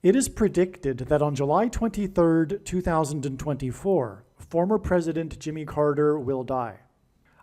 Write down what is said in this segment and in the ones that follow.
It is predicted that on July 23, 2024, former President Jimmy Carter will die.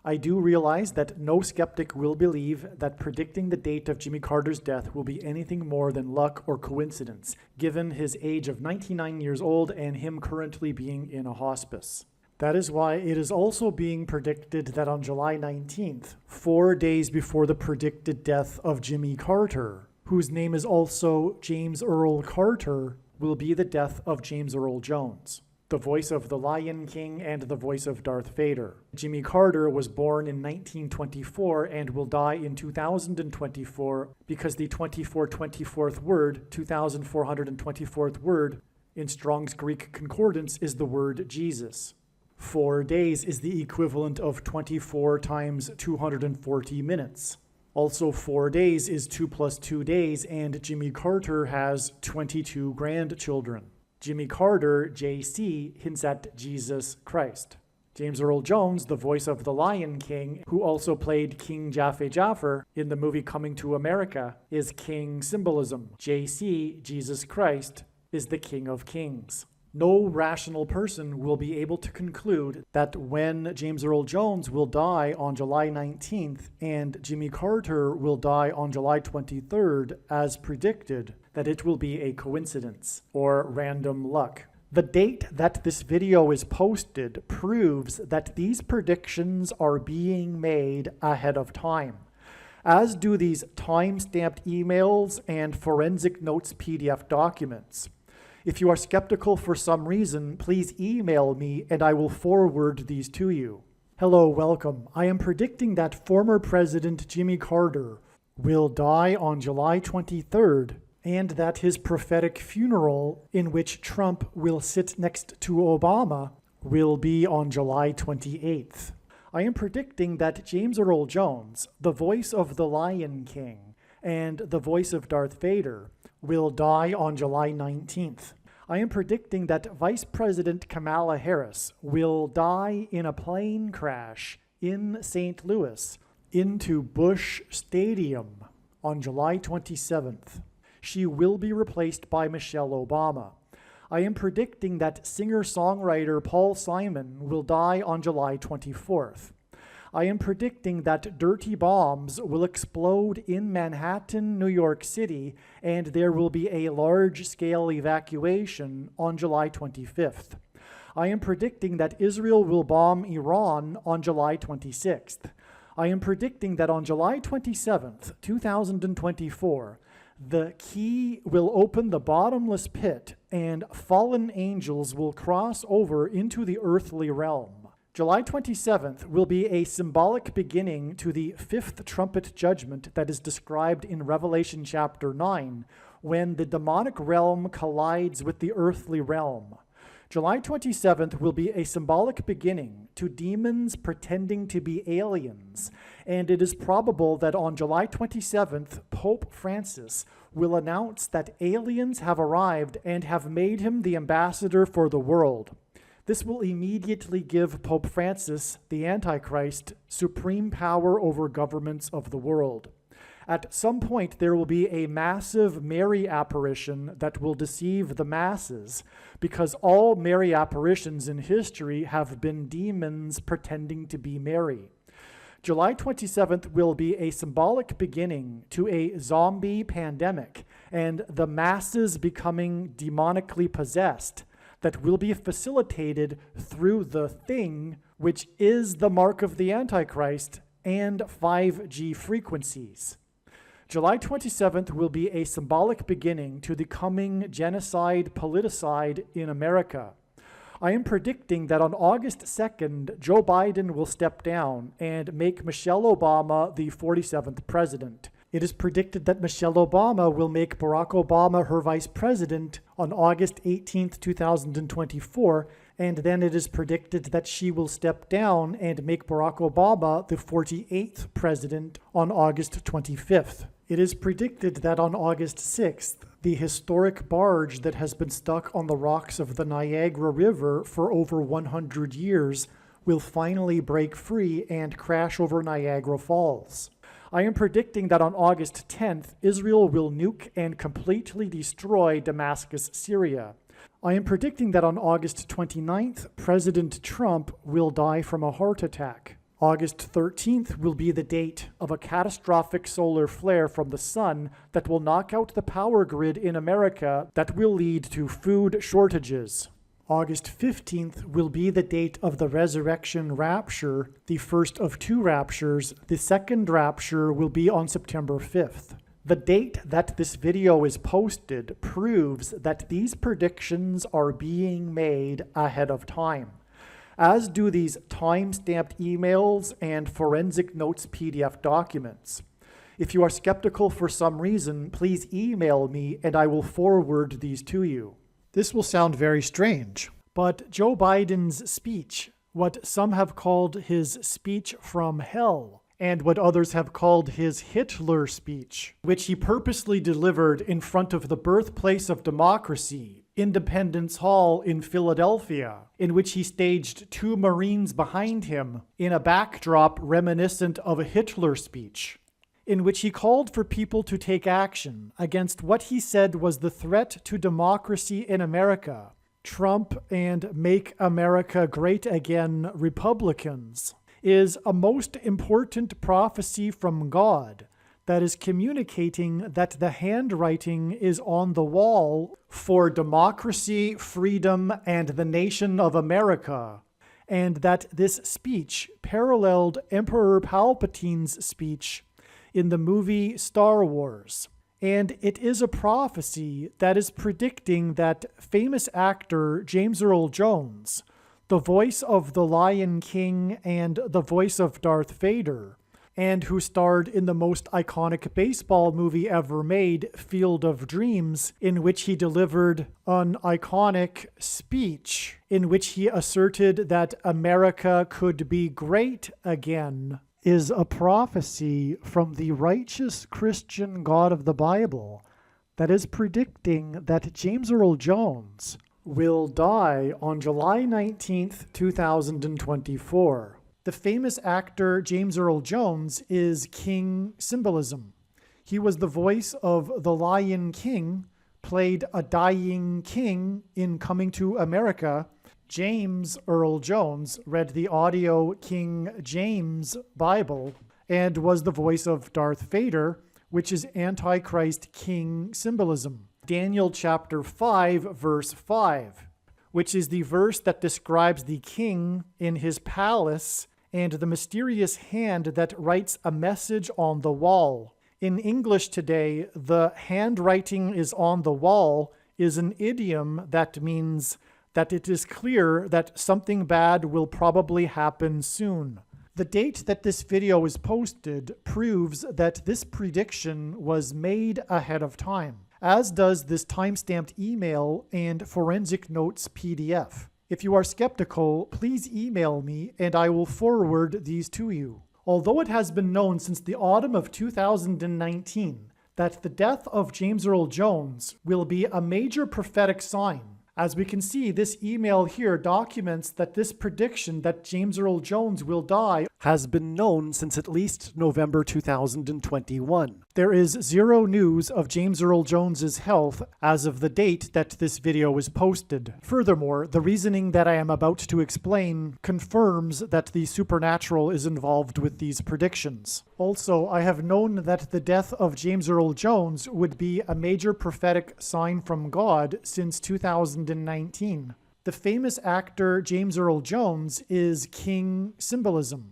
I do realize that no skeptic will believe that predicting the date of Jimmy Carter's death will be anything more than luck or coincidence, given his age of 99 years old and him currently being in a hospice. That is why it is also being predicted that on July 19th, 4 days before the predicted death of Jimmy Carter, whose name is also James Earl Carter, will be the death of James Earl Jones, the voice of the Lion King and the voice of Darth Vader. Jimmy Carter was born in 1924 and will die in 2024 because the 2424th word, 2424th word, in Strong's Greek Concordance is the word Jesus. 4 days is the equivalent of 24 times 240 minutes. Also, 4 days is 2 plus 2 days, and Jimmy Carter has 22 grandchildren. Jimmy Carter, JC, hints at Jesus Christ. James Earl Jones, the voice of the Lion King, who also played King Jaffe Jaffer in the movie Coming to America, is King symbolism. JC, Jesus Christ, is the King of Kings. No rational person will be able to conclude that when James Earl Jones will die on July 19th and Jimmy Carter will die on July 23rd, as predicted, that it will be a coincidence or random luck. The date that this video is posted proves that these predictions are being made ahead of time, as do these time-stamped emails and forensic notes PDF documents. If you are skeptical for some reason, please email me and I will forward these to you. Hello, welcome. I am predicting that former President Jimmy Carter will die on July 23rd and that his prophetic funeral, in which Trump will sit next to Obama, will be on July 28th. I am predicting that James Earl Jones, the voice of the Lion King and the voice of Darth Vader, will die on July 19th. I am predicting that Vice President Kamala Harris will die in a plane crash in St. Louis into Busch Stadium on July 27th. She will be replaced by Michelle Obama. I am predicting that singer-songwriter Paul Simon will die on July 24th. I am predicting that dirty bombs will explode in Manhattan, New York City, and there will be a large-scale evacuation on July 25th. I am predicting that Israel will bomb Iran on July 26th. I am predicting that on July 27th, 2024, the key will open the bottomless pit and fallen angels will cross over into the earthly realm. July 27th will be a symbolic beginning to the fifth trumpet judgment that is described in Revelation chapter 9, when the demonic realm collides with the earthly realm. July 27th will be a symbolic beginning to demons pretending to be aliens, and it is probable that on July 27th, Pope Francis will announce that aliens have arrived and have made him the ambassador for the world. This will immediately give Pope Francis, the Antichrist, supreme power over governments of the world. At some point, there will be a massive Mary apparition that will deceive the masses, because all Mary apparitions in history have been demons pretending to be Mary. July 27th will be a symbolic beginning to a zombie pandemic and the masses becoming demonically possessed, that will be facilitated through the thing, which is the mark of the Antichrist and 5G frequencies. July 27th will be a symbolic beginning to the coming genocide politicide in America. I am predicting that on August 2nd, Joe Biden will step down and make Michelle Obama the 47th president. It is predicted that Michelle Obama will make Barack Obama her vice president on August 18th, 2024, and then it is predicted that she will step down and make Barack Obama the 48th president on August 25th. It is predicted that on August 6th, the historic barge that has been stuck on the rocks of the Niagara River for over 100 years will finally break free and crash over Niagara Falls. I am predicting that on August 10th, Israel will nuke and completely destroy Damascus, Syria. I am predicting that on August 29th, President Trump will die from a heart attack. August 13th will be the date of a catastrophic solar flare from the sun that will knock out the power grid in America that will lead to food shortages. August 15th will be the date of the resurrection rapture, the first of two raptures. The second rapture will be on September 5th. The date that this video is posted proves that these predictions are being made ahead of time, as do these time-stamped emails and forensic notes PDF documents. If you are skeptical for some reason, please email me and I will forward these to you. This will sound very strange, but Joe Biden's speech, what some have called his speech from hell, and what others have called his Hitler speech, which he purposely delivered in front of the birthplace of democracy, Independence Hall in Philadelphia, in which he staged two Marines behind him in a backdrop reminiscent of a Hitler speech, in which he called for people to take action against what he said was the threat to democracy in America, Trump and Make America Great Again Republicans, is a most important prophecy from God that is communicating that the handwriting is on the wall for democracy, freedom, and the nation of America, and that this speech paralleled Emperor Palpatine's speech in the movie Star Wars. And it is a prophecy that is predicting that famous actor James Earl Jones, the voice of the Lion King and the voice of Darth Vader, and who starred in the most iconic baseball movie ever made, Field of Dreams, in which he delivered an iconic speech in which he asserted that America could be great again, is a prophecy from the righteous Christian God of the Bible that is predicting that James Earl Jones will die on July 19th, 2024. The famous actor James Earl Jones is King Symbolism. He was the voice of the Lion King, played a dying king in Coming to America. James Earl Jones read the audio King James Bible and was the voice of Darth Vader, which is Antichrist King Symbolism. Daniel chapter 5, verse 5, which is the verse that describes the king in his palace and the mysterious hand that writes a message on the wall. In English today, the handwriting is on the wall is an idiom that means that it is clear that something bad will probably happen soon. The date that this video is posted proves that this prediction was made ahead of time, as does this time-stamped email and forensic notes PDF. If you are skeptical, please email me and I will forward these to you. Although it has been known since the autumn of 2019 that the death of James Earl Jones will be a major prophetic sign, as we can see, this email here documents that this prediction that James Earl Jones will die has been known since at least November 2021. There is zero news of James Earl Jones's health as of the date that this video was posted. Furthermore, the reasoning that I am about to explain confirms that the supernatural is involved with these predictions. Also, I have known that the death of James Earl Jones would be a major prophetic sign from God since 2019. The famous actor James Earl Jones is King Symbolism.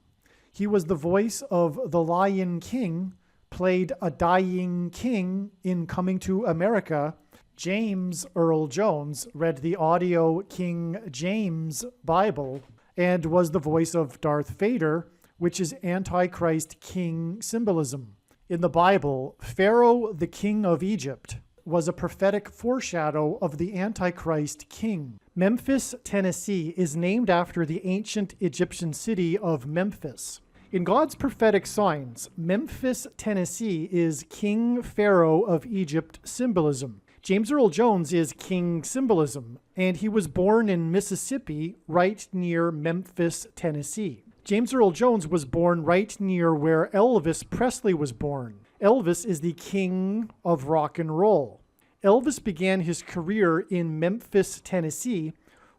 He was the voice of the Lion King, played a dying king in Coming to America. James Earl Jones read the audio King James Bible and was the voice of Darth Vader, which is Antichrist King Symbolism. In the Bible, Pharaoh, the king of Egypt, was a prophetic foreshadow of the Antichrist king. Memphis, Tennessee is named after the ancient Egyptian city of Memphis. In God's prophetic signs, Memphis, Tennessee is King Pharaoh of Egypt symbolism. James Earl Jones is King Symbolism, and he was born in Mississippi, right near Memphis, Tennessee. James Earl Jones was born right near where Elvis Presley was born. Elvis is the king of rock and roll. Elvis began his career in Memphis, Tennessee,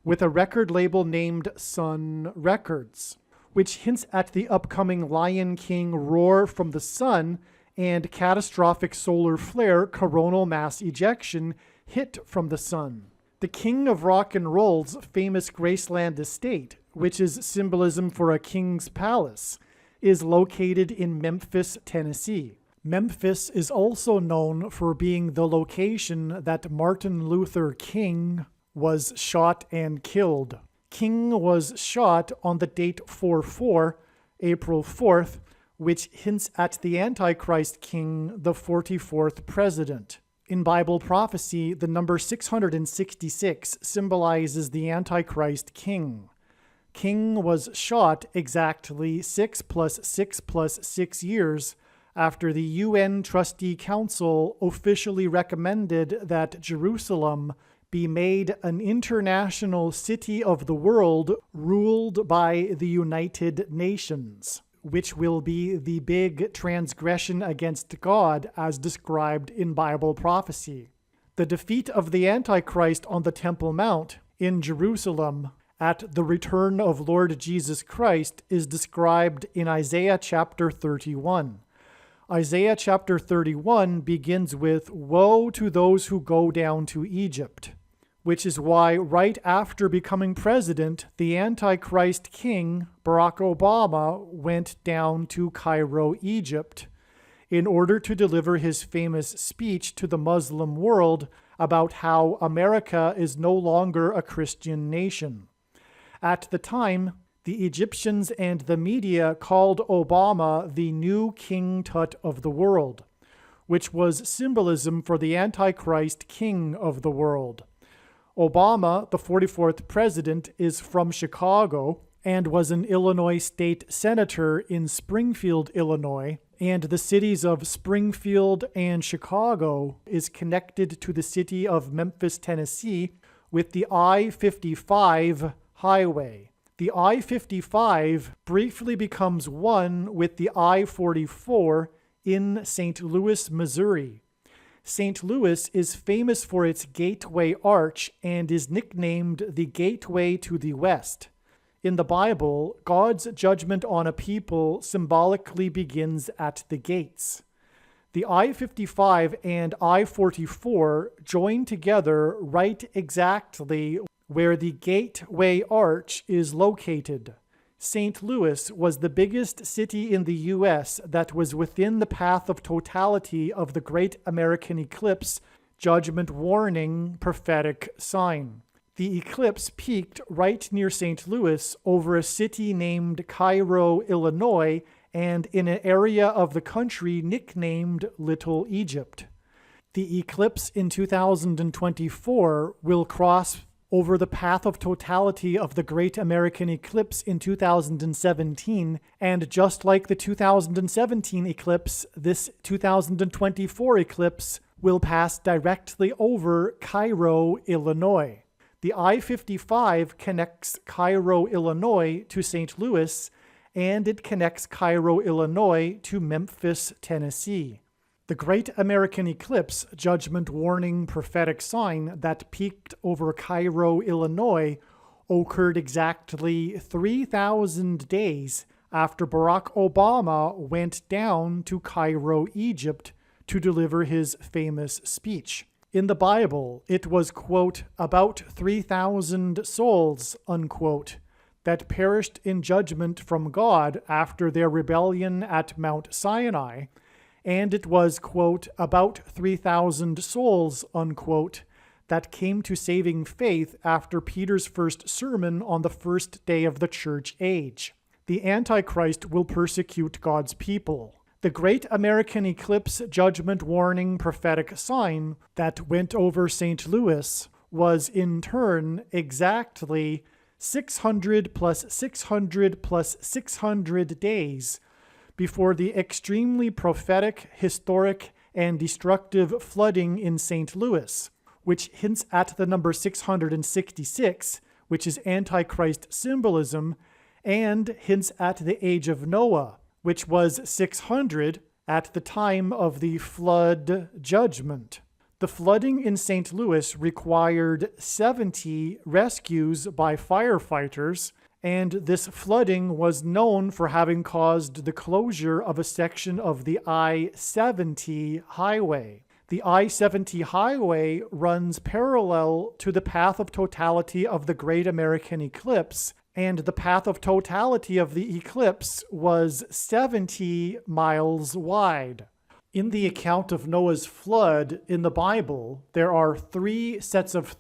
with a record label named Sun Records, which hints at the upcoming Lion King Roar from the Sun and catastrophic solar flare coronal mass ejection hit from the sun. The king of rock and roll's famous Graceland estate, which is symbolism for a king's palace, is located in Memphis, Tennessee. Memphis is also known for being the location that Martin Luther King was shot and killed. King was shot on the date 4/4, April 4th, which hints at the Antichrist king, the 44th president. In Bible prophecy, the number 666 symbolizes the Antichrist king. King was shot exactly 6 + 6 + 6 years after the UN Trustee Council officially recommended that Jerusalem be made an international city of the world ruled by the United Nations, which will be the big transgression against God as described in Bible prophecy. The defeat of the Antichrist on the Temple Mount in Jerusalem at the return of Lord Jesus Christ is described in Isaiah chapter 31. Isaiah chapter 31 begins with, "Woe to those who go down to Egypt," which is why right after becoming president, the Antichrist king, Barack Obama, went down to Cairo, Egypt, in order to deliver his famous speech to the Muslim world about how America is no longer a Christian nation. At the time, the Egyptians and the media called Obama the new King Tut of the world, which was symbolism for the Antichrist king of the world. Obama, the 44th president, is from Chicago and was an Illinois state senator in Springfield, Illinois, and the cities of Springfield and Chicago is connected to the city of Memphis, Tennessee, with the I-55 highway. The I-55 briefly becomes one with the I-44 in St. Louis, Missouri. St. Louis is famous for its Gateway Arch and is nicknamed the Gateway to the West. In the Bible, God's judgment on a people symbolically begins at the gates. The I-55 and I-44 join together right exactly where the Gateway Arch is located. St. Louis was the biggest city in the U.S. that was within the path of totality of the Great American Eclipse, judgment warning, prophetic sign. The eclipse peaked right near St. Louis over a city named Cairo, Illinois, and in an area of the country nicknamed Little Egypt. The eclipse in 2024 will cross over the path of totality of the Great American Eclipse in 2017, and just like the 2017 eclipse, this 2024 eclipse will pass directly over Cairo, Illinois. The I-55 connects Cairo, Illinois to St. Louis, and it connects Cairo, Illinois to Memphis, Tennessee. The Great American Eclipse, judgment warning prophetic sign that peaked over Cairo, Illinois, occurred exactly 3,000 days after Barack Obama went down to Cairo, Egypt to deliver his famous speech. In the Bible, it was, quote, about 3,000 souls, unquote, that perished in judgment from God after their rebellion at Mount Sinai, and it was, quote, about 3,000 souls, unquote, that came to saving faith after Peter's first sermon on the first day of the church age. The Antichrist will persecute God's people. The Great American Eclipse judgment warning prophetic sign that went over St. Louis was in turn exactly 600 plus 600 plus 600 days before the extremely prophetic, historic, and destructive flooding in St. Louis, which hints at the number 666, which is Antichrist symbolism, and hints at the age of Noah, which was 600 at the time of the flood judgment. The flooding in St. Louis required 70 rescues by firefighters, and this flooding was known for having caused the closure of a section of the I-70 highway. The I-70 highway runs parallel to the path of totality of the Great American Eclipse, and the path of totality of the eclipse was 70 miles wide. In the account of Noah's flood in the Bible, there are three sets of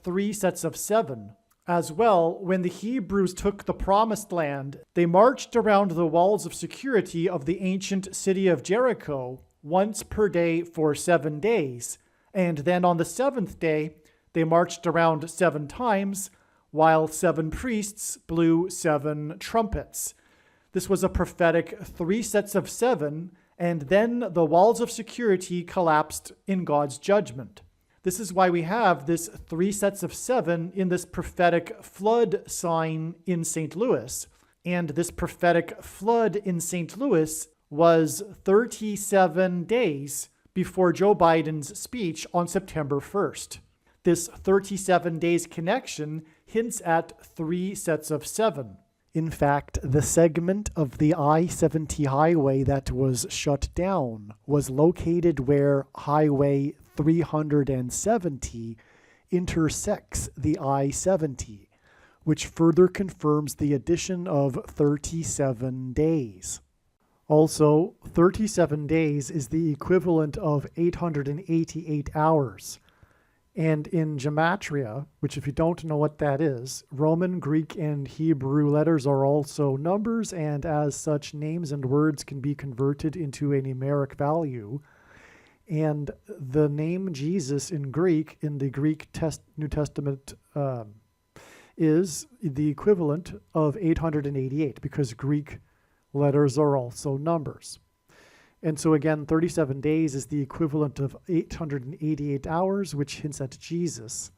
seven. As well, when the Hebrews took the Promised Land, they marched around the walls of security of the ancient city of Jericho once per day for 7 days, and then on the seventh day, they marched around 7 times, while 7 priests blew 7 trumpets. This was a prophetic 3 sets of 7, and then the walls of security collapsed in God's judgment. This is why we have this 3 sets of 7 in this prophetic flood sign in St. Louis. And this prophetic flood in St. Louis was 37 days before Joe Biden's speech on September 1st. This 37 days connection hints at 3 sets of 7. In fact, the segment of the I-70 highway that was shut down was located where Highway 370 intersects the I-70, which further confirms the addition of 37 days. Also, 37 days is the equivalent of 888 hours. And in gematria, which if you don't know what that is, Roman, Greek, and Hebrew letters are also numbers, and as such, names and words can be converted into a numeric value. And the name Jesus in Greek, in the Greek New Testament, is the equivalent of 888, because Greek letters are also numbers. And so again, 37 days is the equivalent of 888 hours, which hints at Jesus.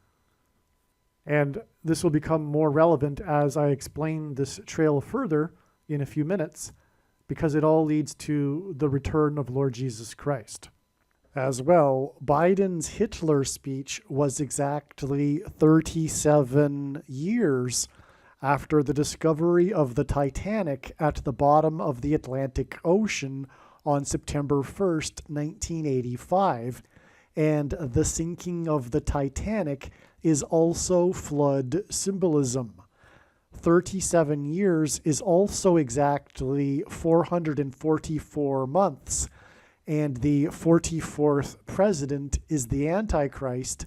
And this will become more relevant as I explain this trail further in a few minutes, because it all leads to the return of Lord Jesus Christ. As well, Biden's Hitler speech was exactly 37 years after the discovery of the Titanic at the bottom of the Atlantic Ocean on September 1st, 1985, and the sinking of the Titanic is also flood symbolism. 37 years is also exactly 444 months, and the 44th president is the Antichrist,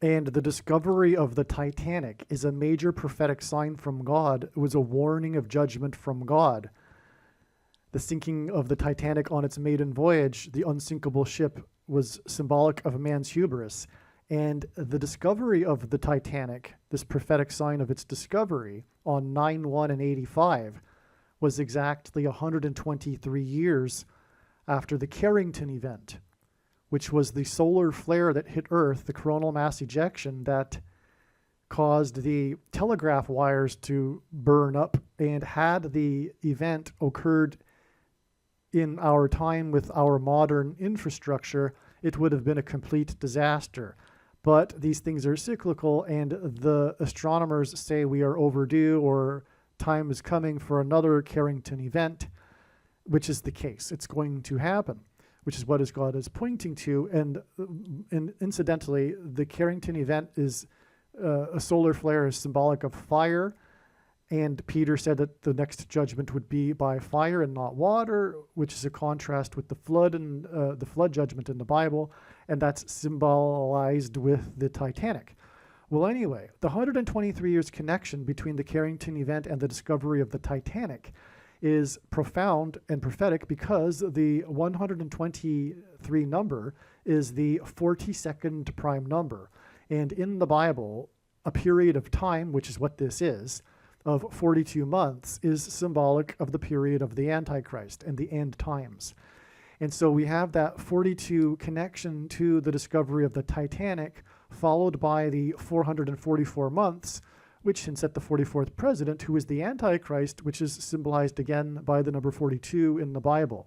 and the discovery of the Titanic is a major prophetic sign from God. It was a warning of judgment from God. The sinking of the Titanic on its maiden voyage, the unsinkable ship, was symbolic of man's hubris. And the discovery of the Titanic, this prophetic sign of its discovery, on 9/1 and 85, was exactly 123 years after the Carrington event, which was the solar flare that hit Earth, the coronal mass ejection that caused the telegraph wires to burn up. And had the event occurred in our time with our modern infrastructure, it would have been a complete disaster. But these things are cyclical, and the astronomers say we are overdue, or time is coming for another Carrington event, which is the case. It's going to happen, which is what God is pointing to. And incidentally, the Carrington event is a solar flare is symbolic of fire. And Peter said that the next judgment would be by fire and not water, which is a contrast with the flood and the flood judgment in the Bible, and that's symbolized with the Titanic. Well, anyway, the 123 years connection between the Carrington event and the discovery of the Titanic is profound and prophetic, because the 123 number is the 42nd prime number. And in the Bible, a period of time, which is what this is, of 42 months is symbolic of the period of the Antichrist and the end times. And so we have that 42 connection to the discovery of the Titanic, followed by the 444 months, which hints at the 44th president, who is the Antichrist, which is symbolized again by the number 42 in the Bible.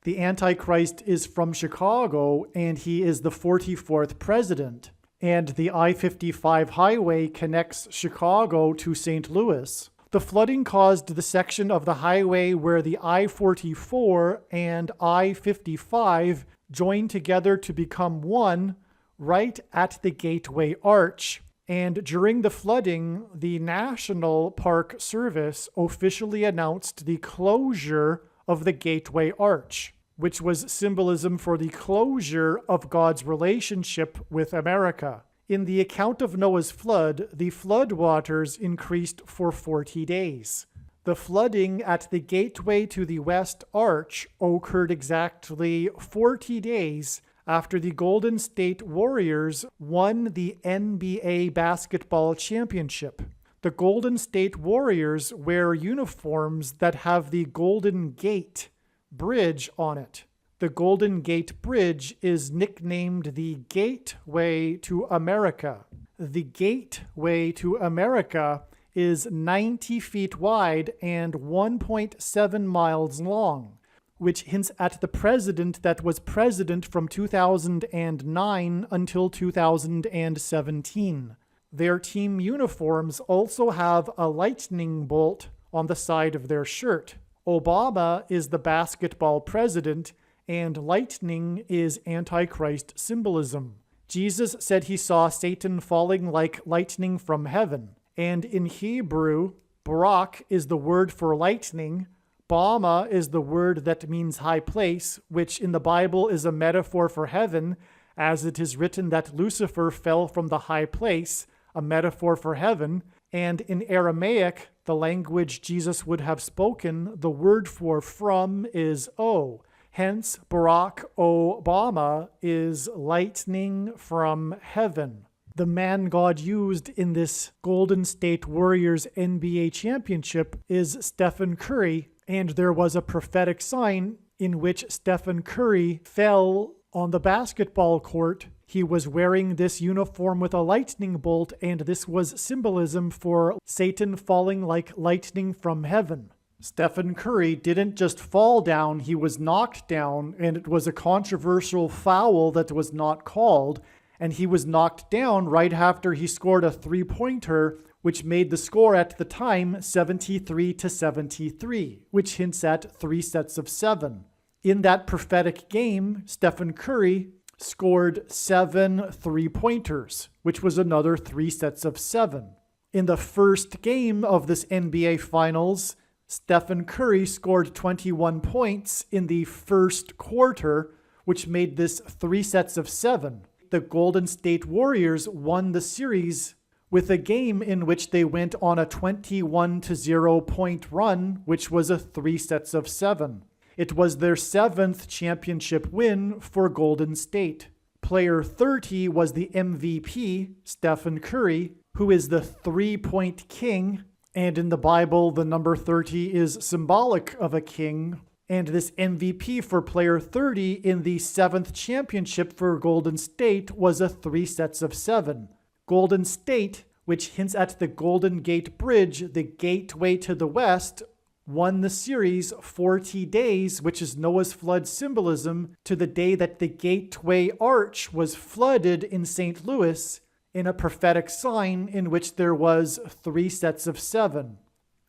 The Antichrist is from Chicago, and he is the 44th president. And the I-55 highway connects Chicago to St. Louis. The flooding caused the section of the highway where the I-44 and I-55 join together to become one right at the Gateway Arch. And during the flooding, the National Park Service officially announced the closure of the Gateway Arch, which was symbolism for the closure of God's relationship with America. In the account of Noah's flood, the flood waters increased for 40 days. The flooding at the gateway to the West Arch occurred exactly 40 days after the Golden State Warriors won the NBA basketball championship. The Golden State Warriors wear uniforms that have the Golden Gate Bridge on it. The Golden Gate Bridge is nicknamed the Gateway to America. The Gateway to America is 90 feet wide and 1.7 miles long, which hints at the president that was president from 2009 until 2017. Their team uniforms also have a lightning bolt on the side of their shirt. Obama is the basketball president, and lightning is Antichrist symbolism. Jesus said he saw Satan falling like lightning from heaven. And in Hebrew, Barak is the word for lightning. Bama is the word that means high place, which in the Bible is a metaphor for heaven, as it is written that Lucifer fell from the high place, a metaphor for heaven. And in Aramaic, the language Jesus would have spoken, the word for from is O. Hence, Barack Obama is lightning from heaven. The man God used in this Golden State Warriors NBA championship is Stephen Curry, and there was a prophetic sign in which Stephen Curry fell on the basketball court. He was wearing this uniform with a lightning bolt, and this was symbolism for Satan falling like lightning from heaven. Stephen Curry didn't just fall down, he was knocked down, and it was a controversial foul that was not called. And he was knocked down right after he scored a three-pointer, which made the score at the time 73-73, which hints at 3 sets of 7. In that prophetic game, Stephen Curry scored 7 three-pointers, which was another 3 sets of 7. In the first game of this NBA Finals, Stephen Curry scored 21 points in the first quarter, which made this 3 sets of 7. The Golden State Warriors won the series with a game in which they went on a 21-0 point run, which was a 3 sets of 7. It was their 7th championship win for Golden State. Player 30 was the MVP, Stephen Curry, who is the 3-point king, and in the Bible, the number 30 is symbolic of a king. And this MVP for player 30 in the 7th championship for Golden State was a 3 sets of 7. Golden State, which hints at the Golden Gate Bridge, the gateway to the West, won the series 40 days, which is Noah's flood symbolism, to the day that the Gateway Arch was flooded in St. Louis in a prophetic sign in which there was 3 sets of 7.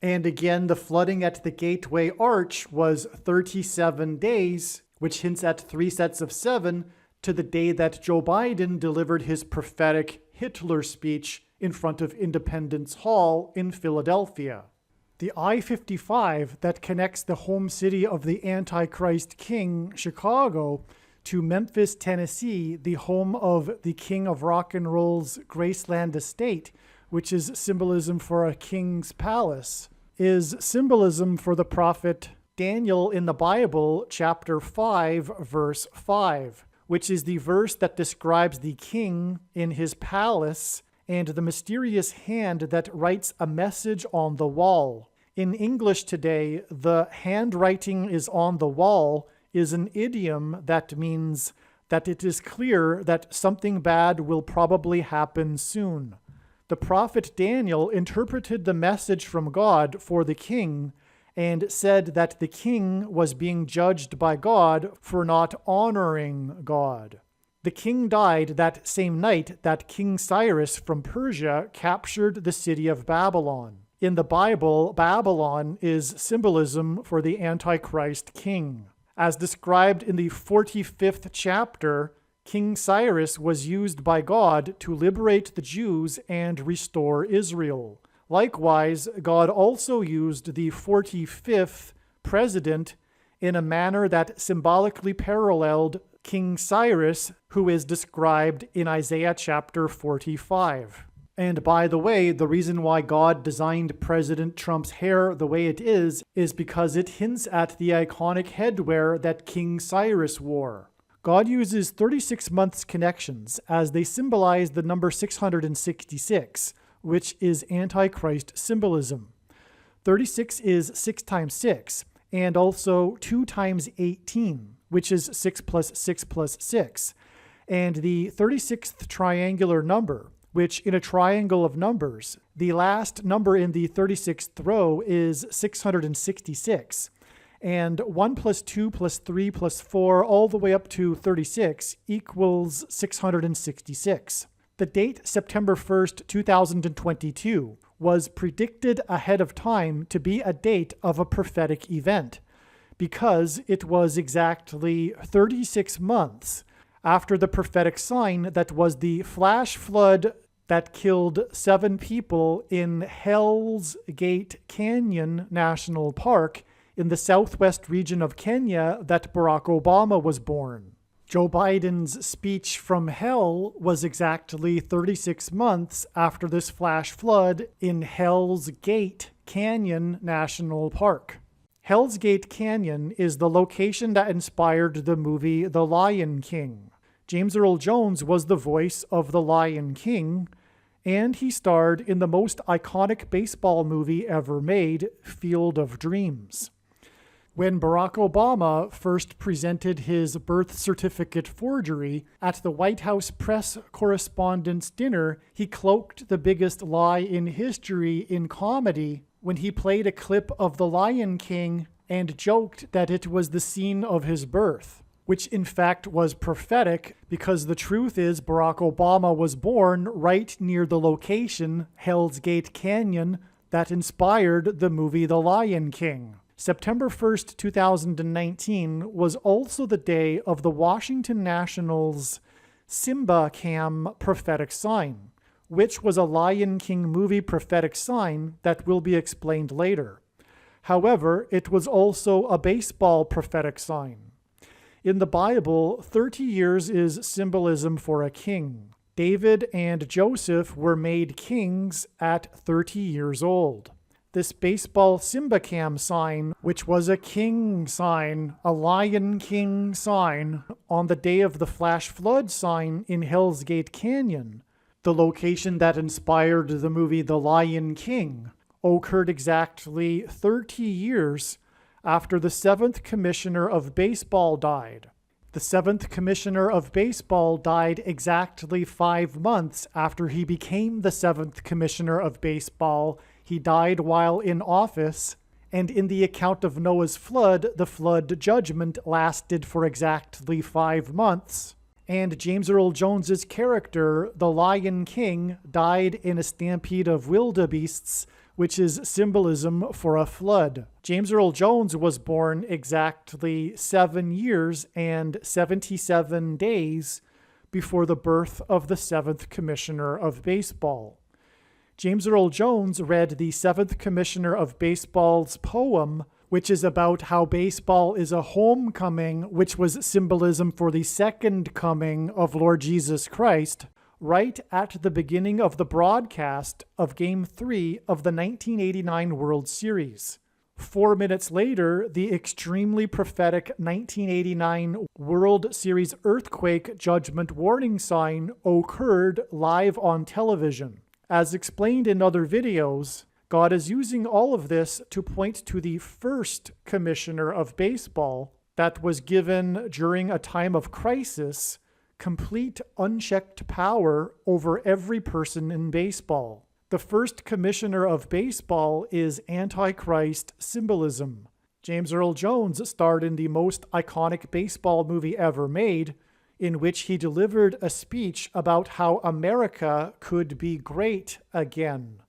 And again, the flooding at the Gateway Arch was 37 days, which hints at 3 sets of 7, to the day that Joe Biden delivered his prophetic Hitler speech in front of Independence Hall in Philadelphia. The I-55 that connects the home city of the Antichrist King, Chicago, to Memphis, Tennessee, the home of the King of Rock and Roll's Graceland Estate, which is symbolism for a king's palace, is symbolism for the prophet Daniel in the Bible, chapter 5, verse 5, which is the verse that describes the king in his palace and the mysterious hand that writes a message on the wall. In English today, the handwriting is on the wall is an idiom that means that it is clear that something bad will probably happen soon. The prophet Daniel interpreted the message from God for the king and said that the king was being judged by God for not honoring God. The king died that same night that King Cyrus from Persia captured the city of Babylon. In the Bible, Babylon is symbolism for the Antichrist king. As described in the 45th chapter, King Cyrus was used by God to liberate the Jews and restore Israel. Likewise, God also used the 45th president in a manner that symbolically paralleled King Cyrus, who is described in Isaiah chapter 45. And by the way, the reason why God designed President Trump's hair the way it is because it hints at the iconic headwear that King Cyrus wore. God uses 36 months connections as they symbolize the number 666, which is Antichrist symbolism. 36 is 6 times 6, and also 2 times 18, which is 6 plus 6 plus 6. And the 36th triangular number, which in a triangle of numbers, the last number in the 36th row is 666. And 1 plus 2 plus 3 plus 4 all the way up to 36 equals 666. The date September 1st, 2022 was predicted ahead of time to be a date of a prophetic event because it was exactly 36 months after the prophetic sign that was the flash flood that killed 7 people in Hell's Gate Canyon National Park in the southwest region of Kenya that Barack Obama was born. Joe Biden's speech from hell was exactly 36 months after this flash flood in Hell's Gate Canyon National Park. Hell's Gate Canyon is the location that inspired the movie The Lion King. James Earl Jones was the voice of the Lion King, and he starred in the most iconic baseball movie ever made, Field of Dreams. When Barack Obama first presented his birth certificate forgery at the White House press correspondents' dinner, he cloaked the biggest lie in history in comedy when he played a clip of The Lion King and joked that it was the scene of his birth, which in fact was prophetic because the truth is Barack Obama was born right near the location, Hell's Gate Canyon, that inspired the movie The Lion King. September 1st, 2019 was also the day of the Washington Nationals' Simba Cam prophetic sign, which was a Lion King movie prophetic sign that will be explained later. However, it was also a baseball prophetic sign. In the Bible, 30 years is symbolism for a king. David and Joseph were made kings at 30 years old. This baseball Simba Cam sign, which was a king sign, a Lion King sign, on the day of the flash flood sign in Hell's Gate Canyon, the location that inspired the movie The Lion King, occurred exactly 30 years after the 7th Commissioner of Baseball died. The 7th Commissioner of Baseball died exactly 5 months after he became the 7th Commissioner of Baseball. He died while in office, and in the account of Noah's flood, the flood judgment lasted for exactly 5 months. And James Earl Jones's character, the Lion King, died in a stampede of wildebeests, which is symbolism for a flood. James Earl Jones was born exactly 7 years and 77 days before the birth of the 7th Commissioner of Baseball. James Earl Jones read the 7th Commissioner of Baseball's poem, which is about how baseball is a homecoming, which was symbolism for the second coming of Lord Jesus Christ, right at the beginning of the broadcast of Game 3 of the 1989 World Series. 4 minutes later, the extremely prophetic 1989 World Series earthquake judgment warning sign occurred live on television. As explained in other videos, God is using all of this to point to the first commissioner of baseball that was given during a time of crisis complete unchecked power over every person in baseball. The first commissioner of baseball is Antichrist symbolism. James Earl Jones starred in the most iconic baseball movie ever made, in which he delivered a speech about how America could be great again.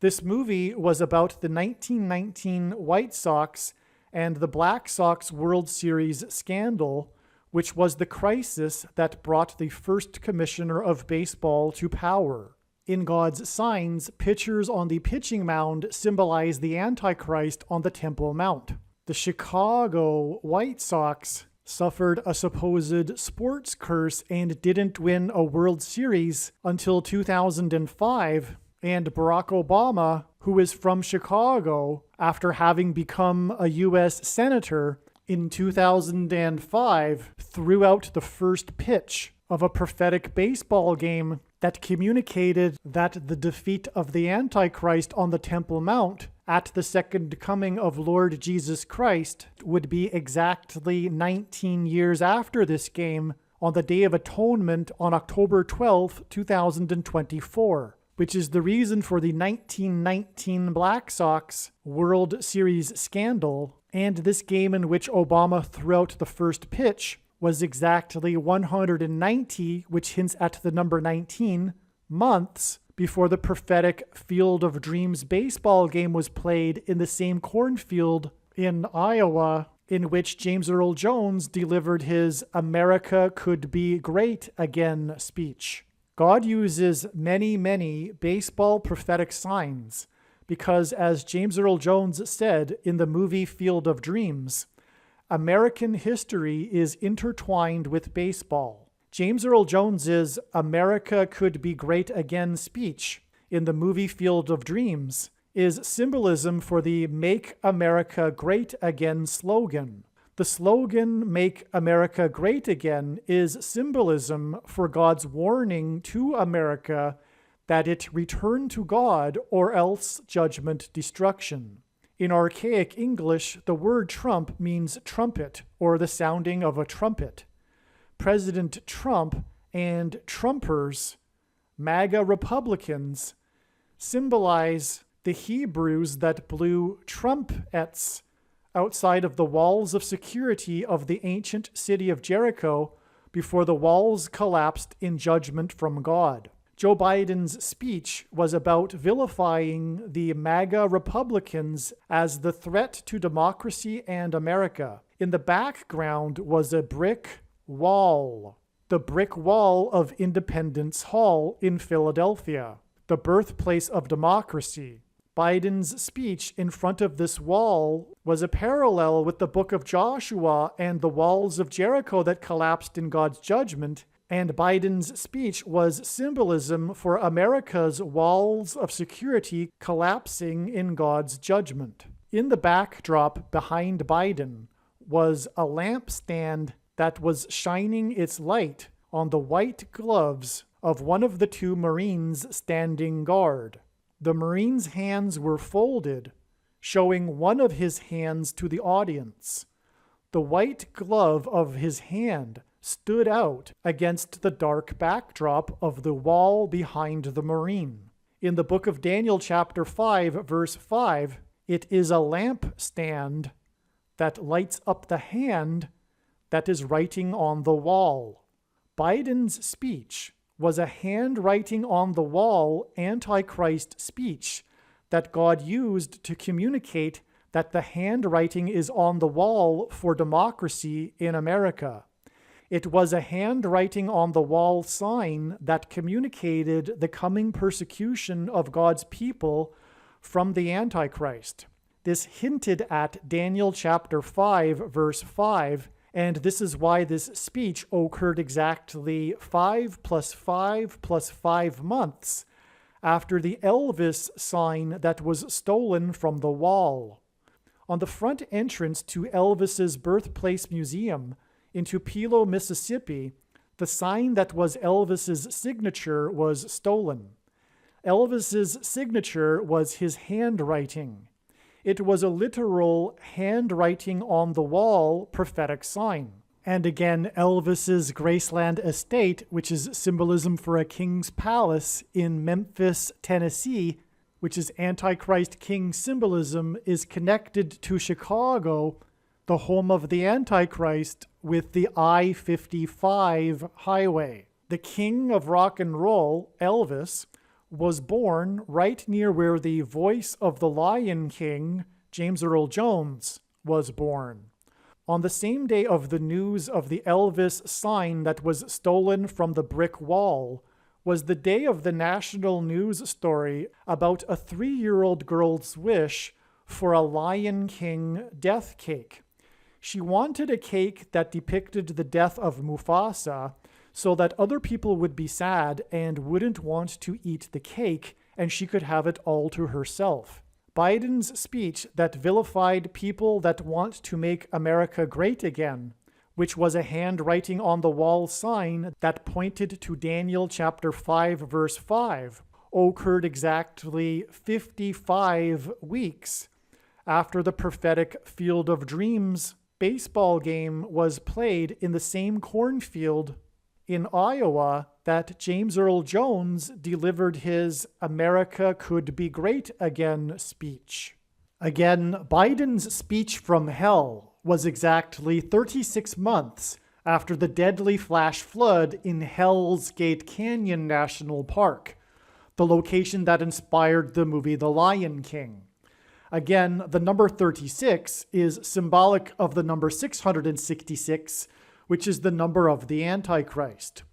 This movie was about the 1919 White Sox and the Black Sox World Series scandal, which was the crisis that brought the first commissioner of baseball to power. In God's signs, pitchers on the pitching mound symbolize the Antichrist on the Temple Mount. The Chicago White Sox suffered a supposed sports curse and didn't win a World Series until 2005, and Barack Obama, who is from Chicago, after having become a U.S. Senator in 2005, threw out the first pitch of a prophetic baseball game that communicated that the defeat of the Antichrist on the Temple Mount at the second coming of Lord Jesus Christ would be exactly 19 years after this game, on the Day of Atonement on October 12, 2024, which is the reason for the 1919 Black Sox World Series scandal, and this game in which Obama threw out the first pitch was exactly 190, which hints at the number 19, months before the prophetic Field of Dreams baseball game was played in the same cornfield in Iowa in which James Earl Jones delivered his America Could Be Great Again speech. God uses many, many baseball prophetic signs because, as James Earl Jones said in the movie Field of Dreams, American history is intertwined with baseball. James Earl Jones's America Could Be Great Again speech in the movie Field of Dreams is symbolism for the Make America Great Again slogan. The slogan, Make America Great Again, is symbolism for God's warning to America that it return to God or else judgment destruction. In archaic English, the word Trump means trumpet or the sounding of a trumpet. President Trump and Trumpers, MAGA Republicans, symbolize the Hebrews that blew trumpets outside of the walls of security of the ancient city of Jericho before the walls collapsed in judgment from God. Joe Biden's speech was about vilifying the MAGA Republicans as the threat to democracy and America. In the background was a brick wall, the brick wall of Independence Hall in Philadelphia, the birthplace of democracy. Biden's speech in front of this wall was a parallel with the book of Joshua and the walls of Jericho that collapsed in God's judgment, and Biden's speech was symbolism for America's walls of security collapsing in God's judgment. In the backdrop behind Biden was a lampstand that was shining its light on the white gloves of one of the two Marines standing guard. The Marine's hands were folded, showing one of his hands to the audience. The white glove of his hand stood out against the dark backdrop of the wall behind the Marine. In the book of Daniel chapter 5, verse 5, it is a lampstand that lights up the hand that is writing on the wall. Biden's speech was a handwriting on the wall Antichrist speech that God used to communicate that the handwriting is on the wall for democracy in America. It was a handwriting on the wall sign that communicated the coming persecution of God's people from the Antichrist. This hinted at Daniel chapter 5, verse 5, and this is why this speech occurred exactly 5 + 5 + 5 months after the Elvis sign that was stolen from the wall. On the front entrance to Elvis's birthplace museum in Tupelo, Mississippi, the sign that was Elvis's signature was stolen. Elvis's signature was his handwriting. It was a literal handwriting on the wall prophetic sign. And again, Elvis's Graceland estate, which is symbolism for a king's palace in Memphis, Tennessee, which is Antichrist king symbolism, is connected to Chicago, the home of the Antichrist, with the I-55 highway. The king of rock and roll, Elvis, was born right near where the voice of the Lion King, James Earl Jones, was born. On the same day of the news of the Elvis sign that was stolen from the brick wall was the day of the national news story about a 3-year-old girl's wish for a Lion King death cake. She wanted a cake that depicted the death of Mufasa so that other people would be sad and wouldn't want to eat the cake, and she could have it all to herself. Biden's speech that vilified people that want to make America great again, which was a handwriting on the wall sign that pointed to Daniel chapter 5, verse 5, occurred exactly 55 weeks after the prophetic Field of Dreams baseball game was played in the same cornfield in Iowa that James Earl Jones delivered his America Could Be Great Again speech. Again, Biden's speech from hell was exactly 36 months after the deadly flash flood in Hell's Gate Canyon National Park, the location that inspired the movie The Lion King. Again, the number 36 is symbolic of the number 666, which is the number of the Antichrist.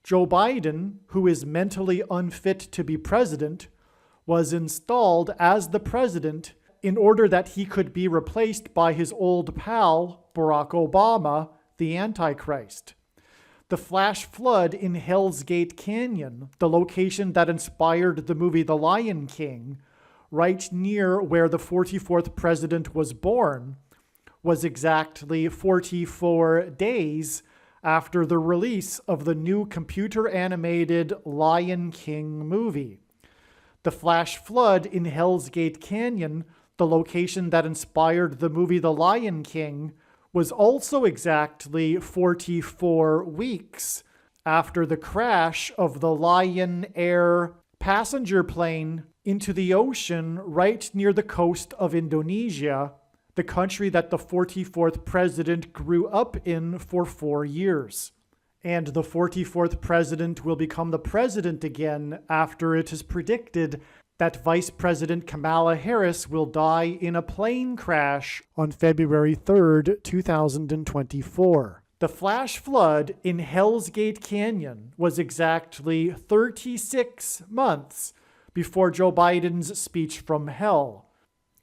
Joe Biden, who is mentally unfit to be president, was installed as the president in order that he could be replaced by his old pal, Barack Obama, the Antichrist. The flash flood in Hell's Gate Canyon, the location that inspired the movie The Lion King, right near where the 44th president was born, was exactly 44 days after the release of the new computer-animated Lion King movie. The flash flood in Hell's Gate Canyon, the location that inspired the movie The Lion King, was also exactly 44 weeks after the crash of the Lion Air passenger plane into the ocean right near the coast of Indonesia, the country that the 44th president grew up in for 4 years. And the 44th president will become the president again after it is predicted that Vice President Kamala Harris will die in a plane crash on February 3rd, 2024. The flash flood in Hell's Gate Canyon was exactly 36 months before Joe Biden's speech from hell.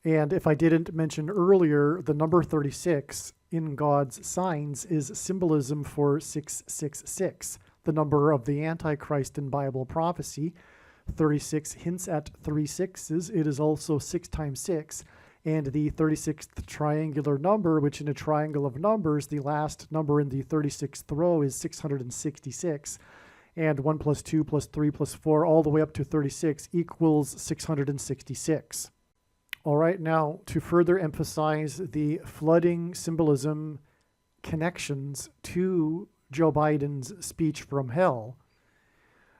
And if I didn't mention earlier, the number 36 in God's signs is symbolism for 666, the number of the Antichrist in Bible prophecy. 36 hints at 3 sixes. It is also 6 times 6. And the 36th triangular number, which in a triangle of numbers, the last number in the 36th row is 666. And 1 plus 2 plus 3 plus 4 all the way up to 36 equals 666. All right, now to further emphasize the flooding symbolism connections to Joe Biden's speech from hell,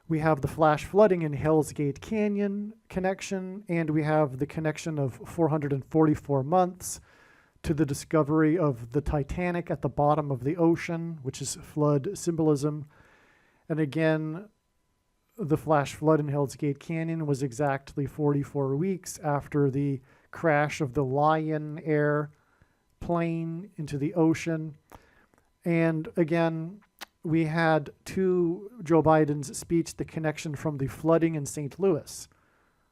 we have the flash flooding in Hell's Gate Canyon connection, and we have the connection of 444 months to the discovery of the Titanic at the bottom of the ocean, which is flood symbolism. And again, the flash flood in Hell's Gate Canyon was exactly 44 weeks after the crash of the Lion Air plane into the ocean. And again, we had to Joe Biden's speech the connection from the flooding in St. Louis,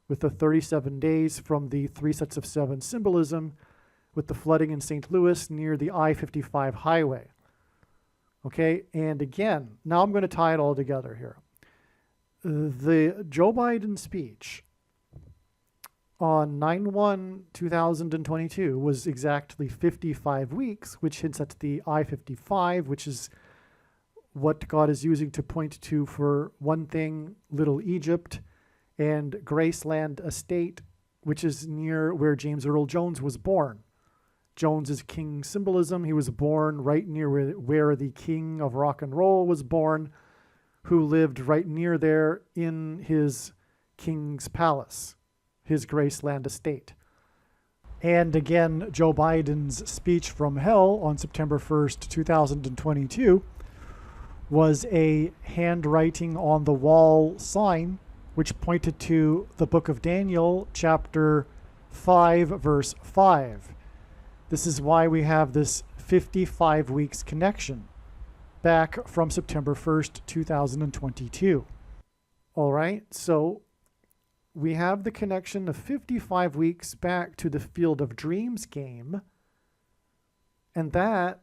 with the 37 days from the 3 sets of 7 symbolism, with the flooding in St. Louis near the I-55 highway. Okay, and again, now I'm going to tie it all together here. The Joe Biden speech on 9/1/2022 was exactly 55 weeks, which hints at the I-55, which is what God is using to point to, for one thing, Little Egypt and Graceland Estate, which is near where James Earl Jones was born. Jones's king symbolism. He was born right near where the king of rock and roll was born, who lived right near there in his king's palace, his Graceland estate. And again, Joe Biden's speech from hell on September 1st, 2022 was a handwriting on the wall sign which pointed to the book of Daniel, chapter 5, verse 5. This is why we have this 55 weeks connection back from September 1st, 2022. All right, so we have the connection of 55 weeks back to the Field of Dreams game, and that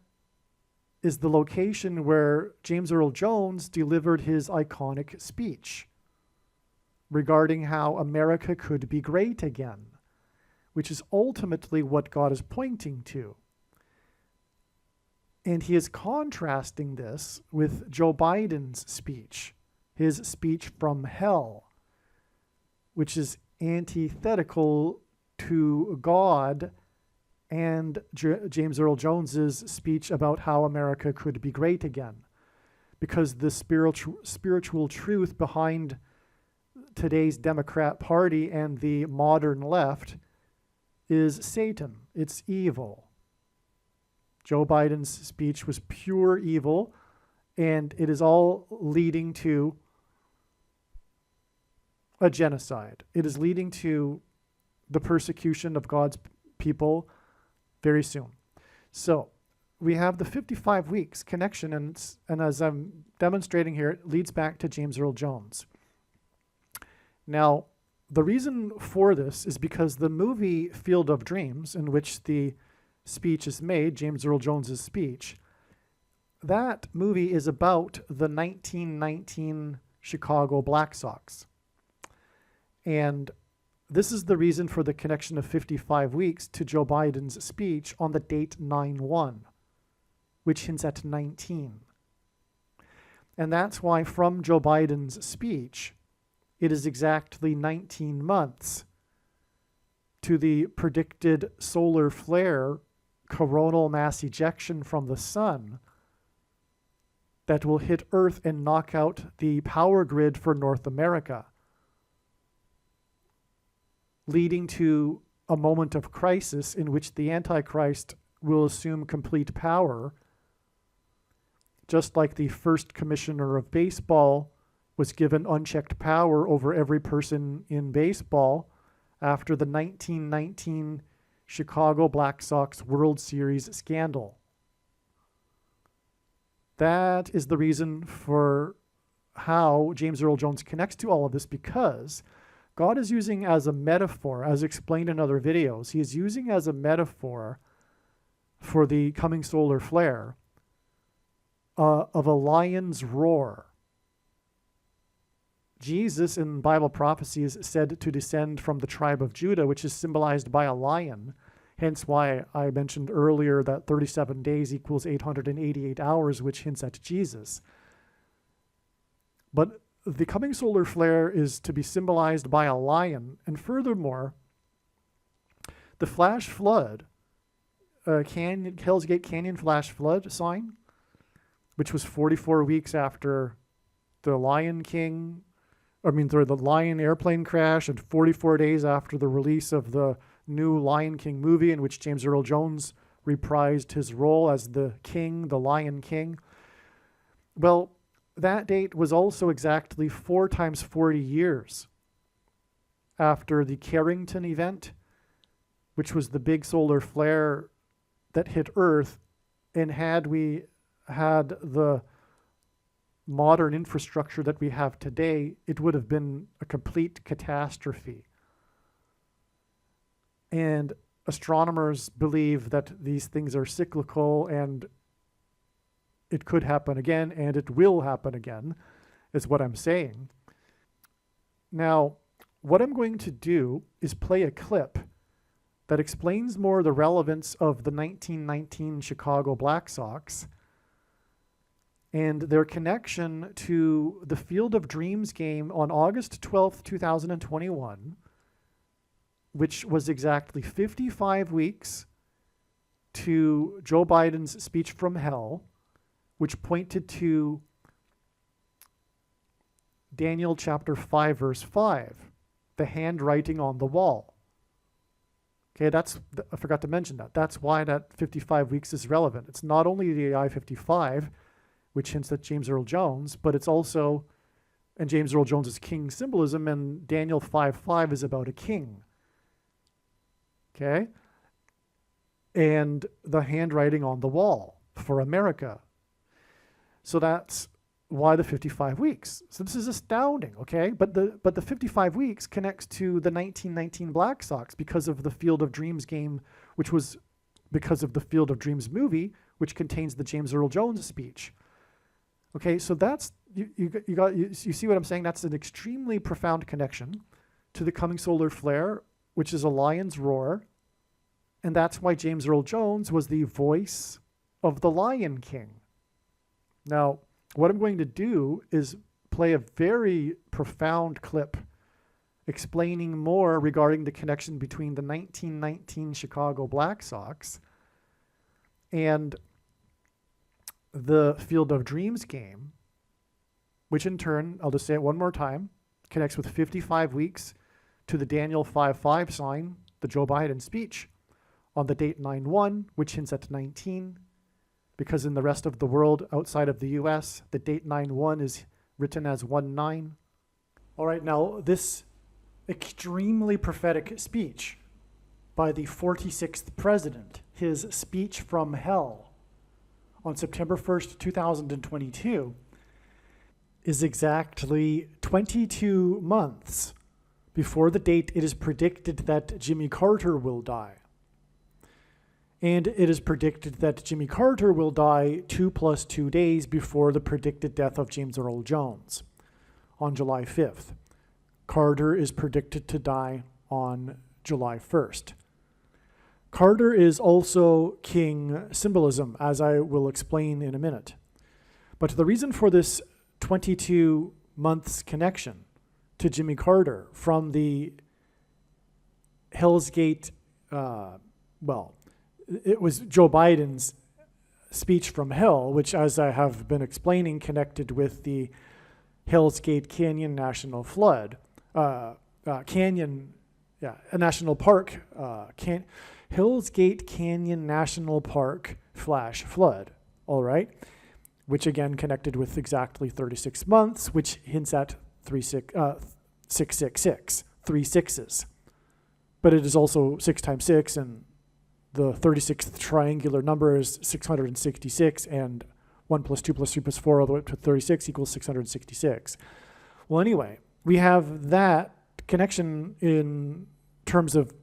is the location where James Earl Jones delivered his iconic speech regarding how America could be great again, which is ultimately what God is pointing to. And he is contrasting this with Joe Biden's speech, his speech from hell, which is antithetical to God and James Earl Jones's speech about how America could be great again. Because the spiritual truth behind today's Democrat Party and the modern left is Satan. It's evil. Joe Biden's speech was pure evil, and it is all leading to a genocide. It is leading to the persecution of God's people very soon. So we have the 55 weeks connection, and as I'm demonstrating here, it leads back to James Earl Jones. Now, the reason for this is because the movie Field of Dreams, in which the speech is made, James Earl Jones's speech, that movie is about the 1919 Chicago Black Sox. And this is the reason for the connection of 55 weeks to Joe Biden's speech on the date 9/1, which hints at 19. And that's why from Joe Biden's speech, it is exactly 19 months to the predicted solar flare coronal mass ejection from the sun that will hit Earth and knock out the power grid for North America, leading to a moment of crisis in which the Antichrist will assume complete power, just like the first commissioner of baseball was given unchecked power over every person in baseball after the 1919 Chicago Black Sox World Series scandal. That is the reason for how James Earl Jones connects to all of this, because God is using as a metaphor, as explained in other videos, he is using as a metaphor for the coming solar flare of a lion's roar. Jesus in Bible prophecy is said to descend from the tribe of Judah, which is symbolized by a lion, hence why I mentioned earlier that 37 days equals 888 hours, which hints at Jesus. But the coming solar flare is to be symbolized by a lion, and furthermore, the flash flood, Hell's Gate Canyon flash flood sign, which was 44 weeks after the Lion airplane crash, and 44 days after the release of the new Lion King movie, in which James Earl Jones reprised his role as the king, the Lion King. Well, that date was also exactly 4 times 40 years after the Carrington event, which was the big solar flare that hit Earth. And had we had the modern infrastructure that we have today, it would have been a complete catastrophe. And astronomers believe that these things are cyclical and it could happen again, and it will happen again, is what I'm saying. Now, what I'm going to do is play a clip that explains more the relevance of the 1919 Chicago Black Sox and their connection to the Field of Dreams game on August 12th, 2021, which was exactly 55 weeks to Joe Biden's speech from hell, which pointed to Daniel chapter 5, verse 5, the handwriting on the wall. Okay, I forgot to mention that. That's why that 55 weeks is relevant. It's not only the I-55, which hints at James Earl Jones, but it's also, and James Earl Jones is king symbolism, and Daniel 5:5 is about a king. Okay? And the handwriting on the wall for America. So that's why the 55 weeks. So this is astounding, okay? But the 55 weeks connects to the 1919 Black Sox because of the Field of Dreams game, which was because of the Field of Dreams movie, which contains the James Earl Jones speech. Okay, so that's you see what I'm saying? That's an extremely profound connection to the coming solar flare, which is a lion's roar, and that's why James Earl Jones was the voice of the Lion King. Now, what I'm going to do is play a very profound clip explaining more regarding the connection between the 1919 Chicago Black Sox and the Field of Dreams game, which in turn, I'll just say it one more time, connects with 55 weeks to the Daniel 5:5 sign, the Joe Biden speech, on the date 9/1, which hints at 19, because in the rest of the world outside of the US, the date 9/1 is written as 1/9. All right, now this extremely prophetic speech by the 46th president, his speech from hell on September 1st, 2022, is exactly 22 months before the date it is predicted that Jimmy Carter will die. And it is predicted that Jimmy Carter will die 2 + 2 days before the predicted death of James Earl Jones on July 5th. Carter is predicted to die on July 1st. Carter is also king symbolism, as I will explain in a minute. But the reason for this 22 months connection to Jimmy Carter from the Hell's Gate, it was Joe Biden's speech from hell, which, as I have been explaining, connected with the Hell's Gate Canyon National Flood, a national park, Hell's Gate Canyon National Park flash flood, all right, which again connected with exactly 36 months, which hints at 666, 3 6s. But it is also 6 times 6, and the 36th triangular number is 666, and 1 + 2 + 3 + 4 all the way up to 36 equals 666. Well, anyway, we have that connection in terms of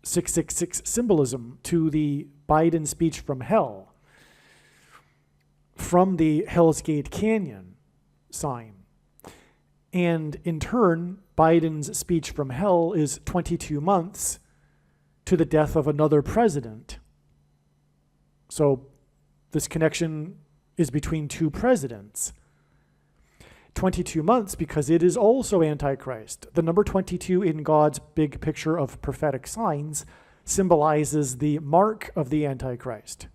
666 symbolism to the Biden speech from hell, from the Hell's Gate Canyon sign. And in turn, Biden's speech from hell is 22 months to the death of another president. So this connection is between two presidents. 22 months because it is also Antichrist. The number 22 in God's big picture of prophetic signs symbolizes the mark of the Antichrist,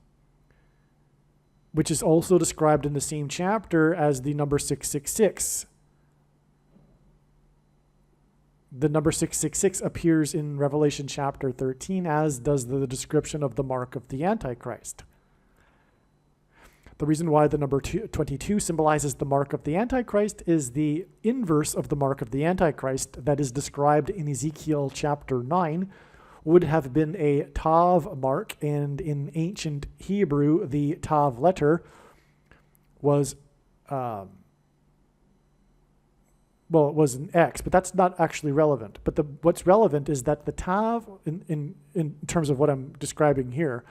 which is also described in the same chapter as the number 666. The number 666 appears in Revelation chapter 13, as does the description of the mark of the Antichrist. The reason why the number 22 symbolizes the mark of the Antichrist is the inverse of the mark of the Antichrist that is described in Ezekiel chapter 9 would have been a Tav mark, and in ancient Hebrew, the Tav letter was it was an X, but that's not actually relevant. But what's relevant is that the Tav, in terms of what I'm describing here,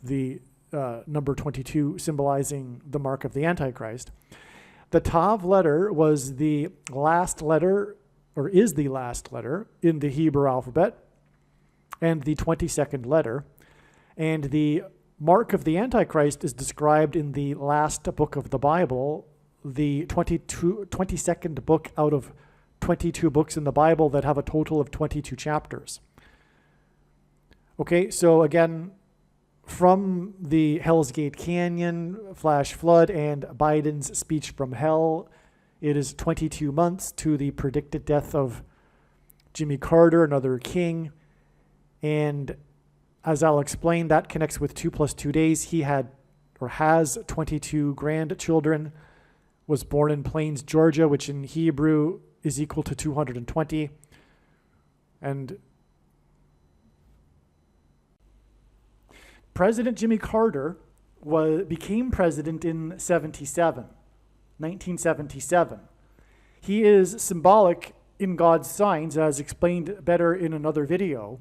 the number 22 symbolizing the mark of the Antichrist, the Tav letter was the last letter, or is the last letter, in the Hebrew alphabet, and the 22nd letter. And the mark of the Antichrist is described in the last book of the Bible, the 22nd book out of 22 books in the Bible that have a total of 22 chapters. Okay, so again, from the Hell's Gate Canyon, flash flood, and Biden's speech from hell, it is 22 months to the predicted death of Jimmy Carter, another king. And as I'll explain, that connects with 2 + 2 days. He had or has 22 grandchildren, was born in Plains, Georgia, which in Hebrew is equal to 220. And President Jimmy Carter became president in 1977. He is symbolic in God's signs, as explained better in another video.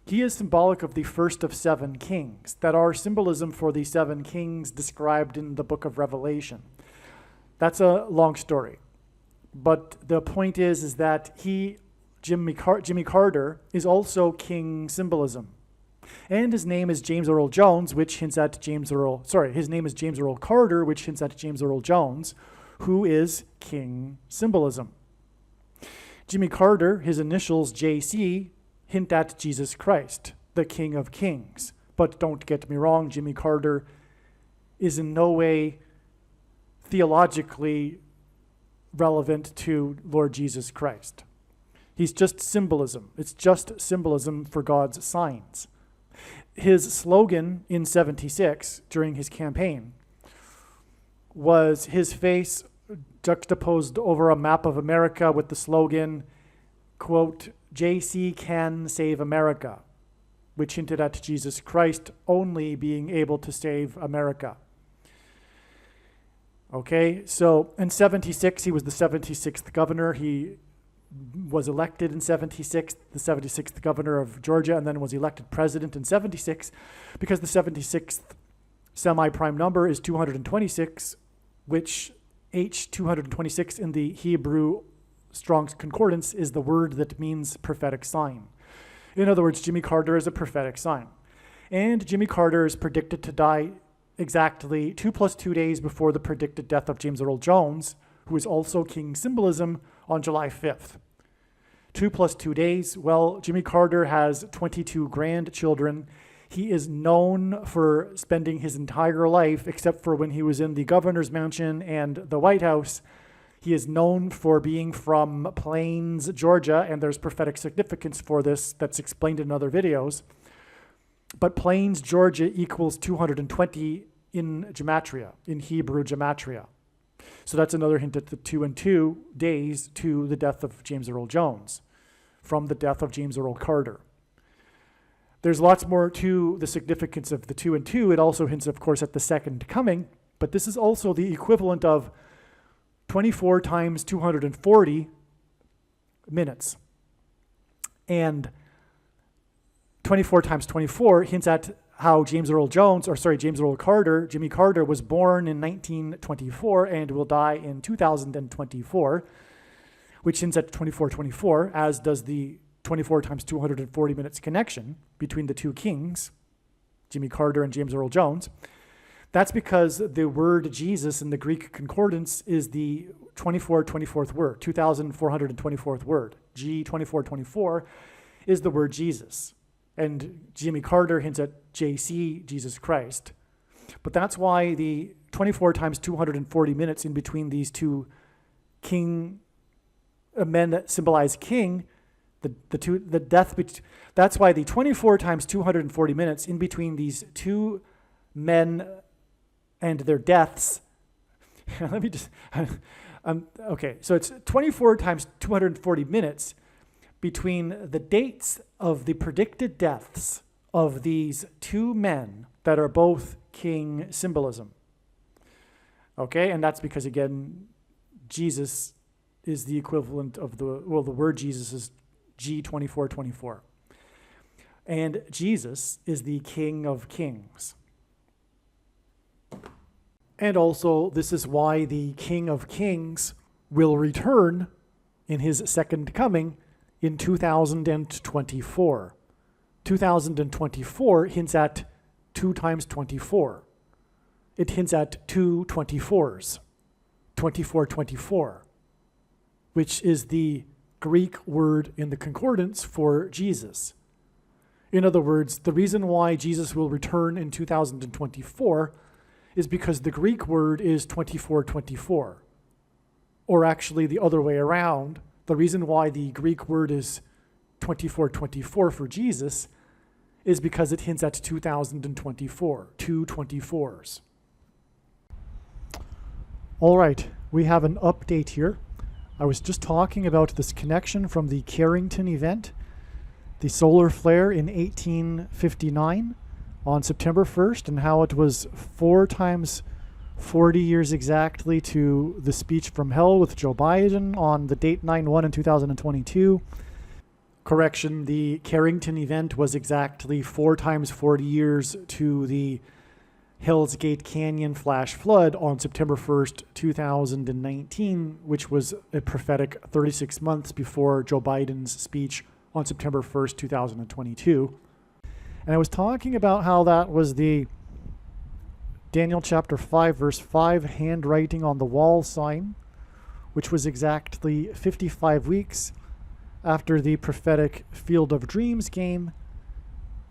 He is symbolic of the first of 7 kings that are symbolism for the 7 kings described in the book of Revelation. That's a long story. But the point is that Jimmy Carter, is also king symbolism. And his name is James Earl Jones, which hints at his name is James Earl Carter, which hints at James Earl Jones, who is king symbolism. Jimmy Carter, his initials JC, hint at Jesus Christ, the King of Kings. But don't get me wrong, Jimmy Carter is in no way theologically relevant to Lord Jesus Christ. He's just symbolism. It's just symbolism for God's signs. His slogan in 76 during his campaign was his face juxtaposed over a map of America with the slogan, quote, JC can save America, which hinted at Jesus Christ only being able to save America. Okay, so in 76, he was the 76th governor. He was elected in 76, the 76th governor of Georgia, and then was elected president in 76, because the 76th semi-prime number is 226, which H226 in the Hebrew Strong's Concordance is the word that means prophetic sign. In other words, Jimmy Carter is a prophetic sign. And Jimmy Carter is predicted to die exactly 2 + 2 days before the predicted death of James Earl Jones, who is also king symbolism, on July 5th. 2 + 2 days, well, Jimmy Carter has 22 grandchildren. He is known for spending his entire life, except for when he was in the governor's mansion and the White House, he is known for being from Plains, Georgia, and there's prophetic significance for this that's explained in other videos. But Plains, Georgia equals 220 in gematria, in Hebrew gematria. So that's another hint at the 2 + 2 days to the death of James Earl Jones, from the death of James Earl Carter. There's lots more to the significance of the 2 + 2. It also hints, of course, at the second coming, but this is also the equivalent of 24 times 240 minutes. And 24 times 24 hints at how James Earl Carter, Jimmy Carter, was born in 1924 and will die in 2024, which hints at 2424, as does the 24 times 240 minutes connection between the 2 kings, Jimmy Carter and James Earl Jones. That's because the word Jesus in the Greek concordance is the 24th word, 2424th word. G2424 is the word Jesus. And Jimmy Carter hints at JC, Jesus Christ. But that's why the 24 times 240 minutes in between these 2 men that symbolize king, that's why the 24 times 240 minutes in between these 2 men and their deaths, okay, so it's 24 times 240 minutes between the dates of the predicted deaths of these 2 men that are both king symbolism. Okay, and that's because, again, Jesus is the equivalent of the word Jesus is G2424. And Jesus is the King of Kings. And also, this is why the King of Kings will return in his second coming in 2024. 2024 hints at 2 times 24. It hints at 2 24s, 2424, which is the Greek word in the concordance for Jesus. In other words, the reason why Jesus will return in 2024 is because the Greek word is 2424. Or actually the other way around, the reason why the Greek word is 2424 for Jesus is because it hints at 2024, two 24s. All right, we have an update here. I was just talking about this connection from the Carrington event, the solar flare in 1859 on September 1st, and how it was 4 times 40 years exactly to the speech from hell with Joe Biden on the date 9/1 in 2022. Correction, the Carrington event was exactly 4 times 40 years to the Hell's Gate Canyon flash flood on September 1st, 2019, which was a prophetic 36 months before Joe Biden's speech on September 1st, 2022. And I was talking about how that was the Daniel chapter 5, verse 5, handwriting on the wall sign, which was exactly 55 weeks after the prophetic Field of Dreams game,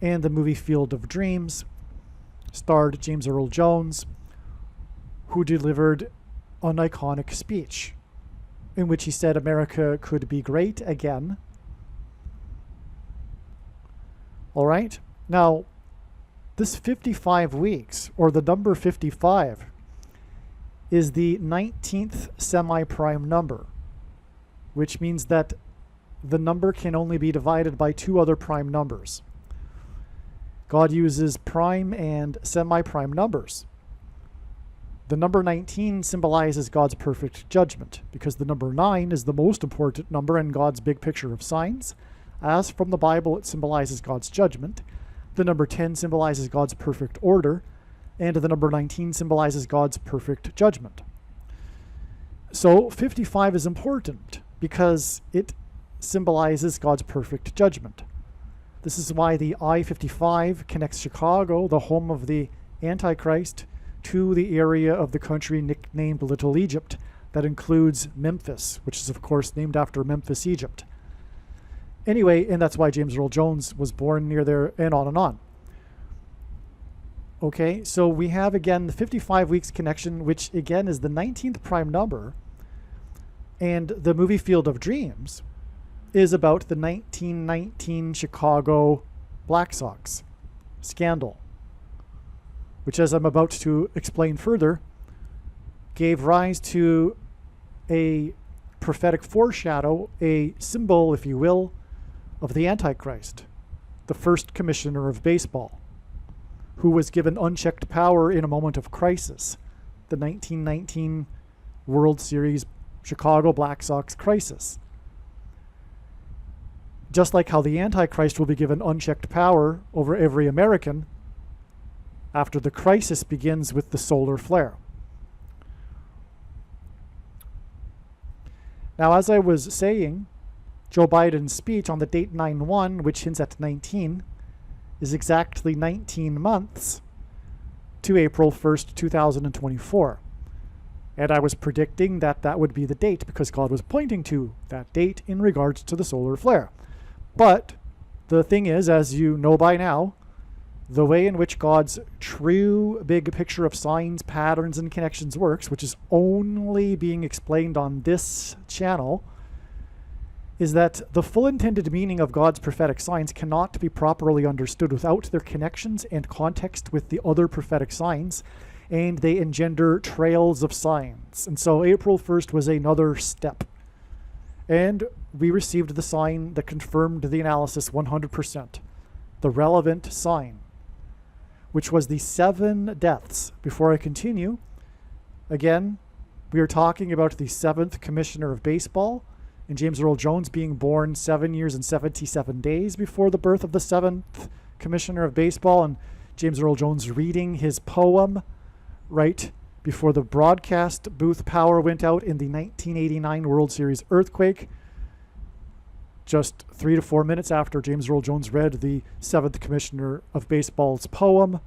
and the movie Field of Dreams starred James Earl Jones, who delivered an iconic speech in which he said America could be great again. All right. Now, this 55 weeks, or the number 55, is the 19th semi-prime number, which means that the number can only be divided by 2 other prime numbers. God uses prime and semi-prime numbers. The number 19 symbolizes God's perfect judgment, because the number 9 is the most important number in God's big picture of signs. As from the Bible, it symbolizes God's judgment. The number 10 symbolizes God's perfect order, and the number 19 symbolizes God's perfect judgment. So 55 is important because it symbolizes God's perfect judgment. This is why the I-55 connects Chicago, the home of the Antichrist, to the area of the country nicknamed Little Egypt that includes Memphis, which is of course named after Memphis, Egypt. Anyway, and that's why James Earl Jones was born near there, and on and on. Okay, so we have again the 55 weeks connection, which again is the 19th prime number, and the movie Field of Dreams is about the 1919 Chicago Black Sox scandal, which, as I'm about to explain further, gave rise to a prophetic foreshadow, a symbol, if you will, of the Antichrist, the first commissioner of baseball, who was given unchecked power in a moment of crisis, the 1919 World Series Chicago Black Sox crisis. Just like how the Antichrist will be given unchecked power over every American after the crisis begins with the solar flare. Now, as I was saying, Joe Biden's speech on the date 9/1, which hints at 19, is exactly 19 months to April 1st, 2024. And I was predicting that that would be the date because God was pointing to that date in regards to the solar flare. But the thing is, as you know by now, the way in which God's true big picture of signs, patterns, and connections works, which is only being explained on this channel, is that the full intended meaning of God's prophetic signs cannot be properly understood without their connections and context with the other prophetic signs, and they engender trails of signs. And so April 1st was another step. And we received the sign that confirmed the analysis 100%, the relevant sign, which was the 7 deaths. Before I continue, again, we are talking about the 7th commissioner of baseball, and James Earl Jones being born 7 years and 77 days before the birth of the 7th commissioner of baseball, and James Earl Jones reading his poem right before the broadcast booth power went out in the 1989 World Series earthquake, just 3 to 4 minutes after James Earl Jones read the 7th commissioner of baseball's poem.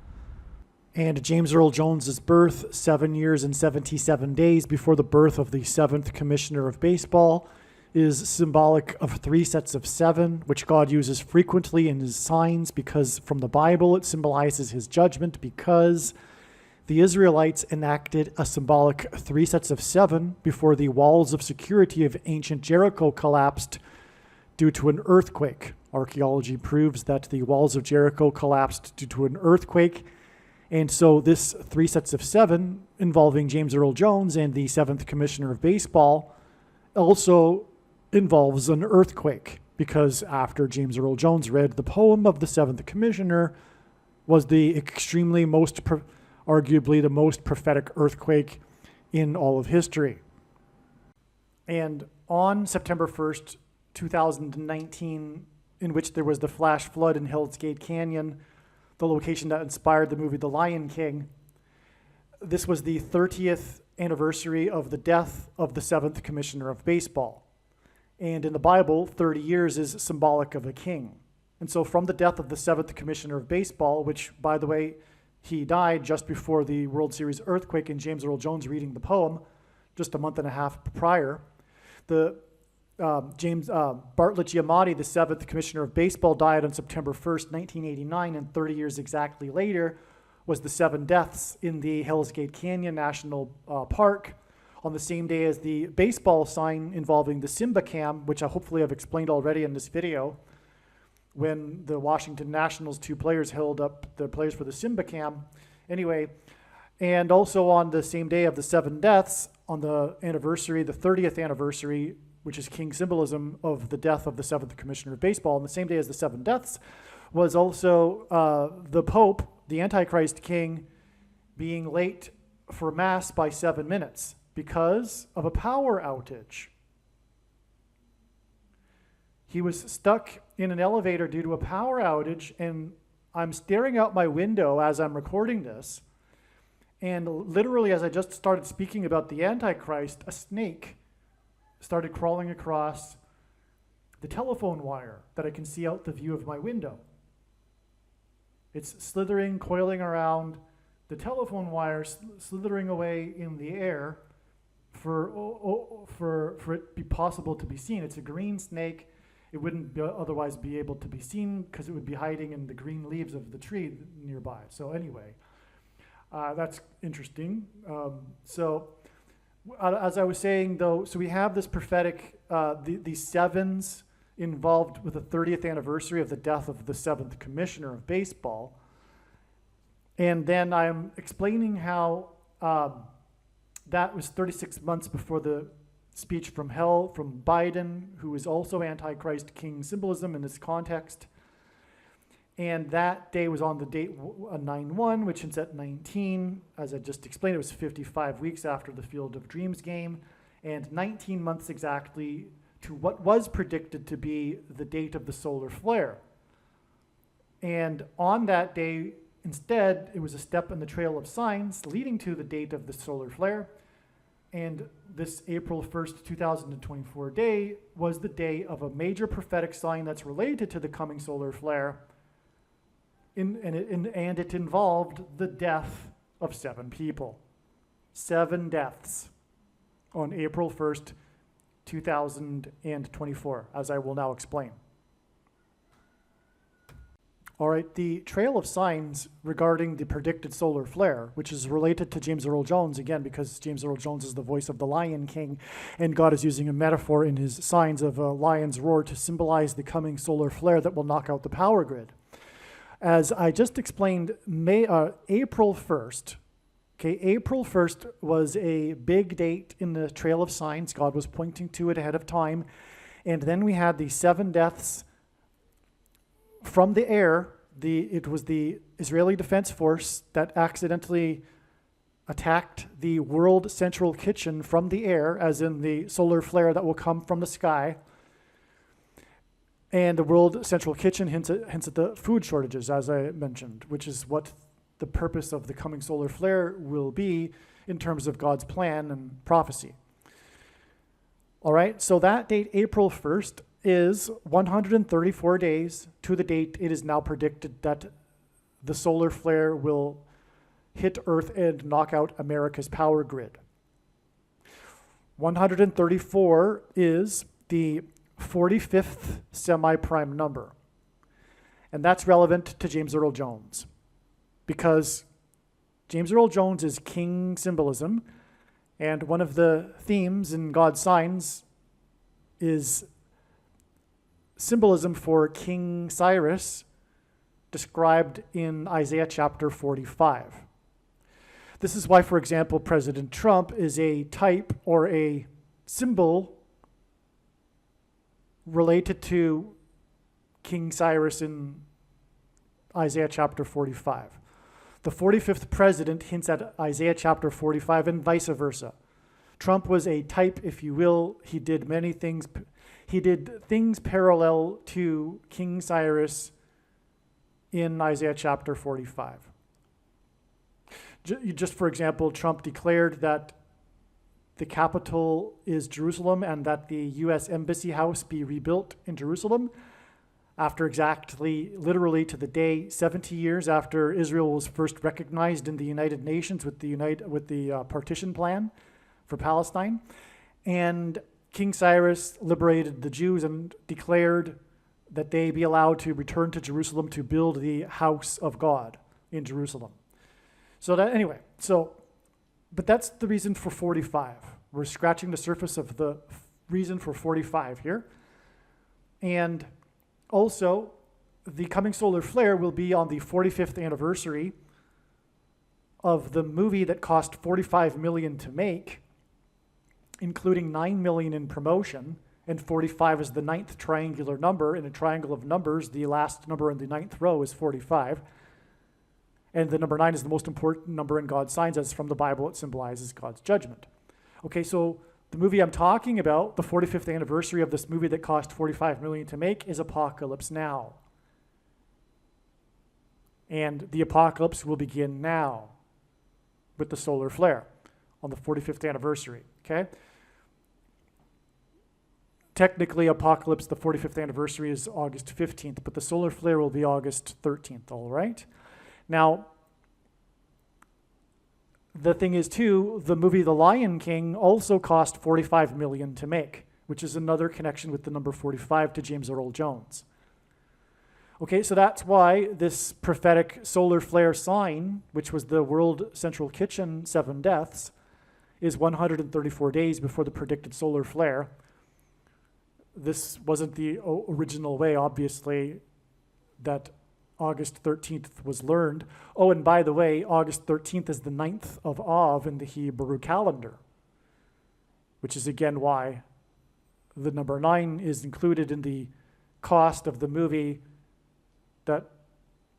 And James Earl Jones's birth 7 years and 77 days before the birth of the 7th commissioner of baseball, is symbolic of 3 sets of 7, which God uses frequently in his signs because from the Bible it symbolizes his judgment because the Israelites enacted a symbolic 3 sets of 7 before the walls of security of ancient Jericho collapsed due to an earthquake. Archaeology proves that the walls of Jericho collapsed due to an earthquake. And so this 3 sets of 7 involving James Earl Jones and the 7th Commissioner of Baseball also involves an earthquake because after James Earl Jones read the poem of the 7th Commissioner was the extremely arguably the most prophetic earthquake in all of history. And on September 1st, 2019, in which there was the flash flood in Hell's Gate Canyon, the location that inspired the movie The Lion King, this was the 30th anniversary of the death of the 7th Commissioner of Baseball. And in the Bible, 30 years is symbolic of a king. And so from the death of the 7th Commissioner of Baseball, which, by the way, he died just before the World Series earthquake and James Earl Jones reading the poem just a month and a half prior, the Bartlett Giamatti, the 7th Commissioner of Baseball, died on September 1st, 1989, and 30 years exactly later was the 7 deaths in the Hell's Gate Canyon National Park on the same day as the baseball sign involving the Simba Cam, which I hopefully have explained already in this video, when the Washington Nationals 2 players held up the players for the Simba Cam. Anyway, and also on the same day of the 7 deaths, on the anniversary, the 30th anniversary, which is king symbolism of the death of the 7th Commissioner of Baseball, on the same day as the 7 deaths, was also the Pope, the Antichrist king, being late for Mass by 7 minutes because of a power outage. He was stuck in an elevator due to a power outage, and I'm staring out my window as I'm recording this, and literally as I just started speaking about the Antichrist, a snake started crawling across the telephone wire that I can see out the view of my window. It's slithering, coiling around the telephone wire, slithering away in the air for it to be possible to be seen. It's a green snake. It wouldn't otherwise be able to be seen because it would be hiding in the green leaves of the tree nearby. So anyway, that's interesting. As I was saying, though, so we have this prophetic, these 7s involved with the 30th anniversary of the death of the 7th Commissioner of Baseball. And then I'm explaining how that was 36 months before the speech from hell from Biden, who is also Antichrist king symbolism in this context. And that day was on the date 9/1, which is at 19. As I just explained, it was 55 weeks after the Field of Dreams game, and 19 months exactly to what was predicted to be the date of the solar flare. And on that day, instead, it was a step in the trail of signs leading to the date of the solar flare. And this April 1st, 2024 day was the day of a major prophetic sign that's related to the coming solar flare. And it involved the death of 7 people. 7 deaths on April 1st, 2024, as I will now explain. All right, the trail of signs regarding the predicted solar flare, which is related to James Earl Jones, again, because James Earl Jones is the voice of the Lion King, and God is using a metaphor in his signs of a lion's roar to symbolize the coming solar flare that will knock out the power grid. As I just explained, April 1st, April 1st was a big date in the trail of signs. God was pointing to it ahead of time. And then we had the 7 deaths from the air. It was the Israeli Defense Force that accidentally attacked the World Central Kitchen from the air, as in the solar flare that will come from the sky. And the World Central Kitchen hints at the food shortages, as I mentioned, which is what the purpose of the coming solar flare will be in terms of God's plan and prophecy. All right, so that date, April 1st, is 134 days to the date it is now predicted that the solar flare will hit Earth and knock out America's power grid. 134 is the 45th semi-prime number. And that's relevant to James Earl Jones because James Earl Jones is king symbolism, and one of the themes in God's signs is symbolism for King Cyrus, described in Isaiah chapter 45. This is why, for example, President Trump is a type or a symbol related to King Cyrus in Isaiah chapter 45. The 45th president hints at Isaiah chapter 45 and vice versa. Trump was a type, if you will. He did many things. He did things parallel to King Cyrus in Isaiah chapter 45. Just for example, Trump declared that the capital is Jerusalem and that the U.S. Embassy House be rebuilt in Jerusalem after exactly, literally to the day, 70 years after Israel was first recognized in the United Nations with the partition plan for Palestine. And King Cyrus liberated the Jews and declared that they be allowed to return to Jerusalem to build the house of God in Jerusalem. But that's the reason for 45. We're scratching the surface of the reason for 45 here. And also, the coming solar flare will be on the 45th anniversary of the movie that cost $45 million to make, including $9 million in promotion, and 45 is the ninth triangular number. In a triangle of numbers, the last number in the ninth row is 45. And the number 9 is the most important number in God's signs, as from the Bible it symbolizes God's judgment. Okay, so the movie I'm talking about, the 45th anniversary of this movie that cost $45 million to make, is Apocalypse Now. And the apocalypse will begin now with the solar flare on the 45th anniversary, okay? Technically, Apocalypse, the 45th anniversary is August 15th, but the solar flare will be August 13th, all right? Now, the thing is, too, the movie The Lion King also cost $45 million to make, which is another connection with the number 45 to James Earl Jones. Okay, so that's why this prophetic solar flare sign, which was the World Central Kitchen 7 deaths, is 134 days before the predicted solar flare. This wasn't the original way, obviously, that August 13th was learned. Oh, and by the way, August 13th is the 9th of Av in the Hebrew calendar, which is again why the number 9 is included in the cost of the movie that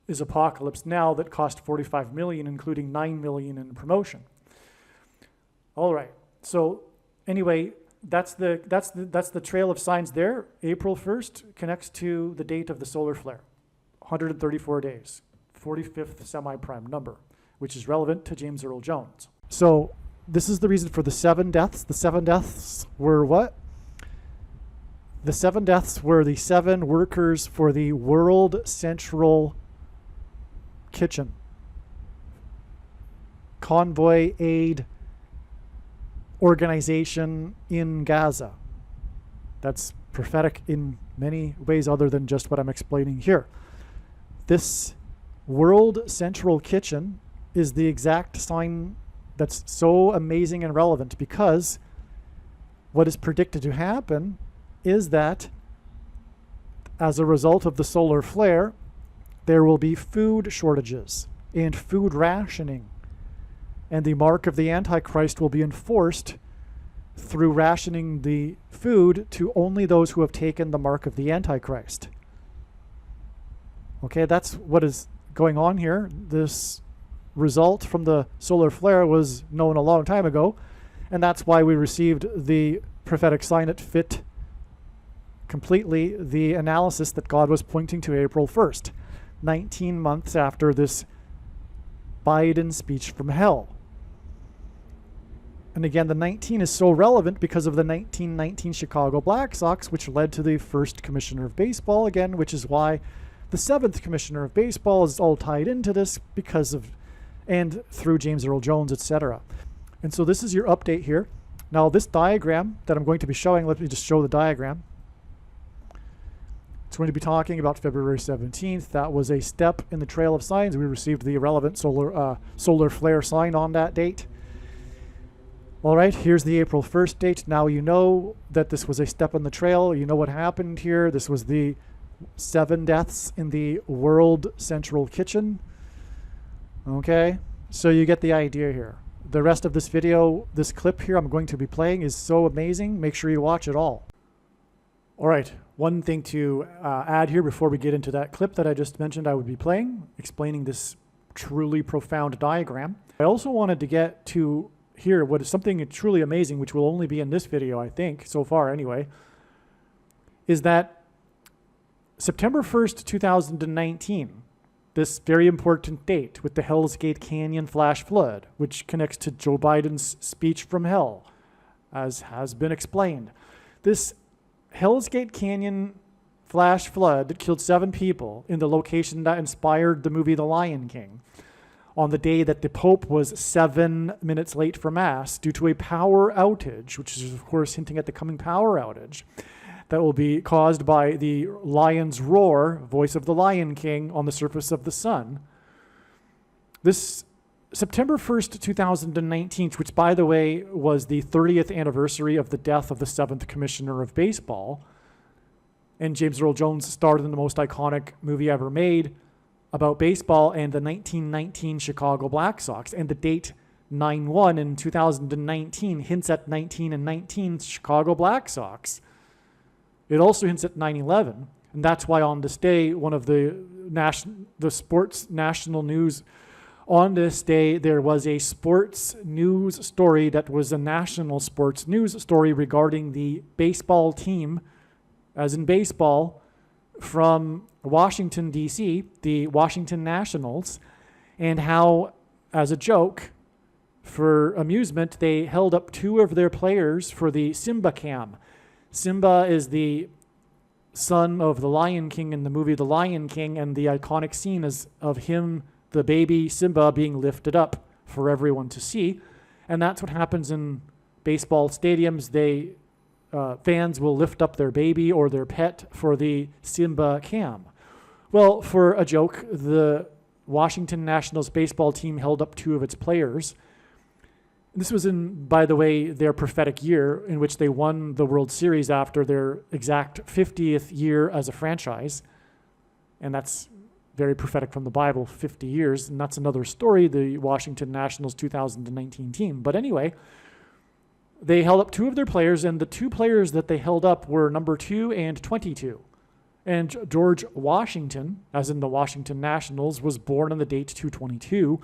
is Apocalypse Now that cost $45 million, including $9 million in promotion. All right. So anyway, that's the trail of signs there. April 1st connects to the date of the solar flare. 134 days, 45th semi-prime number, which is relevant to James Earl Jones. So this is the reason for the 7 deaths. The 7 deaths were what? The 7 deaths were the 7 workers for the World Central Kitchen Convoy Aid Organization in Gaza. That's prophetic in many ways other than just what I'm explaining here. This World Central Kitchen is the exact sign that's so amazing and relevant because what is predicted to happen is that as a result of the solar flare, there will be food shortages and food rationing. And the mark of the Antichrist will be enforced through rationing the food to only those who have taken the mark of the Antichrist. Okay, that's what is going on here. This result from the solar flare was known a long time ago, and that's why we received the prophetic sign that fit completely the analysis that God was pointing to April 1st, 19 months after this Biden speech from hell. And again, the 19 is so relevant because of the 1919 Chicago Black Sox, which led to the first commissioner of baseball again, which is why the 7th commissioner of baseball is all tied into this because of, and through James Earl Jones, etc. And so this is your update here. Now this diagram that I'm going to be showing, let me just show the diagram. It's going to be talking about February 17th. That was a step in the trail of signs. We received the irrelevant solar flare sign on that date. All right, here's the April 1st date. Now you know that this was a step in the trail. You know what happened here. This was the 7 deaths in the World Central Kitchen. Okay, so you get the idea here. The rest of this video, this clip here I'm going to be playing is so amazing. Make sure you watch it all. All right, one thing to add here before we get into that clip that I just mentioned I would be playing, explaining this truly profound diagram. I also wanted to get to here what is something truly amazing, which will only be in this video, I think, so far anyway, is that September 1st, 2019, this very important date with the Hell's Gate Canyon flash flood, which connects to Joe Biden's speech from hell, as has been explained. This Hell's Gate Canyon flash flood that killed 7 people in the location that inspired the movie The Lion King, on the day that the Pope was 7 minutes late for Mass due to a power outage, which is of course hinting at the coming power outage that will be caused by the lion's roar, voice of the Lion King, on the surface of the sun. This September 1st, 2019, which by the way was the 30th anniversary of the death of the 7th Commissioner of Baseball, and James Earl Jones starred in the most iconic movie ever made about baseball and the 1919 Chicago Black Sox. And the date 9/1 in 2019 hints at 19 and 19 Chicago Black Sox. It also hints at 9/11, and that's why on this day, one of the sports national news, on this day, there was a sports news story that was a national sports news story regarding the baseball team, as in baseball, from Washington, D.C., the Washington Nationals, and how, as a joke, for amusement, they held up 2 of their players for the Simba cam. Simba is the son of the Lion King in the movie The Lion King, and the iconic scene is of him, the baby Simba, being lifted up for everyone to see. And that's what happens in baseball stadiums. Fans will lift up their baby or their pet for the Simba cam. Well, for a joke, the Washington Nationals baseball team held up 2 of its players. This was in, by the way, their prophetic year in which they won the World Series after their exact 50th year as a franchise. And that's very prophetic from the Bible, 50 years. And that's another story, the Washington Nationals 2019 team. But anyway, they held up 2 of their players, and the 2 players that they held up were number 2 and 22. And George Washington, as in the Washington Nationals, was born on the date 2/22.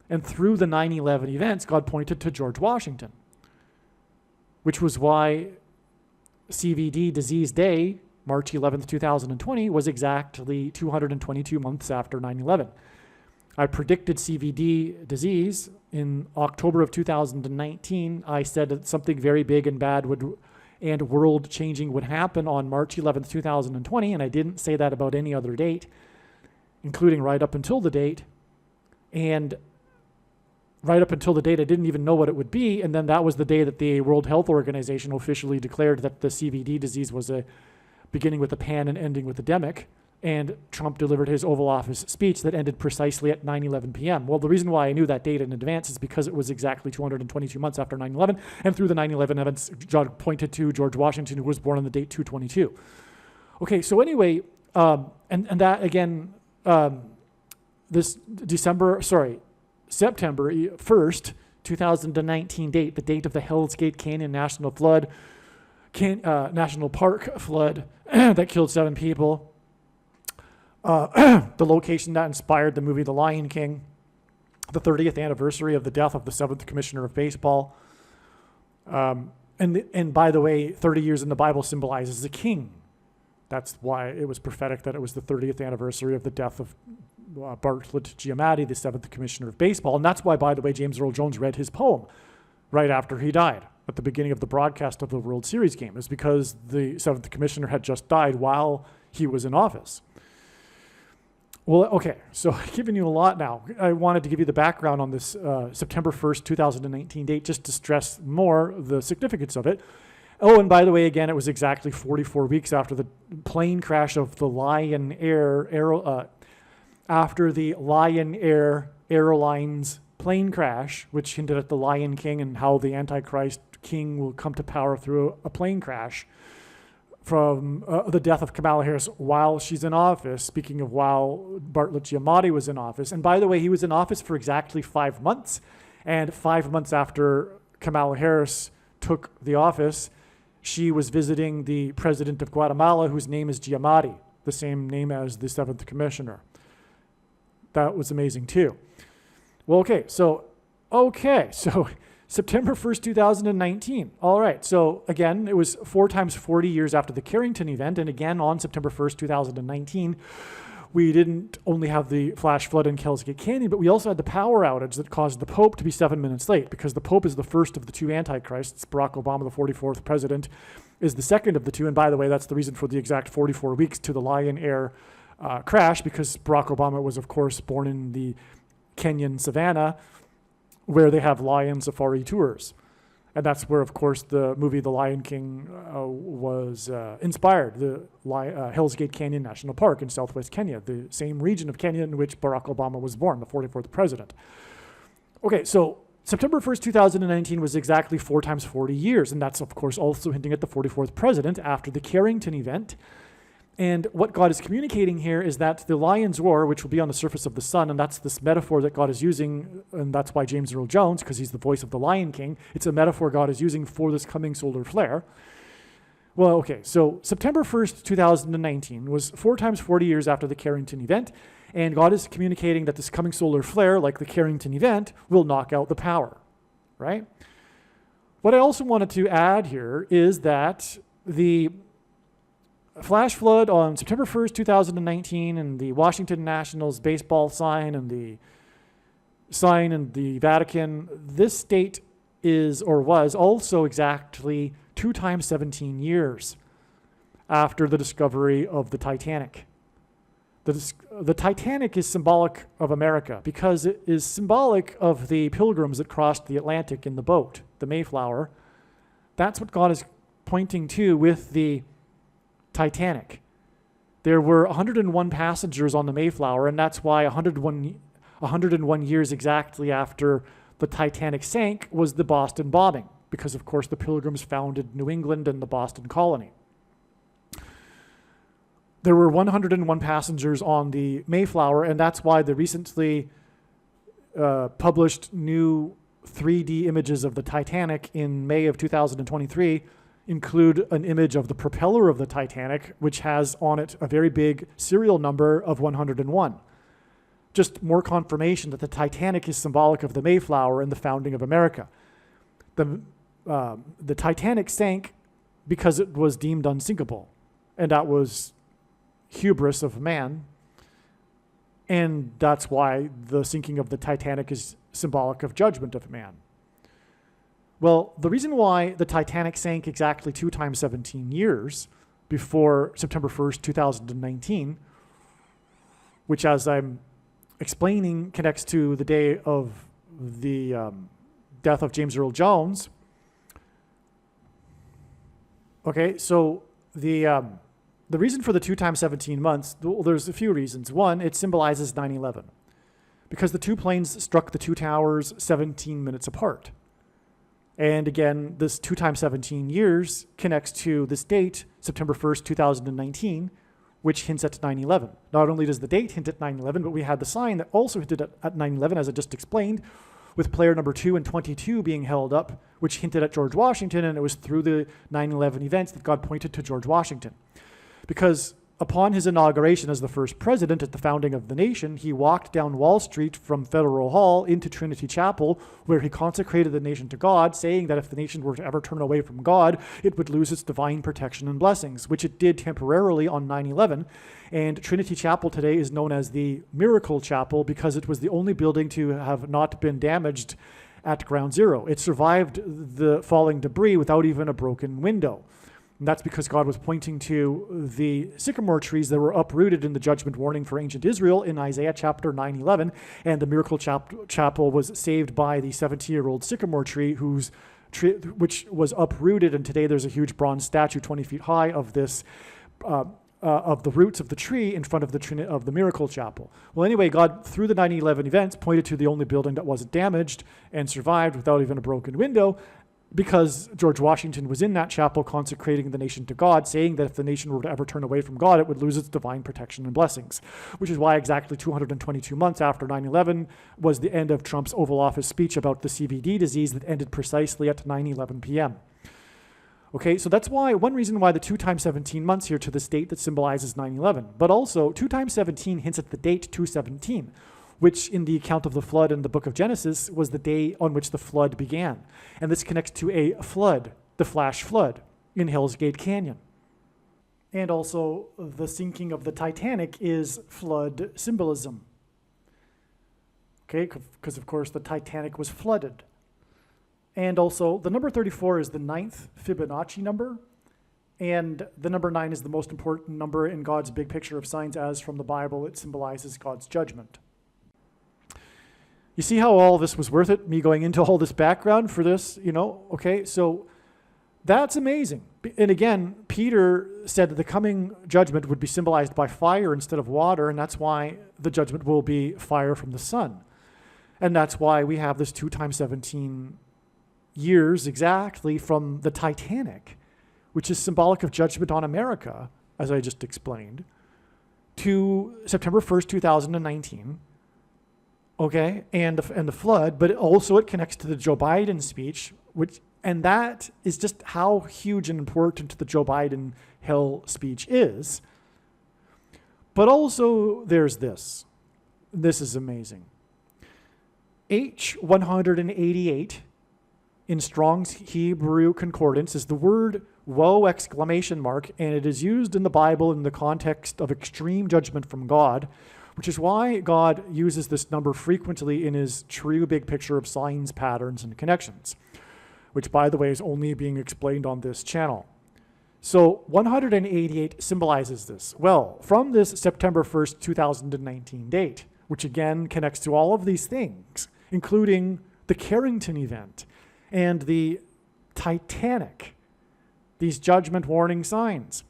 And through the 9/11 events, God pointed to George Washington, which was why CVD Disease Day, March 11th, 2020, was exactly 222 months after 9/11. I predicted CVD disease in October of 2019. I said that something very big and bad and world-changing would happen on March 11th, 2020, and I didn't say that about any other date, including right up until the date. And right up until the date, I didn't even know what it would be, and then that was the day that the World Health Organization officially declared that the CVD disease was beginning with a pan and ending with a demic, and Trump delivered his Oval Office speech that ended precisely at 9:11 p.m. Well, the reason why I knew that date in advance is because it was exactly 222 months after 9/11, and through the 9/11 events, John pointed to George Washington, who was born on the date 222. Okay, so anyway, and that again, this September 1st, 2019 date, the date of the Hell's Gate Canyon National Park flood that killed 7 people. The location that inspired the movie The Lion King, the 30th anniversary of the death of the 7th Commissioner of Baseball. And by the way, 30 years in the Bible symbolizes a king. That's why it was prophetic that it was the 30th anniversary of the death of Bartlett Giamatti, the 7th Commissioner of Baseball. And that's why, by the way, James Earl Jones read his poem right after he died at the beginning of the broadcast of the World Series game. Is because the 7th Commissioner had just died while he was in office. Well, okay, so I've given you a lot now. I wanted to give you the background on this September 1st, 2019 date, just to stress more the significance of it. Oh, and by the way, again, it was exactly 44 weeks after the plane crash of the Lion Air, after the Lion Air Airlines plane crash, which hinted at the Lion King and how the Antichrist king will come to power through a plane crash, from the death of Kamala Harris while she's in office, speaking of while Bartlett Giamatti was in office. And by the way, he was in office for exactly 5 months. And 5 months after Kamala Harris took the office, she was visiting the president of Guatemala, whose name is Giamatti, the same name as the 7th commissioner. That was amazing too. Well, okay, so September 1st, 2019. All right, so again, it was 4 times 40 years after the Carrington event. And again, on September 1st, 2019, we didn't only have the flash flood in Hell's Gate Canyon, but we also had the power outage that caused the Pope to be 7 minutes late, because the Pope is the first of the 2 antichrists. Barack Obama, the 44th president, is the second of the 2. And by the way, that's the reason for the exact 44 weeks to the Lion Air crash, because Barack Obama was, of course, born in the Kenyan savannah, where they have lion safari tours. And that's where, of course, the movie The Lion King was inspired, the Hell's Gate Canyon National Park in southwest Kenya, the same region of Kenya in which Barack Obama was born, the 44th president. Okay, so September 1st, 2019 was exactly 4 times 40 years, and that's, of course, also hinting at the 44th president after the Carrington event. And what God is communicating here is that the Lion's Roar, which will be on the surface of the sun, and that's this metaphor that God is using, and that's why James Earl Jones, because he's the voice of the Lion King, it's a metaphor God is using for this coming solar flare. Well, okay, so September 1st, 2019 was 4 times 40 years after the Carrington event, and God is communicating that this coming solar flare, like the Carrington event, will knock out the power, right? What I also wanted to add here is that the flash flood on September 1st, 2019, and the Washington Nationals baseball sign and the sign in the Vatican, this date is or was also exactly 2 times 17 years after the discovery of the Titanic. The Titanic is symbolic of America because it is symbolic of the pilgrims that crossed the Atlantic in the boat, the Mayflower. That's what God is pointing to with the Titanic. There were 101 passengers on the Mayflower, and that's why 101 years exactly after the Titanic sank was the Boston bombing, because of course the Pilgrims founded New England and the Boston colony. There were 101 passengers on the Mayflower, and that's why the recently published new 3D images of the Titanic in May of 2023 include an image of the propeller of the Titanic, which has on it a very big serial number of 101. Just more confirmation that the Titanic is symbolic of the Mayflower and the founding of America. The Titanic sank because it was deemed unsinkable, and that was hubris of man, and that's why the sinking of the Titanic is symbolic of judgment of man. Well, the reason why the Titanic sank exactly 2 times 17 years before September 1st, 2019, which, as I'm explaining, connects to the day of the death of James Earl Jones. Okay, so the reason for the 2 times 17 months, well, there's a few reasons. One, it symbolizes 9/11, because the 2 planes struck the 2 towers 17 minutes apart. And again, this 2 times 17 years connects to this date, September 1st, 2019, which hints at 9/11. Not only does the date hint at 9/11, but we had the sign that also hinted at 9/11, as I just explained, with player number 2 and 22 being held up, which hinted at George Washington, and it was through the 9/11 events that God pointed to George Washington. Because upon his inauguration as the first president at the founding of the nation, he walked down Wall Street from Federal Hall into Trinity Chapel, where he consecrated the nation to God, saying that if the nation were to ever turn away from God, it would lose its divine protection and blessings, which it did temporarily on 9/11. And Trinity Chapel today is known as the Miracle Chapel because it was the only building to have not been damaged at ground zero. It survived the falling debris without even a broken window. And that's because God was pointing to the sycamore trees that were uprooted in the judgment warning for ancient Israel in Isaiah chapter 9:11, and the miracle chapel was saved by the 70-year-old sycamore tree which was uprooted, and today there's a huge bronze statue 20 feet high of this of the roots of the tree in front of the miracle chapel. Well, anyway, God, through the 9/11 events, pointed to the only building that wasn't damaged and survived without even a broken window, because George Washington was in that chapel consecrating the nation to God, saying that if the nation were to ever turn away from God, it would lose its divine protection and blessings, which is why exactly 222 months after 9/11 was the end of Trump's Oval Office speech about the CBD disease that ended precisely at 9:11 p.m. Okay, so that's why, one reason why the 2 times 17 months here to this date that symbolizes 9/11, but also 2 times 17 hints at the date 217, which in the account of the flood in the book of Genesis was the day on which the flood began. And this connects to a flood, the flash flood in Hell's Gate Canyon. And also the sinking of the Titanic is flood symbolism. Okay, because of course the Titanic was flooded. And also the number 34 is the 9th Fibonacci number. And the number 9 is the most important number in God's big picture of signs, as from the Bible it symbolizes God's judgment. You see how all this was worth it, me going into all this background for this, okay? So that's amazing. And again, Peter said that the coming judgment would be symbolized by fire instead of water, and that's why the judgment will be fire from the sun. And that's why we have this 2 times 17 years exactly from the Titanic, which is symbolic of judgment on America, as I just explained, to September 1st, 2019, okay, and the flood, but also it connects to the Joe Biden speech, and that is just how huge and important the Joe Biden hell speech is. But also there's this. This is amazing. H188 in Strong's Hebrew Concordance is the word woe exclamation mark, and it is used in the Bible in the context of extreme judgment from God, which is why God uses this number frequently in his true big picture of signs, patterns, and connections, which, by the way, is only being explained on this channel. So 188 symbolizes this. Well, from this September 1st, 2019 date, which again connects to all of these things, including the Carrington event and the Titanic, these judgment warning signs.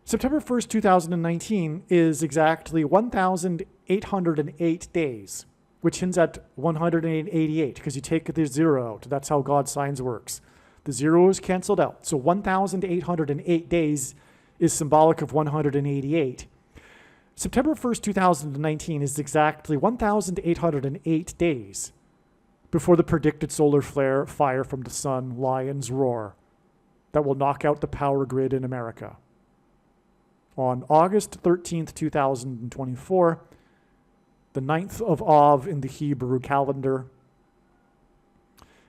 September 1st, 2019 is exactly 1,808 days, which hints at 188 because you take the zero out. That's how God's signs works. The zero is canceled out. So 1,808 days is symbolic of 188. September 1st, 2019 is exactly 1,808 days before the predicted solar flare, fire from the sun, lion's roar, that will knock out the power grid in America. On August 13th, 2024, the 9th of Av in the Hebrew calendar,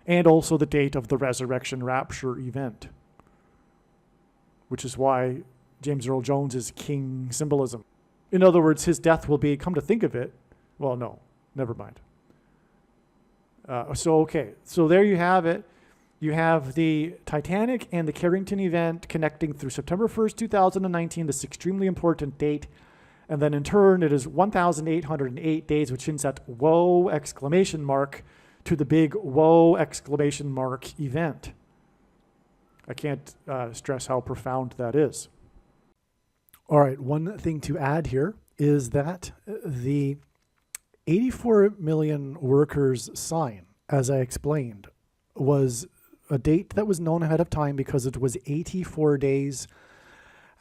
and also the date of the resurrection rapture event, which is why James Earl Jones is king symbolism. In other words, his death will be, come to think of it, well, no, never mind. So there you have it. You have the Titanic and the Carrington event connecting through September 1st, 2019, this extremely important date. And then in turn, it is 1,808 days, which hints at woe exclamation mark to the big woe exclamation mark event. I can't stress how profound that is. All right, one thing to add here is that the 84 million workers sign, as I explained, was a date that was known ahead of time because it was 84 days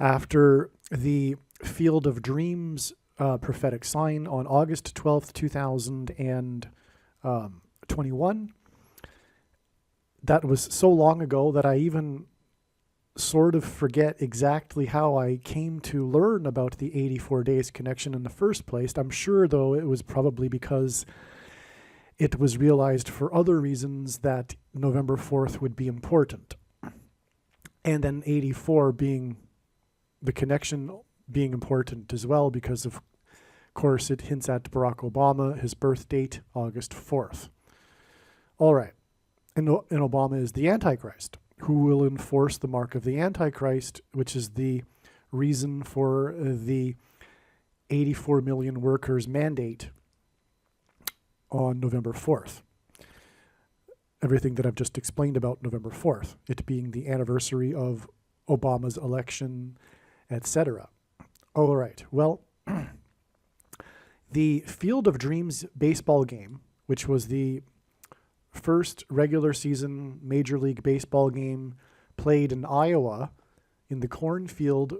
after the Field of Dreams prophetic sign on August 12th, 2021. That was so long ago that I even sort of forget exactly how I came to learn about the 84 days connection in the first place. I'm sure, though, it was probably because it was realized for other reasons that November 4th would be important. And then 84 being the connection being important as well, because of course it hints at Barack Obama, his birth date, August 4th. All right. And Obama is the Antichrist, who will enforce the mark of the Antichrist, which is the reason for the 84 million workers mandate on November 4th. Everything that I've just explained about November 4th, it being the anniversary of Obama's election, etc. All right, well, the Field of Dreams baseball game, which was the first regular season Major League Baseball game played in Iowa, in the cornfield,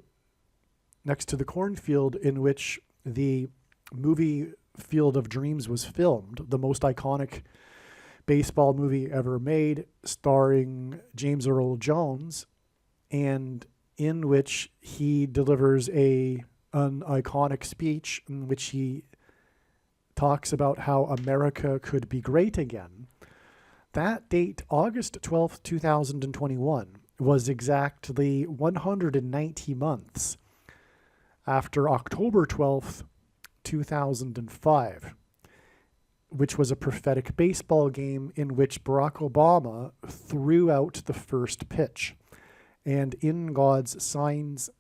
next to the cornfield in which the movie Field of Dreams was filmed, the most iconic baseball movie ever made, starring James Earl Jones, and in which he delivers an iconic speech in which he talks about how America could be great again. That date, August 12th, 2021, was exactly 190 months after October 12th, 2005, which was a prophetic baseball game in which Barack Obama threw out the first pitch. And in God's signs,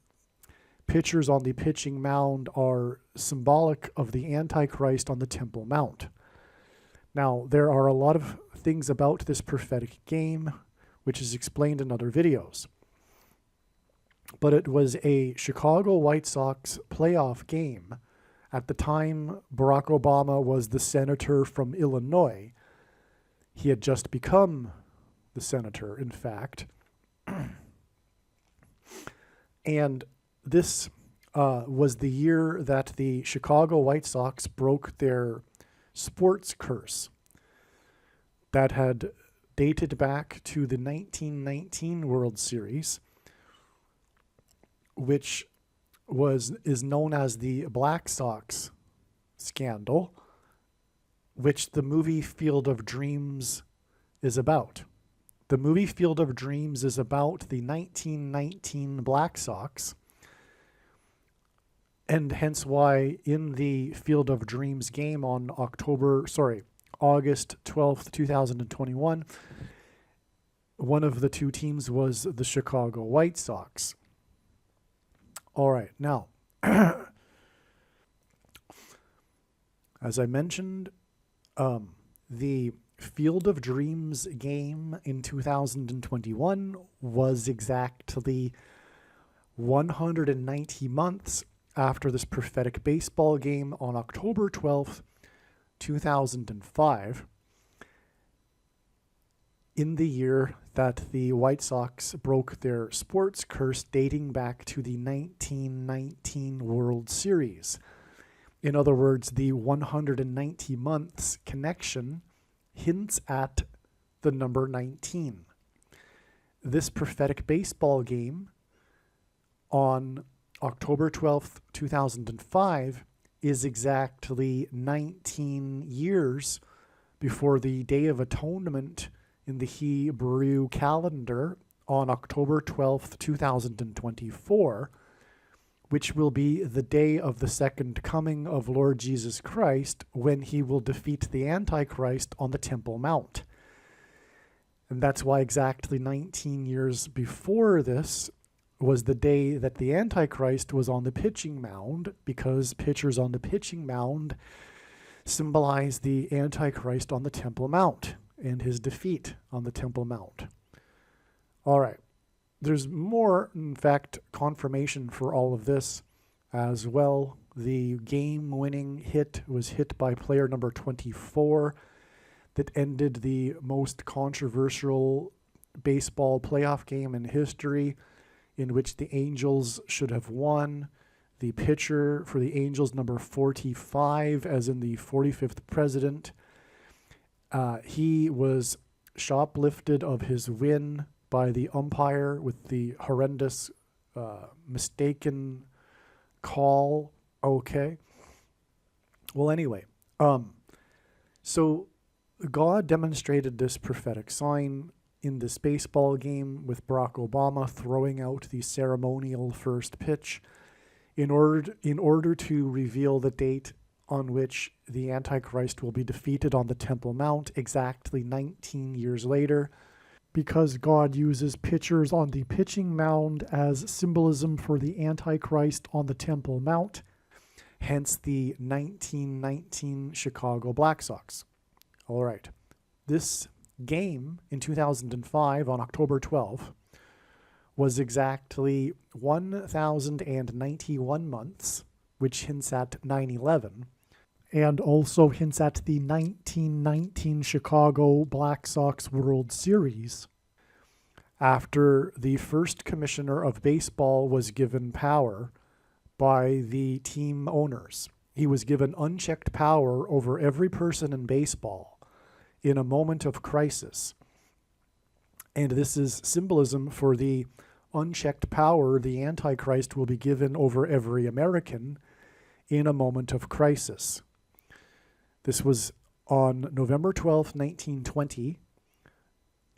pitchers on the pitching mound are symbolic of the Antichrist on the Temple Mount. Now, there are a lot of things about this prophetic game, which is explained in other videos. But it was a Chicago White Sox playoff game. At the time, Barack Obama was the senator from Illinois. He had just become the senator, in fact. And this was the year that the Chicago White Sox broke their sports curse that had dated back to the 1919 World Series, which is known as the Black Sox scandal, which the movie Field of Dreams is about. The movie Field of Dreams is about the 1919 Black Sox, and hence why in the Field of Dreams game on August 12th, 2021, one of the two teams was the Chicago White Sox. All right, now, as I mentioned, the Field of Dreams game in 2021 was exactly 190 months after this prophetic baseball game on October 12th, 2005, in the year that the White Sox broke their sports curse dating back to the 1919 World Series. In other words, the 190 months connection hints at the number 19. This prophetic baseball game on October 12th, 2005 is exactly 19 years before the Day of Atonement in the Hebrew calendar on October 12th, 2024, which will be the day of the second coming of Lord Jesus Christ, when he will defeat the Antichrist on the Temple Mount. And that's why exactly 19 years before this was the day that the Antichrist was on the pitching mound, because pitchers on the pitching mound symbolize the Antichrist on the Temple Mount and his defeat on the Temple Mount. All right. There's more, in fact, confirmation for all of this as well. The game-winning hit was hit by player number 24 that ended the most controversial baseball playoff game in history, in which the Angels should have won. The pitcher for the Angels, number 45, as in the 45th president, he was shoplifted of his win by the umpire with the horrendous mistaken call. Okay. Well, anyway, so God demonstrated this prophetic sign in this baseball game with Barack Obama throwing out the ceremonial first pitch in order to reveal the date on which the Antichrist will be defeated on the Temple Mount exactly 19 years later. because God uses pitchers on the pitching mound as symbolism for the Antichrist on the Temple Mount, hence the 1919 Chicago Black Sox. All right. This game in 2005 on October 12th was exactly 1,091 months, which hints at 9/11, and also hints at the 1919 Chicago Black Sox World Series, after the first commissioner of baseball was given power by the team owners. He was given unchecked power over every person in baseball in a moment of crisis. And this is symbolism for the unchecked power the Antichrist will be given over every American in a moment of crisis. This was on November 12th, 1920,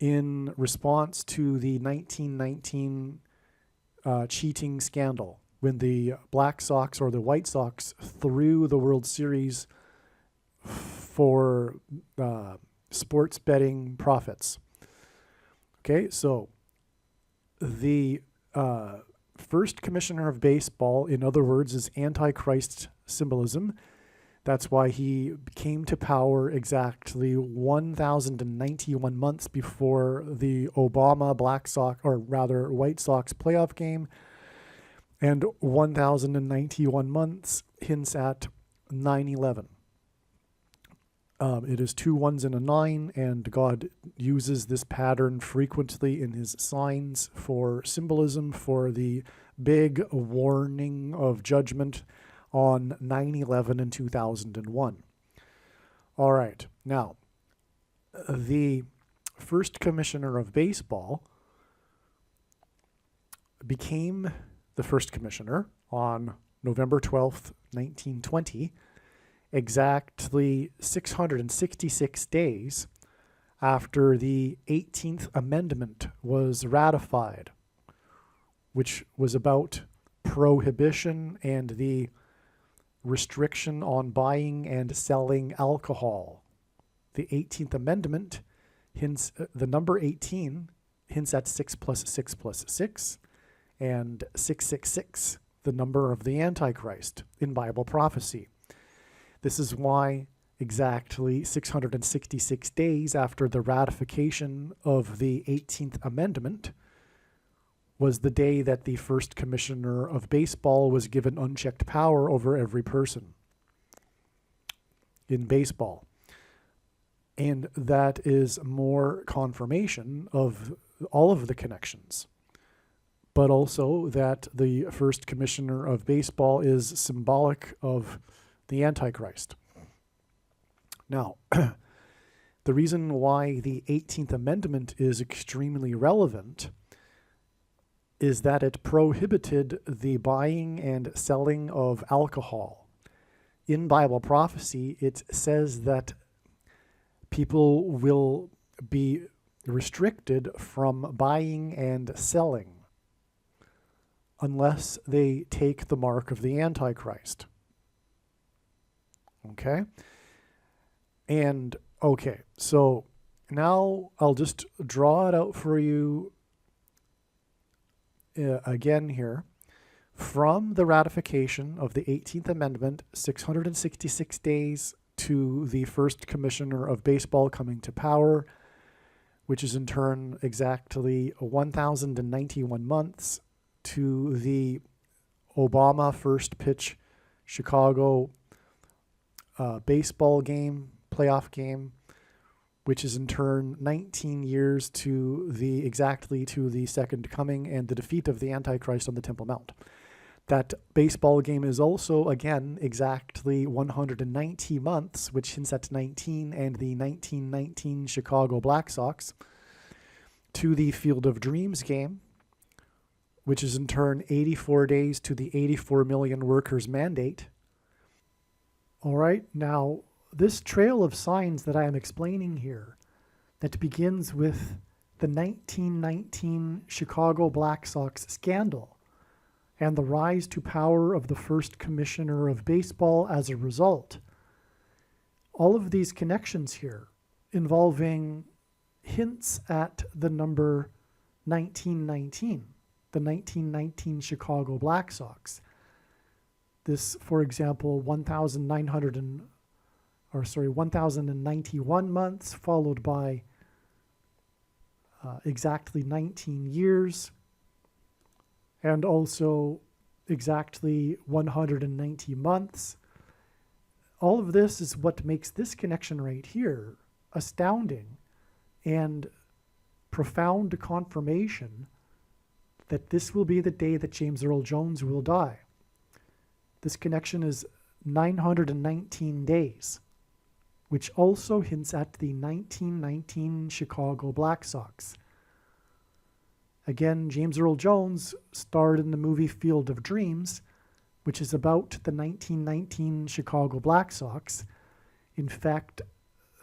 in response to the 1919 cheating scandal, when the Black Sox or the White Sox threw the World Series for sports betting profits. Okay, so the first commissioner of baseball, in other words, is Antichrist symbolism. That's why he came to power exactly 1,091 months before the Obama Black Sox, or rather White Sox playoff game, and 1,091 months hints at 9/11. It is 2 1s and a 9, and God uses this pattern frequently in his signs for symbolism for the big warning of judgment on 9/11 in 2001. All right, now, the first commissioner of baseball became the first commissioner on November 12th, 1920, exactly 666 days after the 18th Amendment was ratified, which was about prohibition and the restriction on buying and selling alcohol. The 18th Amendment hints, the number 18 hints at 6 plus 6 plus 6, and 666, the number of the Antichrist in Bible prophecy. This is why exactly 666 days after the ratification of the 18th Amendment was the day that the first commissioner of baseball was given unchecked power over every person in baseball. And that is more confirmation of all of the connections, but also that the first commissioner of baseball is symbolic of the Antichrist. Now, the reason why the 18th Amendment is extremely relevant is that it prohibited the buying and selling of alcohol. In Bible prophecy, it says that people will be restricted from buying and selling unless they take the mark of the Antichrist. Okay? And, okay, so now I'll just draw it out for you again here. From the ratification of the 18th Amendment, 666 days to the first commissioner of baseball coming to power, which is in turn exactly 1,091 months to the Obama first pitch Chicago baseball game, playoff game, which is in turn 19 years to the second coming and the defeat of the Antichrist on the Temple Mount. That baseball game is also, again, exactly 190 months, which hints at 19, and the 1919 Chicago Black Sox, to the Field of Dreams game, which is in turn 84 days to the 84 million workers mandate. All right, now this trail of signs that I am explaining here, that begins with the 1919 Chicago Black Sox scandal and the rise to power of the first commissioner of baseball as a result. All of these connections here involving hints at the number 1919, the 1919 Chicago Black Sox. This, for example, 1,091 months, followed by exactly 19 years, and also exactly 190 months. All of this is what makes this connection right here astounding and profound confirmation that this will be the day that James Earl Jones will die. This connection is 919 days, which also hints at the 1919 Chicago Black Sox. Again, James Earl Jones starred in the movie Field of Dreams, which is about the 1919 Chicago Black Sox. In fact,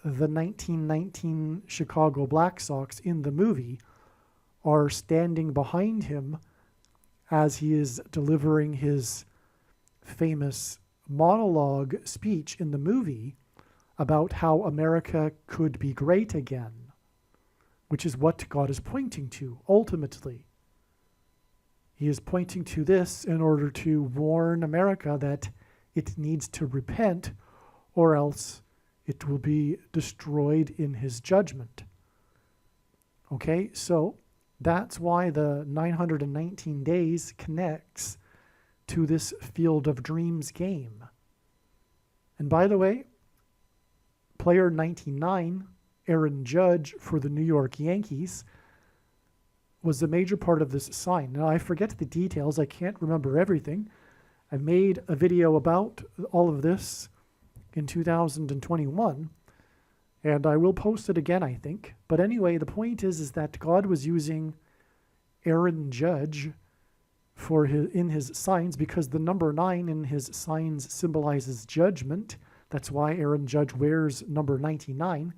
the 1919 Chicago Black Sox in the movie are standing behind him as he is delivering his famous monologue speech in the movie about how America could be great again, which is what God is pointing to ultimately. He is pointing to this in order to warn America that it needs to repent, or else it will be destroyed in his judgment. Okay, so that's why the 919 days connects to this Field of Dreams game. And by the way, player 99, Aaron Judge for the New York Yankees, was a major part of this sign. Now, I forget the details. I can't remember everything. I made a video about all of this in 2021, and I will post it again, I think. But anyway, the point is that God was using Aaron Judge in his signs, because the number 9 in his signs symbolizes judgment. That's why Aaron Judge wears number 99.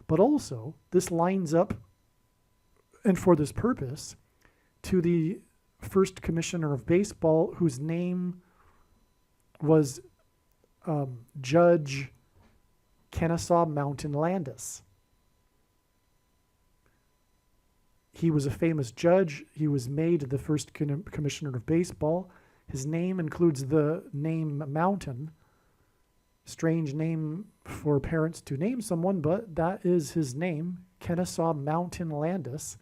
But also, this lines up, and for this purpose, to the first commissioner of baseball, whose name was Judge Kennesaw Mountain Landis. He was a famous judge. He was made the first commissioner of baseball. His name includes the name Mountain. Strange name for parents to name someone, but that is his name, Kennesaw Mountain Landis.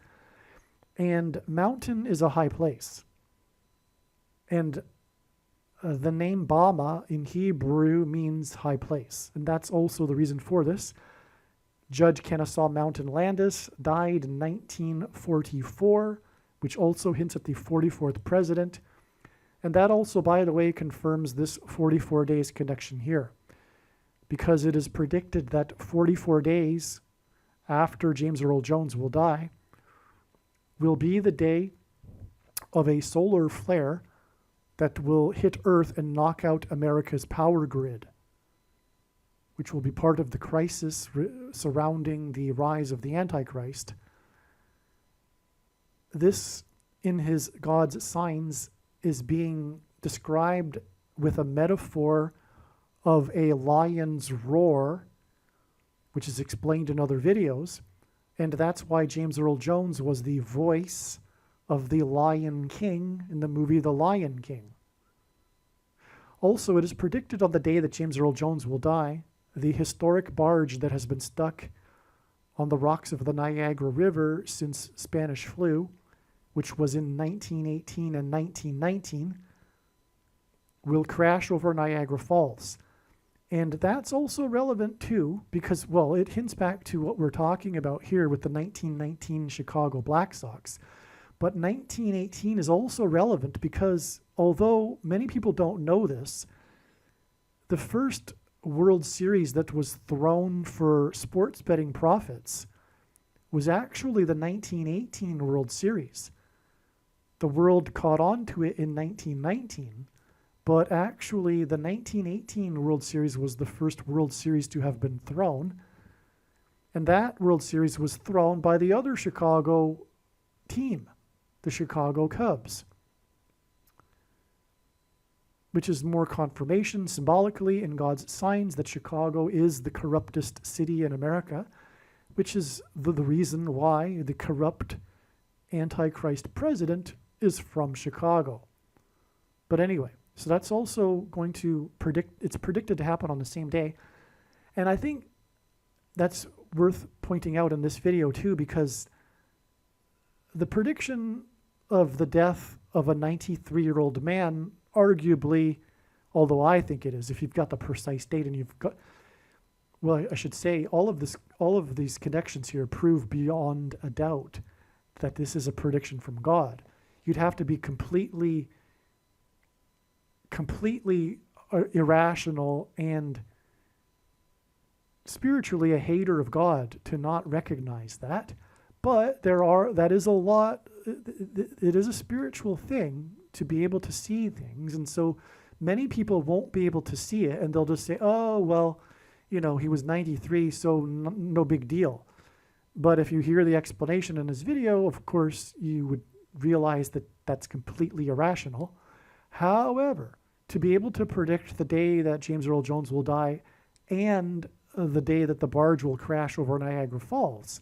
And mountain is a high place. And the name Bama in Hebrew means high place. And that's also the reason for this. Judge Kennesaw Mountain Landis died in 1944, which also hints at the 44th president. And that also, by the way, confirms this 44 days connection here, because it is predicted that 44 days after James Earl Jones will die will be the day of a solar flare that will hit Earth and knock out America's power grid, which will be part of the crisis surrounding the rise of the Antichrist. This, in his God's signs, is being described with a metaphor of a lion's roar, which is explained in other videos. And that's why James Earl Jones was the voice of the Lion King in the movie The Lion King. Also, it is predicted on the day that James Earl Jones will die, the historic barge that has been stuck on the rocks of the Niagara River since Spanish flu, which was in 1918 and 1919, will crash over Niagara Falls. And that's also relevant too, because, well, it hints back to what we're talking about here with the 1919 Chicago Black Sox. But 1918 is also relevant because, although many people don't know this, the first World Series that was thrown for sports betting profits was actually the 1918 World Series. The world caught on to it in 1919, but actually the 1918 World Series was the first World Series to have been thrown, and that World Series was thrown by the other Chicago team, the Chicago Cubs, which is more confirmation symbolically in God's signs that Chicago is the corruptest city in America, which is the reason why the corrupt Antichrist president is from Chicago. But anyway, so that's also going to it's predicted to happen on the same day. And I think that's worth pointing out in this video too, because the prediction of the death of a 93-year-old man, arguably, although I think it is, if you've got the precise date and you've got, well, I should say, all of these connections here prove beyond a doubt that this is a prediction from God. You'd have to be completely irrational and spiritually a hater of God to not recognize that. But that is a lot, it is a spiritual thing to be able to see things. And so many people won't be able to see it, and they'll just say, oh, well, he was 93, so no big deal. But if you hear the explanation in this video, of course, you would realize that that's completely irrational. However, to be able to predict the day that James Earl Jones will die and the day that the barge will crash over Niagara Falls,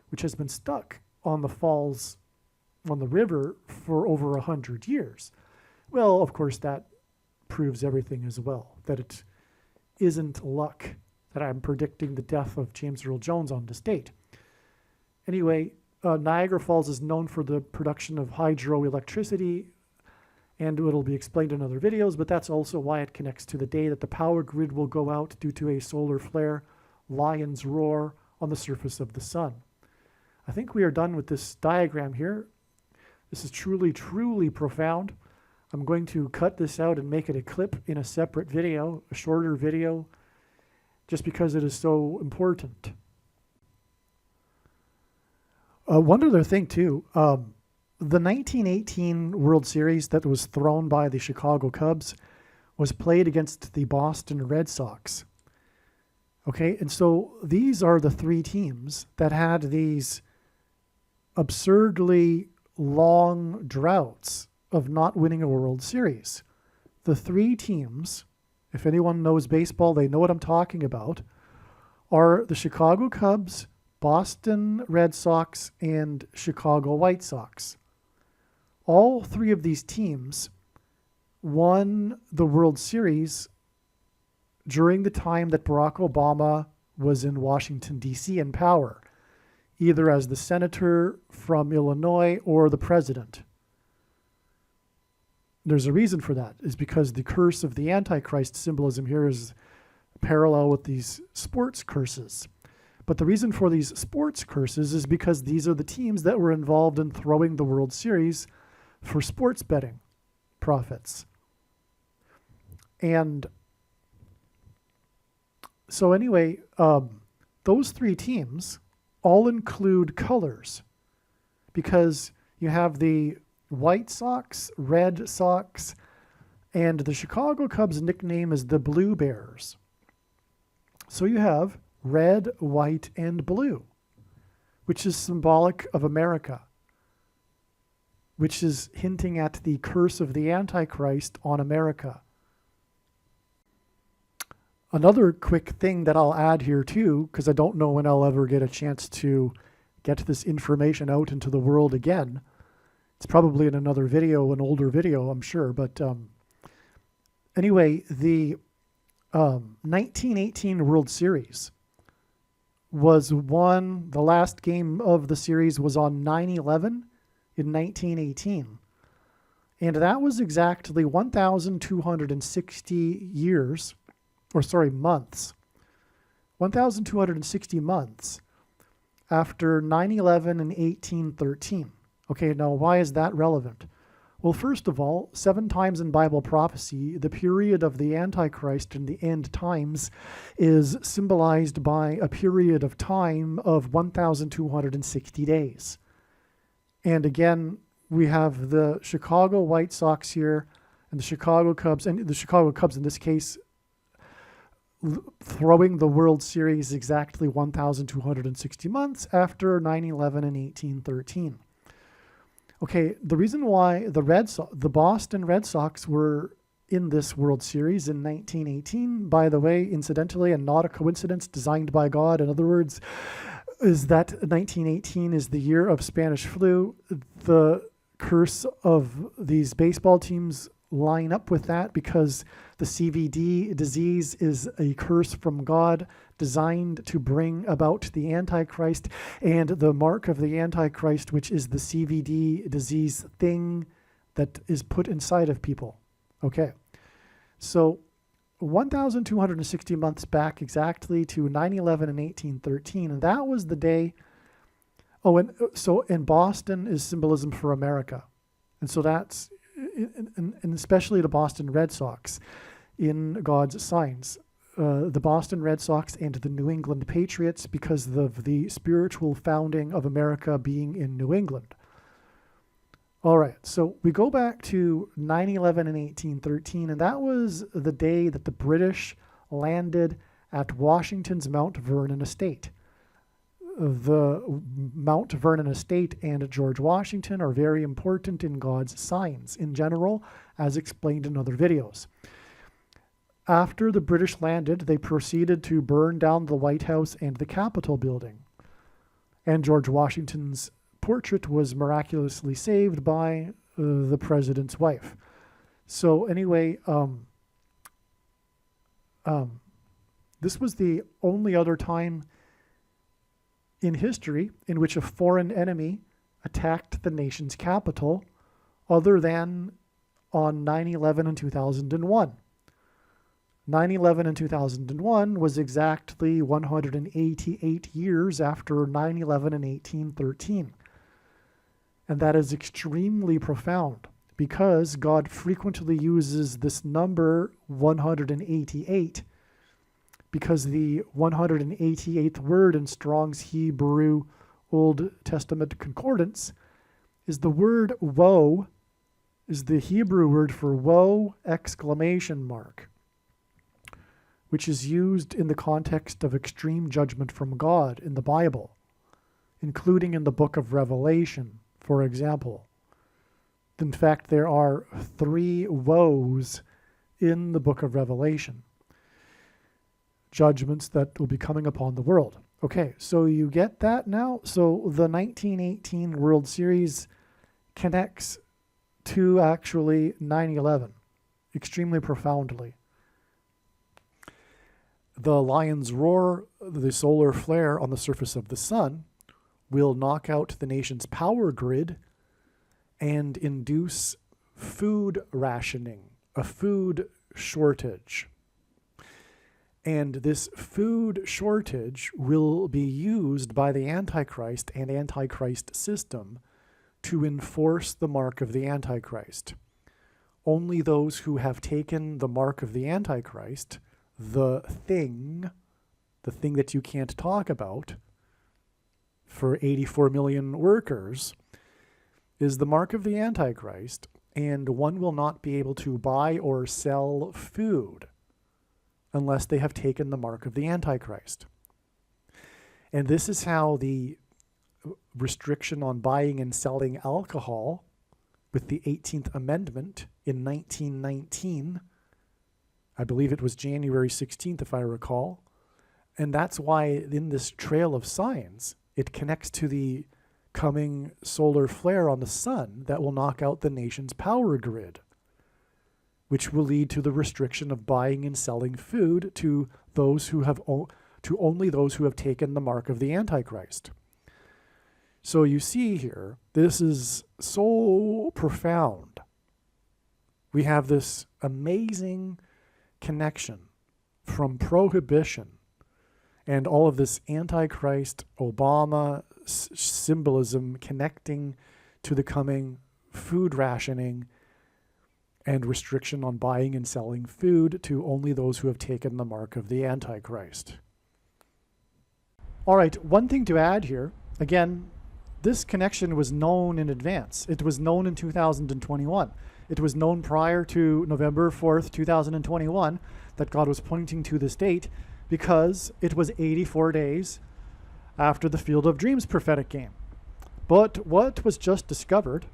which has been stuck on the falls, on the river for over 100 years. Well, of course, that proves everything as well, that it isn't luck that I'm predicting the death of James Earl Jones on this date. Anyway, Niagara Falls is known for the production of hydroelectricity, and it'll be explained in other videos, but that's also why it connects to the day that the power grid will go out due to a solar flare, lion's roar on the surface of the sun. I think we are done with this diagram here. This is truly, truly profound. I'm going to cut this out and make it a clip in a separate video, a shorter video, just because it is so important. One other thing too, the 1918 World Series that was thrown by the Chicago Cubs was played against the Boston Red Sox. Okay, and so these are the three teams that had these absurdly long droughts of not winning a World Series. The three teams, if anyone knows baseball, they know what I'm talking about, are the Chicago Cubs, Boston Red Sox, and Chicago White Sox. All three of these teams won the World Series during the time that Barack Obama was in Washington, D.C. in power, either as the senator from Illinois or the president. There's a reason for that, is because the curse of the Antichrist symbolism here is parallel with these sports curses. But the reason for these sports curses is because these are the teams that were involved in throwing the World Series for sports betting profits. And so anyway, those three teams all include colors, because you have the White Sox, Red Sox, and the Chicago Cubs' nickname is the Blue Bears. So you have red, white, and blue, which is symbolic of America, which is hinting at the curse of the Antichrist on America. Another quick thing that I'll add here too, because I don't know when I'll ever get a chance to get this information out into the world again. It's probably in another video, an older video, I'm sure. But anyway, the 1918 World Series was won. The last game of the series was on 9/11 in 1918. And that was exactly 1,260 years, or sorry, months. 1,260 months after 9/11 in 1813. Okay, now why is that relevant? Well, first of all, 7 times in Bible prophecy, the period of the Antichrist in the end times is symbolized by a period of time of 1,260 days. And again, we have the Chicago White Sox here and the Chicago Cubs, and the Chicago Cubs in this case throwing the World Series exactly 1,260 months after 9/11 in 1813. Okay, the reason why the Boston Red Sox were in this World Series in 1918, by the way, incidentally, and not a coincidence, designed by God. In other words, is that 1918 is the year of Spanish flu. The curse of these baseball teams line up with that because the CVD disease is a curse from God designed to bring about the Antichrist, and the mark of the Antichrist, which is the CVD disease thing that is put inside of people. Okay, so 1,260 months back exactly to 9/11 and 1813, and that was the day. Oh, and so in Boston is symbolism for America, and so that's, and especially the Boston Red Sox in God's signs. The Boston Red Sox and the New England Patriots because of the spiritual founding of America being in New England. All right, so we go back to 9/11 and 1813, and that was the day that the British landed at Washington's Mount Vernon estate. The Mount Vernon estate and George Washington are very important in God's signs in general, as explained in other videos. After the British landed, they proceeded to burn down the White House and the Capitol building. And George Washington's portrait was miraculously saved by the president's wife. So anyway, this was the only other time in history in which a foreign enemy attacked the nation's capital other than on 9/11 and 2001. 9/11 and 2001 was exactly 188 years after 9/11 and 1813. And that is extremely profound because God frequently uses this number 188 because the 188th word in Strong's Hebrew Old Testament Concordance is the word woe, is the Hebrew word for woe, exclamation mark, which is used in the context of extreme judgment from God in the Bible, including in the book of Revelation, for example. In fact, there are 3 woes in the book of Revelation, judgments that will be coming upon the world. Okay, so you get that now? So the 1918 World Series connects to actually 9/11 extremely profoundly. The lion's roar, the solar flare on the surface of the sun, will knock out the nation's power grid and induce food rationing, a food shortage. And this food shortage will be used by the Antichrist and Antichrist system to enforce the mark of the Antichrist. Only those who have taken the mark of the Antichrist, the thing that you can't talk about for 84 million workers, is the mark of the Antichrist, and one will not be able to buy or sell food unless they have taken the mark of the Antichrist. And this is how the restriction on buying and selling alcohol with the 18th Amendment in 1919, I believe it was January 16th if I recall, and that's why in this trail of signs, it connects to the coming solar flare on the sun that will knock out the nation's power grid, which will lead to the restriction of buying and selling food to those who have to only those who have taken the mark of the Antichrist. So you see here, this is so profound. We have this amazing connection from prohibition and all of this Antichrist Obama symbolism connecting to the coming food rationing and restriction on buying and selling food to only those who have taken the mark of the Antichrist. All right, one thing to add here, again, this connection was known in advance. It was known in 2021. It was known prior to November 4th, 2021, that God was pointing to this date because it was 84 days after the Field of Dreams prophetic game. But what was just discovered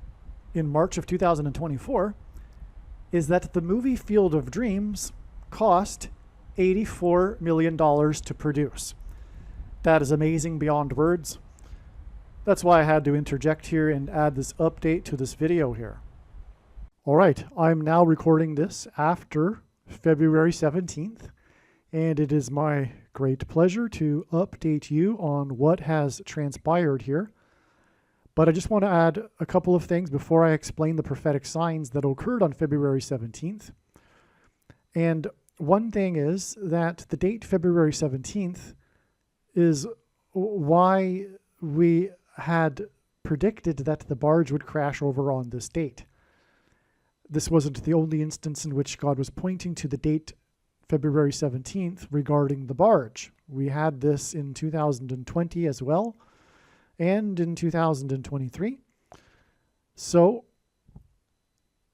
in March of 2024 is that the movie Field of Dreams cost $84 million to produce. That is amazing beyond words. That's why I had to interject here and add this update to this video here. All right, I'm now recording this after February 17th, and it is my great pleasure to update you on what has transpired here. But I just want to add a couple of things before I explain the prophetic signs that occurred on February 17th. And one thing is that the date February 17th is why we had predicted that the barge would crash over on this date. This wasn't the only instance in which God was pointing to the date February 17th regarding the barge. We had this in 2020 as well, and in 2023. So,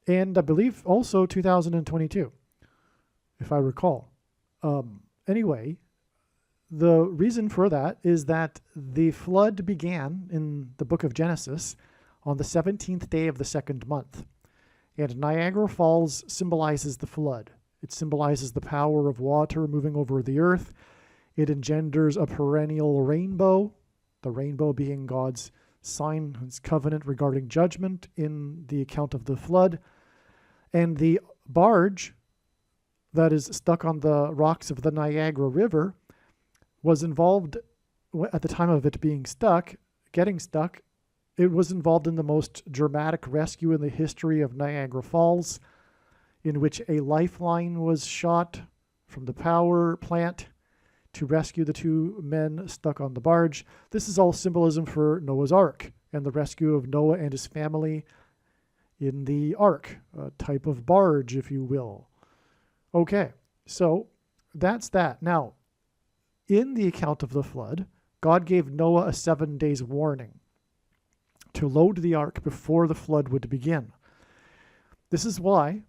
and I believe also 2022, if I recall. Anyway, the reason for that is that the flood began in the book of Genesis on the 17th day of the second month. And Niagara Falls symbolizes the flood. It symbolizes the power of water moving over the earth. It engenders a perennial rainbow, the rainbow being God's sign, his covenant regarding judgment in the account of the flood. And the barge that is stuck on the rocks of the Niagara River was involved at the time of it being stuck, getting stuck. It was involved in the most dramatic rescue in the history of Niagara Falls, in which a lifeline was shot from the power plant to rescue the two men stuck on the barge. This is all symbolism for Noah's Ark and the rescue of Noah and his family in the ark, a type of barge, if you will. Okay, so that's that. Now, in the account of the flood, God gave Noah a 7 days warning to load the ark before the flood would begin. This is why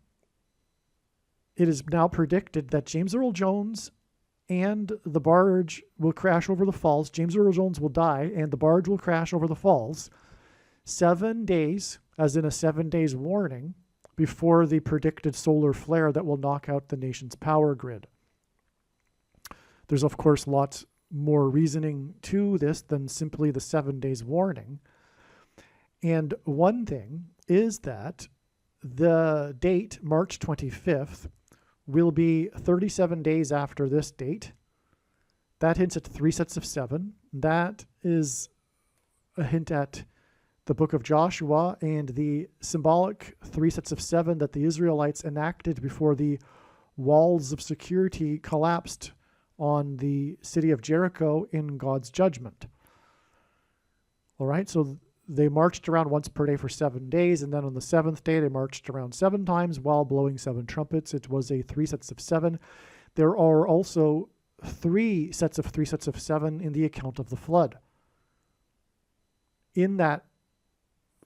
it is now predicted that James Earl Jones and the barge will crash over the falls. James Earl Jones will die and the barge will crash over the falls 7 days, as in a 7 days warning, before the predicted solar flare that will knock out the nation's power grid. There's, of course, lots more reasoning to this than simply the 7 days warning. And one thing is that the date, March 25th, will be 37 days after this date. That hints at 3 sets of 7. That is a hint at the book of Joshua and the symbolic 3 sets of 7 that the Israelites enacted before the walls of security collapsed on the city of Jericho in God's judgment. All right, so they marched around once per day for 7 days, and then on the 7th day they marched around 7 times while blowing 7 trumpets. It was a 3 sets of 7. There are also 3 sets of 3 sets of 7 in the account of the flood. In that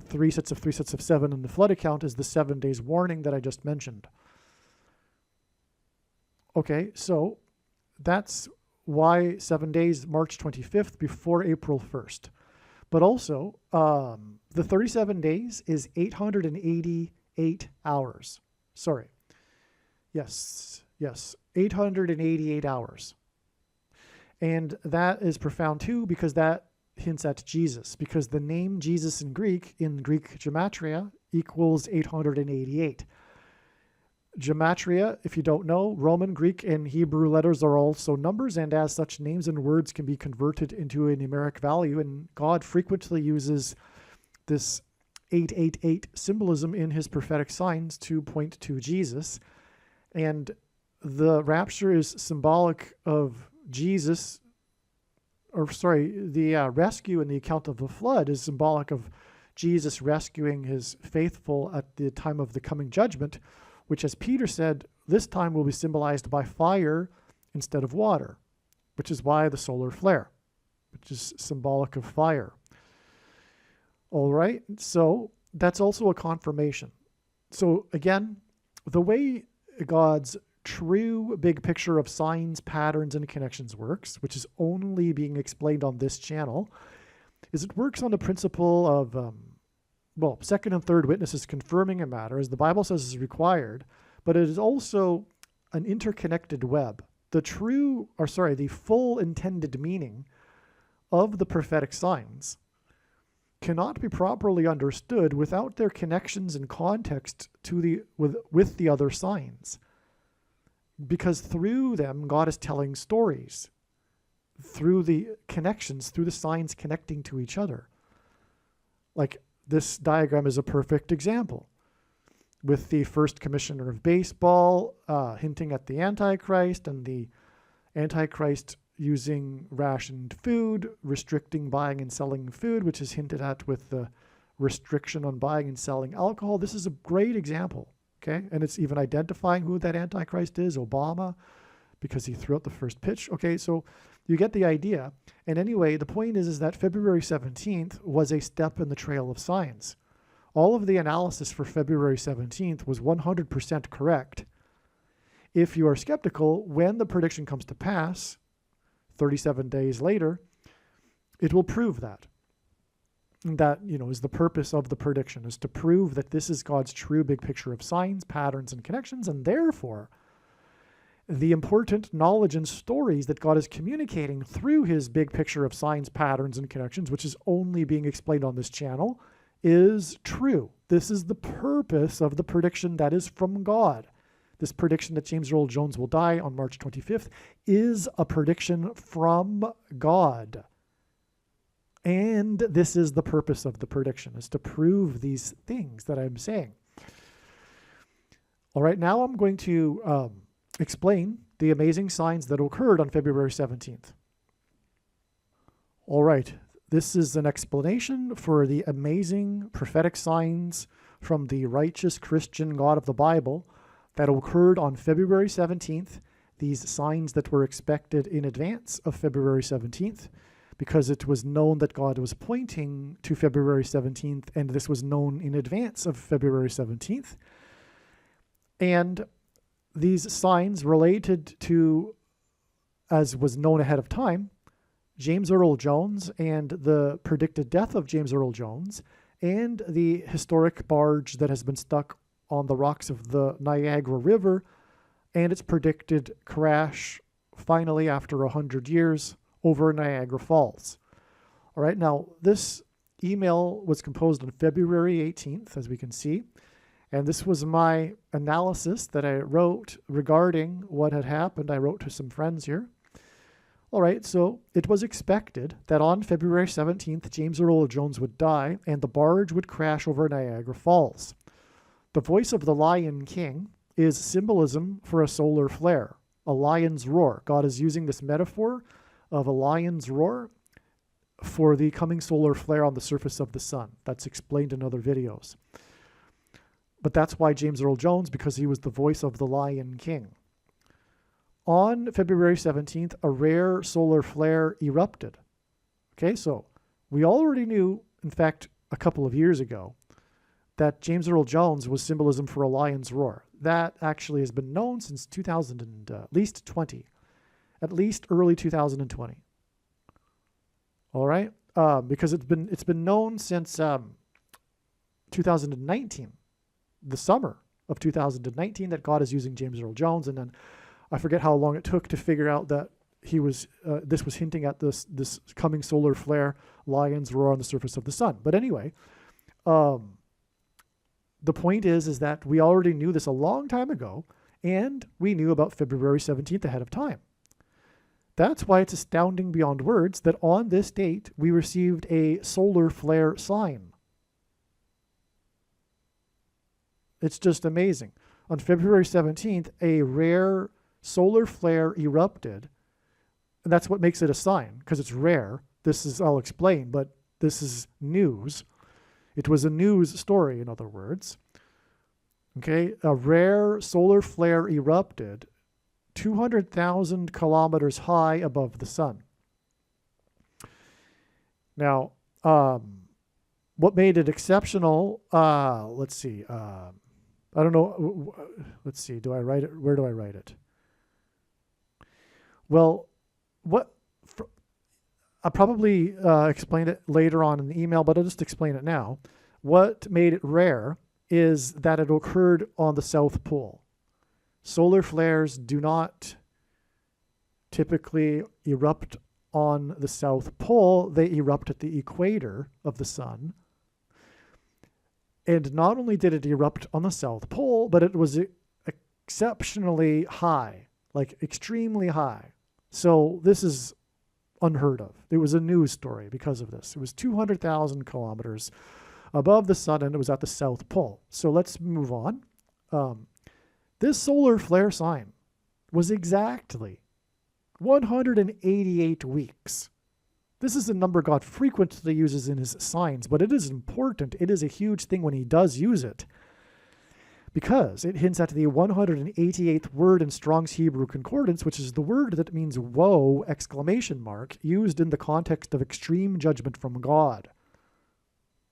3 sets of 3 sets of 7 in the flood account is the 7 days warning that I just mentioned. Okay, so that's why 7 days, March 25th, before April 1st. But also, the 37 days is 888 hours. Sorry. Yes, 888 hours. And that is profound too, because that hints at Jesus, because the name Jesus in Greek gematria, equals 888. Gematria, if you don't know, Roman, Greek, and Hebrew letters are also numbers, and as such, names and words can be converted into a numeric value, and God frequently uses this 888 symbolism in his prophetic signs to point to Jesus. And the rapture is symbolic of Jesus, the rescue in the account of the flood is symbolic of Jesus rescuing his faithful at the time of the coming judgment, which, as Peter said, this time will be symbolized by fire instead of water, which is why the solar flare, which is symbolic of fire. All right, so that's also a confirmation. So again, the way God's true big picture of signs, patterns, and connections works, which is only being explained on this channel, is it works on the principle of second and third witnesses confirming a matter, as the Bible says is required, but it is also an interconnected web. The full intended meaning of the prophetic signs cannot be properly understood without their connections and context with the other signs. Because through them, God is telling stories, through the connections, through the signs connecting to each other. Like this diagram is a perfect example, with the first commissioner of baseball hinting at the Antichrist, and the Antichrist using rationed food, restricting buying and selling food, which is hinted at with the restriction on buying and selling alcohol. This is a great example, okay? And it's even identifying who that Antichrist is, Obama, because he threw out the first pitch. Okay, so you get the idea. And anyway, the point is that February 17th was a step in the trail of signs. All of the analysis for February 17th was 100% correct. If you are skeptical, when the prediction comes to pass, 37 days later, it will prove that. And that, is the purpose of the prediction, is to prove that this is God's true big picture of signs, patterns, and connections, and therefore the important knowledge and stories that God is communicating through his big picture of signs, patterns, and connections, which is only being explained on this channel, is true. This is the purpose of the prediction that is from God. This prediction that James Earl Jones will die on March 25th is a prediction from God. And this is the purpose of the prediction, is to prove these things that I'm saying. All right, now I'm going to explain the amazing signs that occurred on February 17th. All right, this is an explanation for the amazing prophetic signs from the righteous Christian God of the Bible that occurred on February 17th, these signs that were expected in advance of February 17th, because it was known that God was pointing to February 17th, and this was known in advance of February 17th. And these signs related to, as was known ahead of time, James Earl Jones and the predicted death of James Earl Jones, and the historic barge that has been stuck on the rocks of the Niagara River, and its predicted crash finally after 100 years over Niagara Falls. All right, now this email was composed on February 18th, as we can see, and this was my analysis that I wrote regarding what had happened. I wrote to some friends here. All right, so it was expected that on February 17th, James Earl Jones would die and the barge would crash over Niagara Falls. The voice of the Lion King is symbolism for a solar flare, a lion's roar. God is using this metaphor of a lion's roar for the coming solar flare on the surface of the sun. That's explained in other videos. But that's why James Earl Jones, because he was the voice of the Lion King. On February 17th, a rare solar flare erupted. Okay, so we already knew, in fact, a couple of years ago, that James Earl Jones was symbolism for a lion's roar. That actually has been known since 2020, at least early 2020. All right, because it's been known since 2019, the summer of 2019, that God is using James Earl Jones, and then I forget how long it took to figure out that he was. This was hinting at this coming solar flare, lion's roar on the surface of the sun. But anyway. The point is that we already knew this a long time ago, and we knew about February 17th ahead of time. That's why it's astounding beyond words that on this date, we received a solar flare sign. It's just amazing. On February 17th, a rare solar flare erupted, and that's what makes it a sign, because it's rare. I'll explain, but this is news. It was a news story, in other words. Okay, a rare solar flare erupted 200,000 kilometers high above the sun. Now, what made it exceptional? Let's see. I don't know. Let's see. Do I write it? Where do I write it? Well, I'll probably explain it later on in the email, but I'll just explain it now. What made it rare is that it occurred on the South Pole. Solar flares do not typically erupt on the South Pole, they erupt at the equator of the sun. And not only did it erupt on the South Pole, but it was exceptionally high, like extremely high. So this is unheard of. It was a news story because of this. It was 200,000 kilometers above the sun, and it was at the South Pole. So let's move on. This solar flare sign was exactly 188 weeks. This is a number God frequently uses in his signs, but it is important. It is a huge thing when he does use it, because it hints at the 188th word in Strong's Hebrew Concordance, which is the word that means woe, ! Used in the context of extreme judgment from God.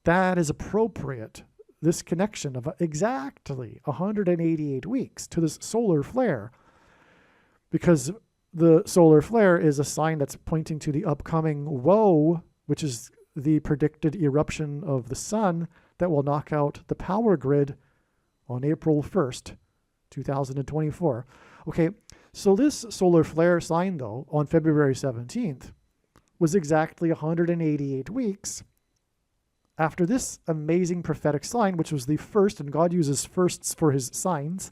That is appropriate, this connection of exactly 188 weeks to this solar flare, because the solar flare is a sign that's pointing to the upcoming woe, which is the predicted eruption of the sun that will knock out the power grid on April 1st, 2024. Okay, so this solar flare sign, though, on February 17th, was exactly 188 weeks after this amazing prophetic sign, which was the first, and God uses firsts for his signs,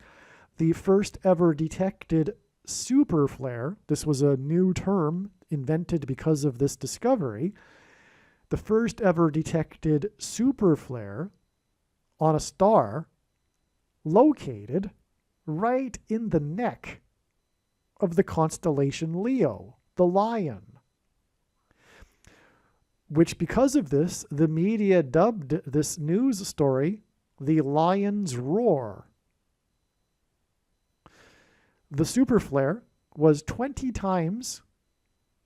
the first ever detected super flare. This was a new term invented because of this discovery. The first ever detected super flare on a star located right in the neck of the constellation Leo, the lion, which because of this, the media dubbed this news story the lion's roar. The super flare was 20 times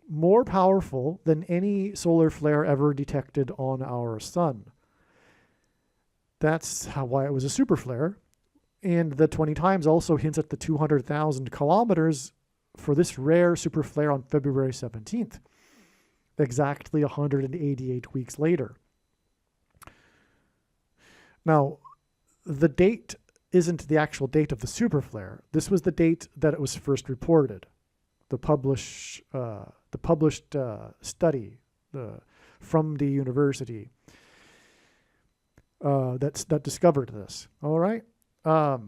more powerful than any solar flare ever detected on our sun. That's why it was a super flare. And the 20 times also hints at the 200,000 kilometers for this rare super flare on February 17th, exactly 188 weeks later. Now, the date isn't the actual date of the super flare. This was the date that it was first reported. The published study from the university that discovered this. All right, but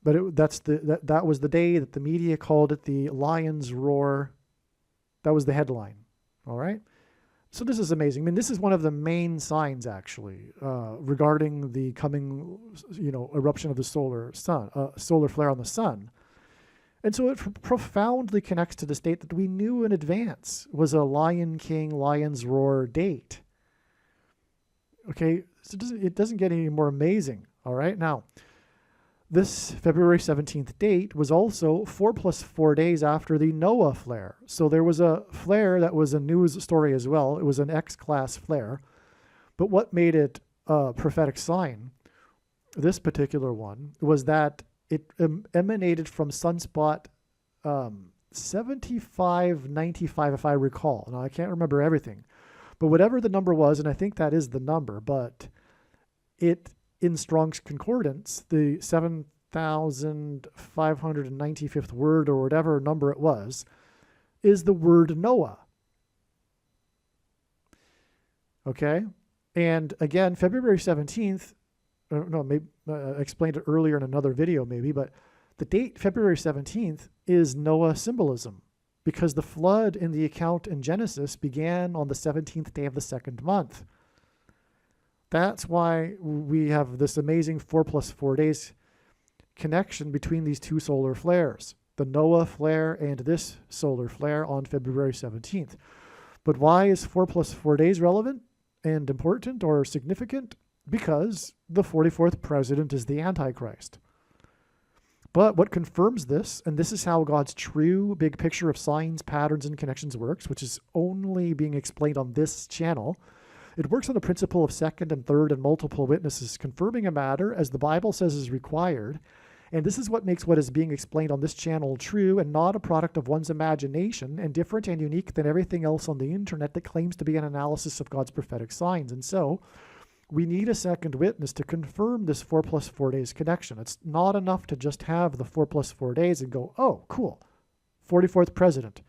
that was the day that the media called it the lion's roar. That was the headline. All right. So this is amazing. I mean, this is one of the main signs, actually, regarding the coming, eruption of the solar flare on the sun. And so it profoundly connects to this date that we knew in advance was a Lion King, Lion's Roar date. Okay, so it doesn't get any more amazing. All right, now, this February 17th date was also 4 + 4 days after the Noah flare. So there was a flare that was a news story as well. It was an X-class flare. But what made it a prophetic sign, this particular one, was that it emanated from sunspot 7595, if I recall. Now, I can't remember everything. But whatever the number was, and I think that is the number, but it, in Strong's Concordance, the 7,595th word or whatever number it was, is the word Noah. Okay? And again, February 17th, maybe I explained it earlier in another video maybe, but the date February 17th is Noah symbolism, because the flood in the account in Genesis began on the 17th day of the second month. That's why we have this amazing 4 + 4 days connection between these two solar flares, the Noah flare and this solar flare on February 17th. But why is 4 + 4 days relevant and important or significant? Because the 44th president is the Antichrist. But what confirms this, and this is how God's true big picture of signs, patterns, and connections works, which is only being explained on this channel. It works on the principle of second and third and multiple witnesses, confirming a matter as the Bible says is required. And this is what makes what is being explained on this channel true and not a product of one's imagination, and different and unique than everything else on the internet that claims to be an analysis of God's prophetic signs. And so we need a second witness to confirm this 4 + 4 days connection. It's not enough to just have the 4 + 4 days and go, oh, cool, 44th president.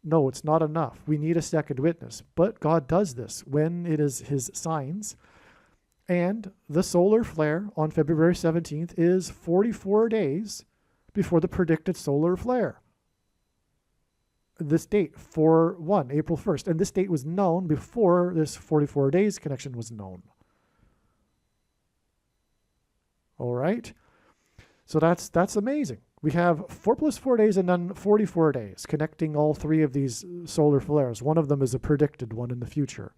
No, it's not enough. We need a second witness. But God does this when it is his signs. And the solar flare on February 17th is 44 days before the predicted solar flare. This date, 4/1, April 1st. And this date was known before this 44 days connection was known. All right? So that's amazing. We have 4 + 4 days and then 44 days connecting all three of these solar flares. One of them is a predicted one in the future.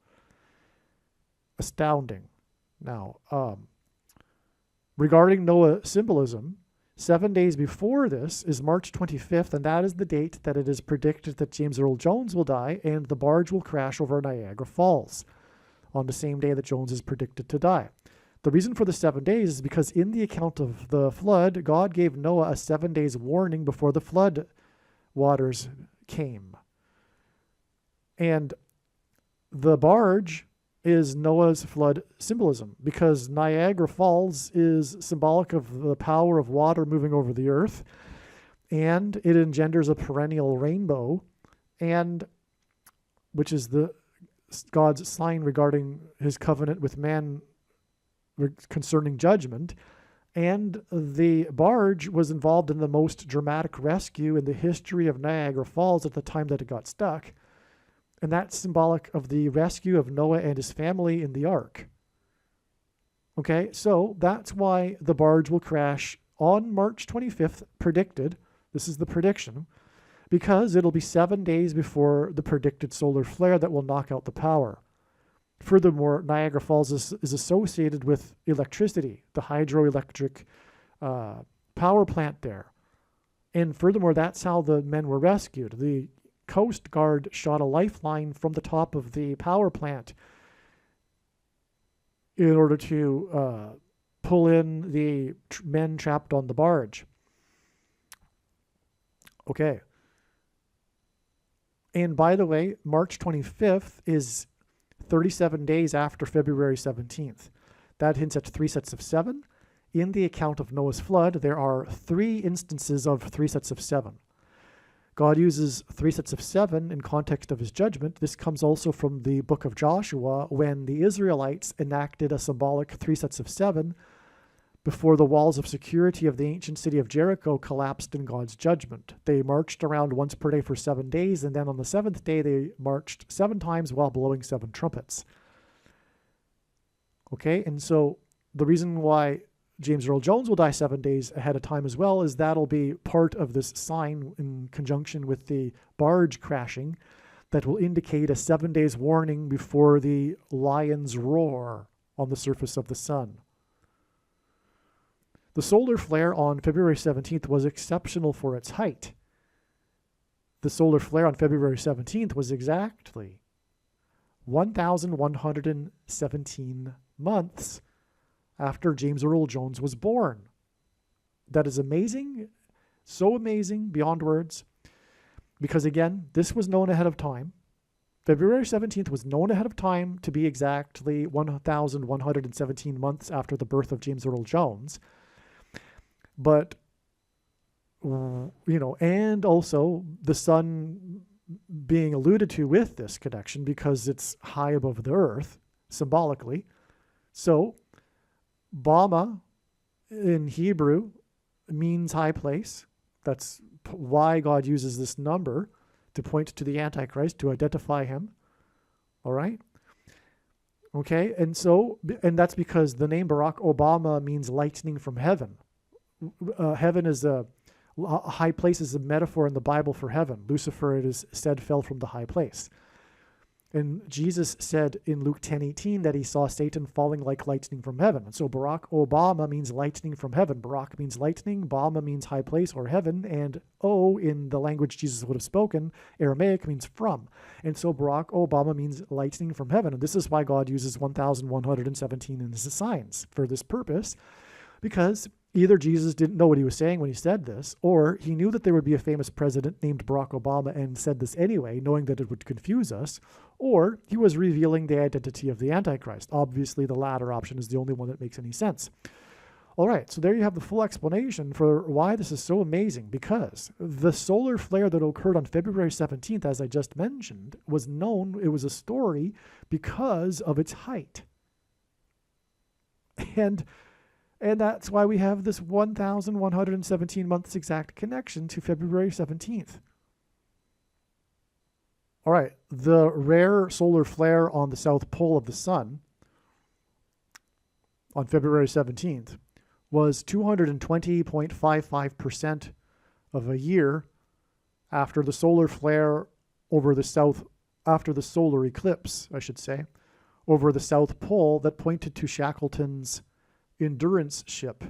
Astounding. Now, regarding Noah symbolism, 7 days before this is March 25th, and that is the date that it is predicted that James Earl Jones will die and the barge will crash over Niagara Falls on the same day that Jones is predicted to die. The reason for the 7 days is because in the account of the flood, God gave Noah a 7 days warning before the flood waters came. And the barge is Noah's flood symbolism, because Niagara Falls is symbolic of the power of water moving over the earth, and it engenders a perennial rainbow, and which is God's sign regarding his covenant with man concerning judgment. And the barge was involved in the most dramatic rescue in the history of Niagara Falls at the time that it got stuck. And that's symbolic of the rescue of Noah and his family in the ark. Okay, so that's why the barge will crash on March 25th, predicted. This is the prediction, because it'll be 7 days before the predicted solar flare that will knock out the power. Furthermore, Niagara Falls is associated with electricity, the hydroelectric power plant there. And furthermore, that's how the men were rescued. The Coast Guard shot a lifeline from the top of the power plant in order to pull in the men trapped on the barge. Okay. And by the way, March 25th is 37 days after February 17th. That hints at 3 sets of 7. In the account of Noah's flood, there are 3 instances of 3 sets of 7. God uses 3 sets of 7 in context of his judgment. This comes also from the book of Joshua, when the Israelites enacted a symbolic 3 sets of 7 before the walls of security of the ancient city of Jericho collapsed in God's judgment. They marched around once per day for 7 days, and then on the 7th day they marched 7 times while blowing 7 trumpets. Okay, and so the reason why James Earl Jones will die 7 days ahead of time as well is that'll be part of this sign in conjunction with the barge crashing that will indicate a 7 days warning before the lion's roar on the surface of the sun. The solar flare on February 17th was exceptional for its height. The solar flare on February 17th was exactly 1,117 months after James Earl Jones was born. That is amazing, so amazing beyond words, because again, this was known ahead of time. February 17th was known ahead of time to be exactly 1,117 months after the birth of James Earl Jones. But, and also the sun being alluded to with this connection because it's high above the earth, symbolically. So, Bama in Hebrew means high place. That's why God uses this number to point to the Antichrist, to identify him. All right? Okay, and that's because the name Barack Obama means lightning from heaven. Heaven is a high place is a metaphor in the Bible for heaven. Lucifer, it is said, fell from the high place. And Jesus said in Luke 10:18 that he saw Satan falling like lightning from heaven. And so Barack Obama means lightning from heaven. Barack means lightning, Bama means high place or heaven, and O in the language Jesus would have spoken, Aramaic, means from. And so Barack Obama means lightning from heaven. And this is why God uses 1,117 in his signs for this purpose, because either Jesus didn't know what he was saying when he said this, or he knew that there would be a famous president named Barack Obama and said this anyway, knowing that it would confuse us, or he was revealing the identity of the Antichrist. Obviously, the latter option is the only one that makes any sense. All right, so there you have the full explanation for why this is so amazing, because the solar flare that occurred on February 17th, as I just mentioned, was known, it was a story because of its height. And that's why we have this 1,117 months exact connection to February 17th. All right, the rare solar flare on the south pole of the sun on February 17th was 220.55% of a year after the solar flare over the south, after the solar eclipse, I should say, over the South Pole that pointed to Shackleton's Endurance ship.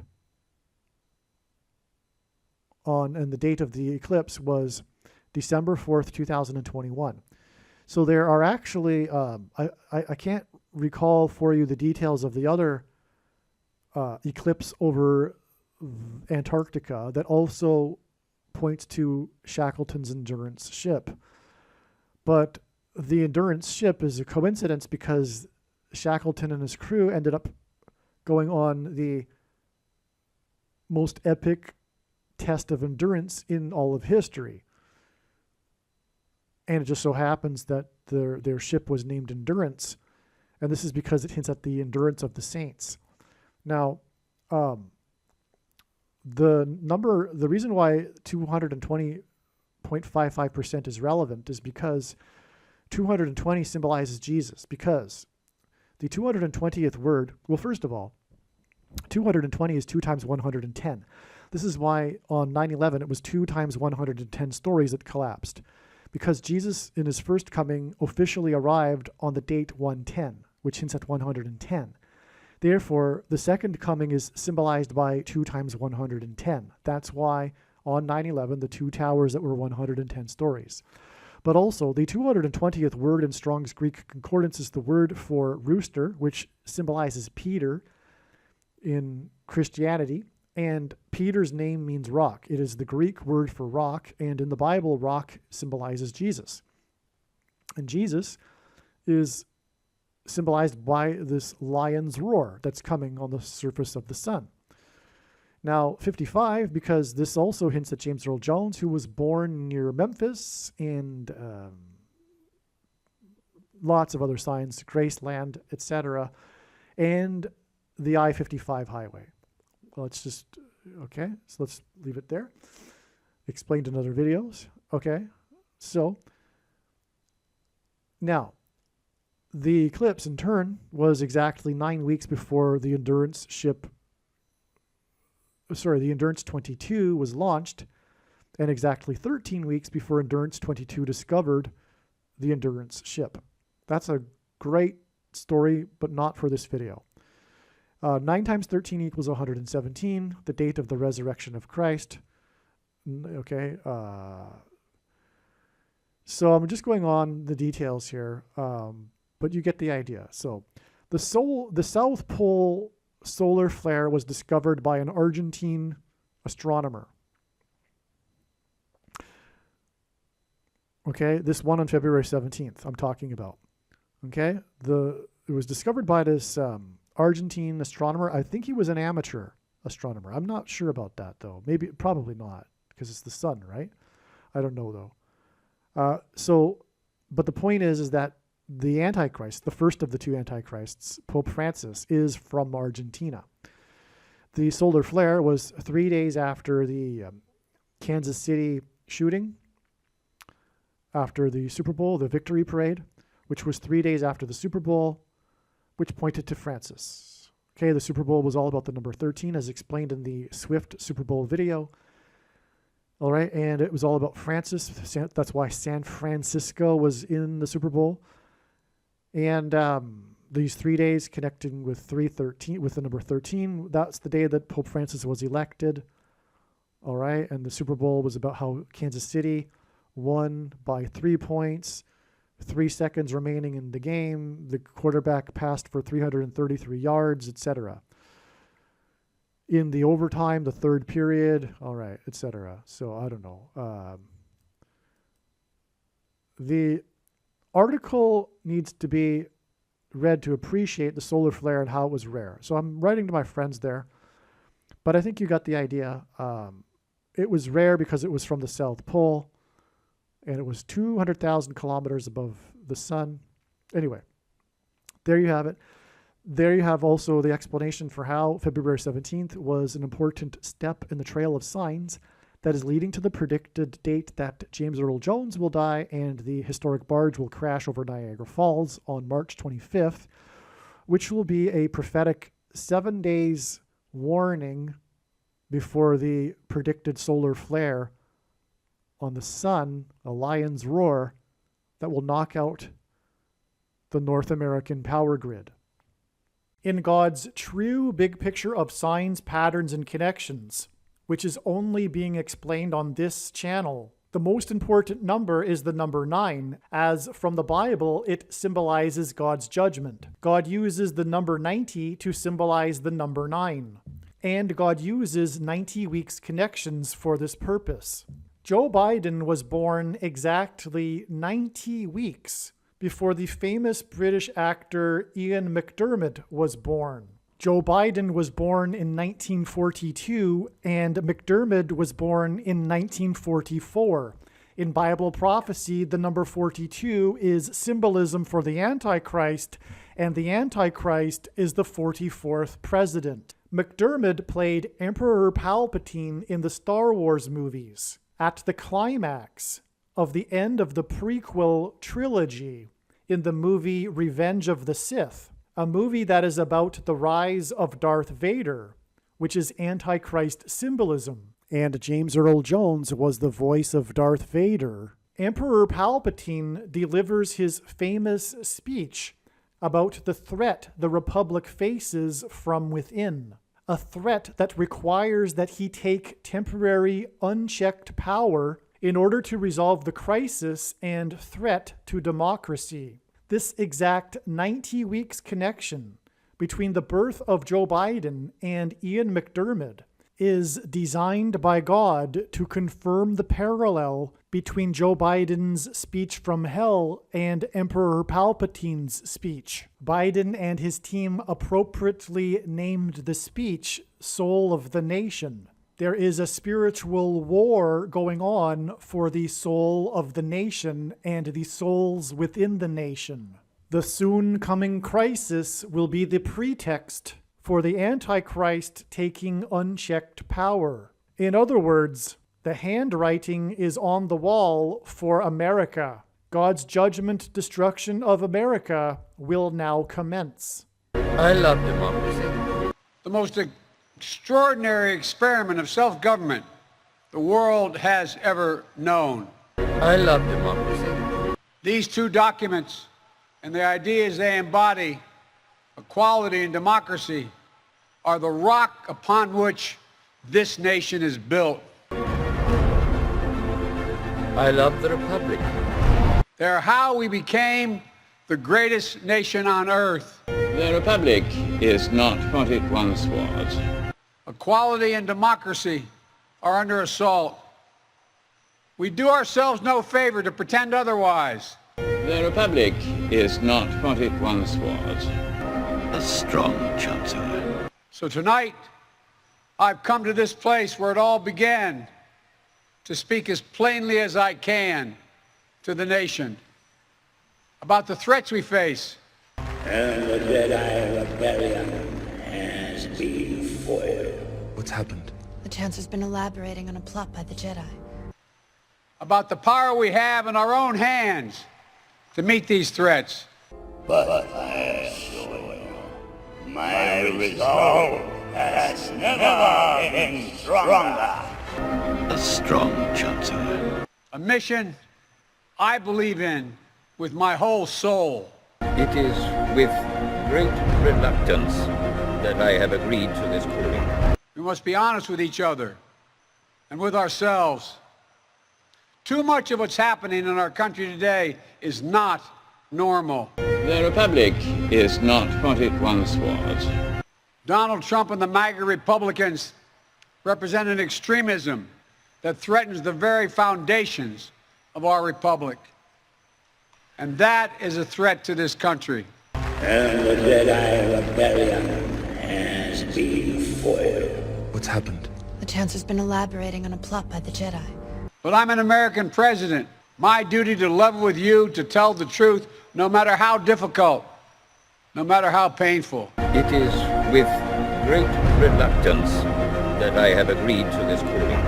And the date of the eclipse was December 4th, 2021. So there are actually, I can't recall for you the details of the other eclipse over Antarctica that also points to Shackleton's Endurance ship. But the Endurance ship is a coincidence because Shackleton and his crew ended up going on the most epic test of endurance in all of history. And it just so happens that their ship was named Endurance, and this is because it hints at the endurance of the saints. Now, the reason why 220.55% is relevant is because 220 symbolizes Jesus, because the 220th word, well, first of all, 220 is 2 times 110. This is why on 9/11 it was 2 times 110 stories that collapsed, because Jesus in his first coming officially arrived on the date 110, which hints at 110. Therefore, the second coming is symbolized by 2 times 110. That's why on 9/11, the 2 towers that were 110 stories. But also, the 220th word in Strong's Greek Concordance is the word for rooster, which symbolizes Peter in Christianity. And Peter's name means rock. It is the Greek word for rock, and in the Bible, rock symbolizes Jesus. And Jesus is symbolized by this lion's roar that's coming on the surface of the sun. Now, 55, because this also hints at James Earl Jones, who was born near Memphis, and lots of other signs, Graceland, etc., and the I-55 highway. Well, let's just, okay, so let's leave it there. Explained in other videos. Okay, so now, the eclipse, in turn, was exactly 9 weeks before the Endurance 22 was launched, and exactly 13 weeks before Endurance 22 discovered the Endurance ship. That's a great story, but not for this video. 9 times 13 equals 117, the date of the resurrection of Christ. Okay, so I'm just going on the details here, but you get the idea. So the South Pole solar flare was discovered by an Argentine astronomer. Okay, this one on February 17th I'm talking about. Okay, it was discovered by this Argentine astronomer. I think he was an amateur astronomer. I'm not sure about that, though. Probably not, because it's the sun, right? I don't know, though. But the point is that the Antichrist, the first of the 2 Antichrists, Pope Francis, is from Argentina. The solar flare was 3 days after the Kansas City shooting, after the Super Bowl, the victory parade, which was 3 days after the Super Bowl, which pointed to Francis. Okay, the Super Bowl was all about the number 13, as explained in the Swift Super Bowl video. All right, and it was all about Francis. That's why San Francisco was in the Super Bowl. And these 3 days connecting with with the number 13, that's the day that Pope Francis was elected. All right, and the Super Bowl was about how Kansas City won by 3 points, 3 seconds remaining in the game. The quarterback passed for 333 yards, etc. In the overtime, the third period, all right, etc. So I don't know. The article needs to be read to appreciate the solar flare and how it was rare. So I'm writing to my friends there, But I think you got the idea. It was rare because it was from the South Pole, and it was 200,000 kilometers above the sun. Anyway, there you have it. There you have also the explanation for how February 17th was an important step in the trail of signs that is leading to the predicted date that James Earl Jones will die and the historic barge will crash over Niagara Falls on March 25th, which will be a prophetic 7 days warning before the predicted solar flare on the sun, a lion's roar, that will knock out the North American power grid. In God's true big picture of signs, patterns, and connections, which is only being explained on this channel, the most important number is the number 9, as from the Bible it symbolizes God's judgment. God uses the number 90 to symbolize the number 9, and God uses 90 weeks connections for this purpose. Joe Biden was born exactly 90 weeks before the famous British actor Ian McDermott was born. Joe Biden was born in 1942, and McDermott was born in 1944. In Bible prophecy, the number 42 is symbolism for the Antichrist, and the Antichrist is the 44th president. McDermott played Emperor Palpatine in the Star Wars movies. At the climax of the end of the prequel trilogy in the movie Revenge of the Sith, a movie that is about the rise of Darth Vader, which is Antichrist symbolism, and James Earl Jones was the voice of Darth Vader. Emperor Palpatine delivers his famous speech about the threat the Republic faces from within, a threat that requires that he take temporary, unchecked power in order to resolve the crisis and threat to democracy. This exact 90 weeks connection between the birth of Joe Biden and Ian McDermott is designed by God to confirm the parallel between Joe Biden's speech from hell and Emperor Palpatine's speech. Biden and his team appropriately named the speech Soul of the Nation. There is a spiritual war going on for the soul of the nation and the souls within the nation. The soon coming crisis will be the pretext for the Antichrist taking unchecked power. In other words, the handwriting is on the wall for America. God's judgment destruction of America will now commence. I love democracy. The most extraordinary experiment of self-government the world has ever known. I love democracy. These two documents and the ideas they embody, equality and democracy, are the rock upon which this nation is built. I love the Republic. They're how we became the greatest nation on earth. The Republic is not what it once was. Equality and democracy are under assault. We do ourselves no favor to pretend otherwise. The Republic is not what it once was. A strong Chancellor. So tonight, I've come to this place where it all began to speak as plainly as I can to the nation about the threats we face. And the Jedi rebellion has been foiled. What's happened? The Chancellor's been elaborating on a plot by the Jedi. About the power we have in our own hands to meet these threats. But I assure you, my resolve has never been stronger. A strong Chancellor. A mission I believe in with my whole soul. It is with great reluctance that I have agreed to this calling. We must be honest with each other and with ourselves. Too much of what's happening in our country today is not normal. The Republic is not what it once was. Donald Trump and the MAGA Republicans represent an extremism that threatens the very foundations of our republic. And that is a threat to this country. And the Jedi rebellion has been foiled. What's happened? The Chancellor's been elaborating on a plot by the Jedi. But I'm an American president. My duty to level with you, to tell the truth, no matter how difficult, no matter how painful. It is with great reluctance that I have agreed to this calling.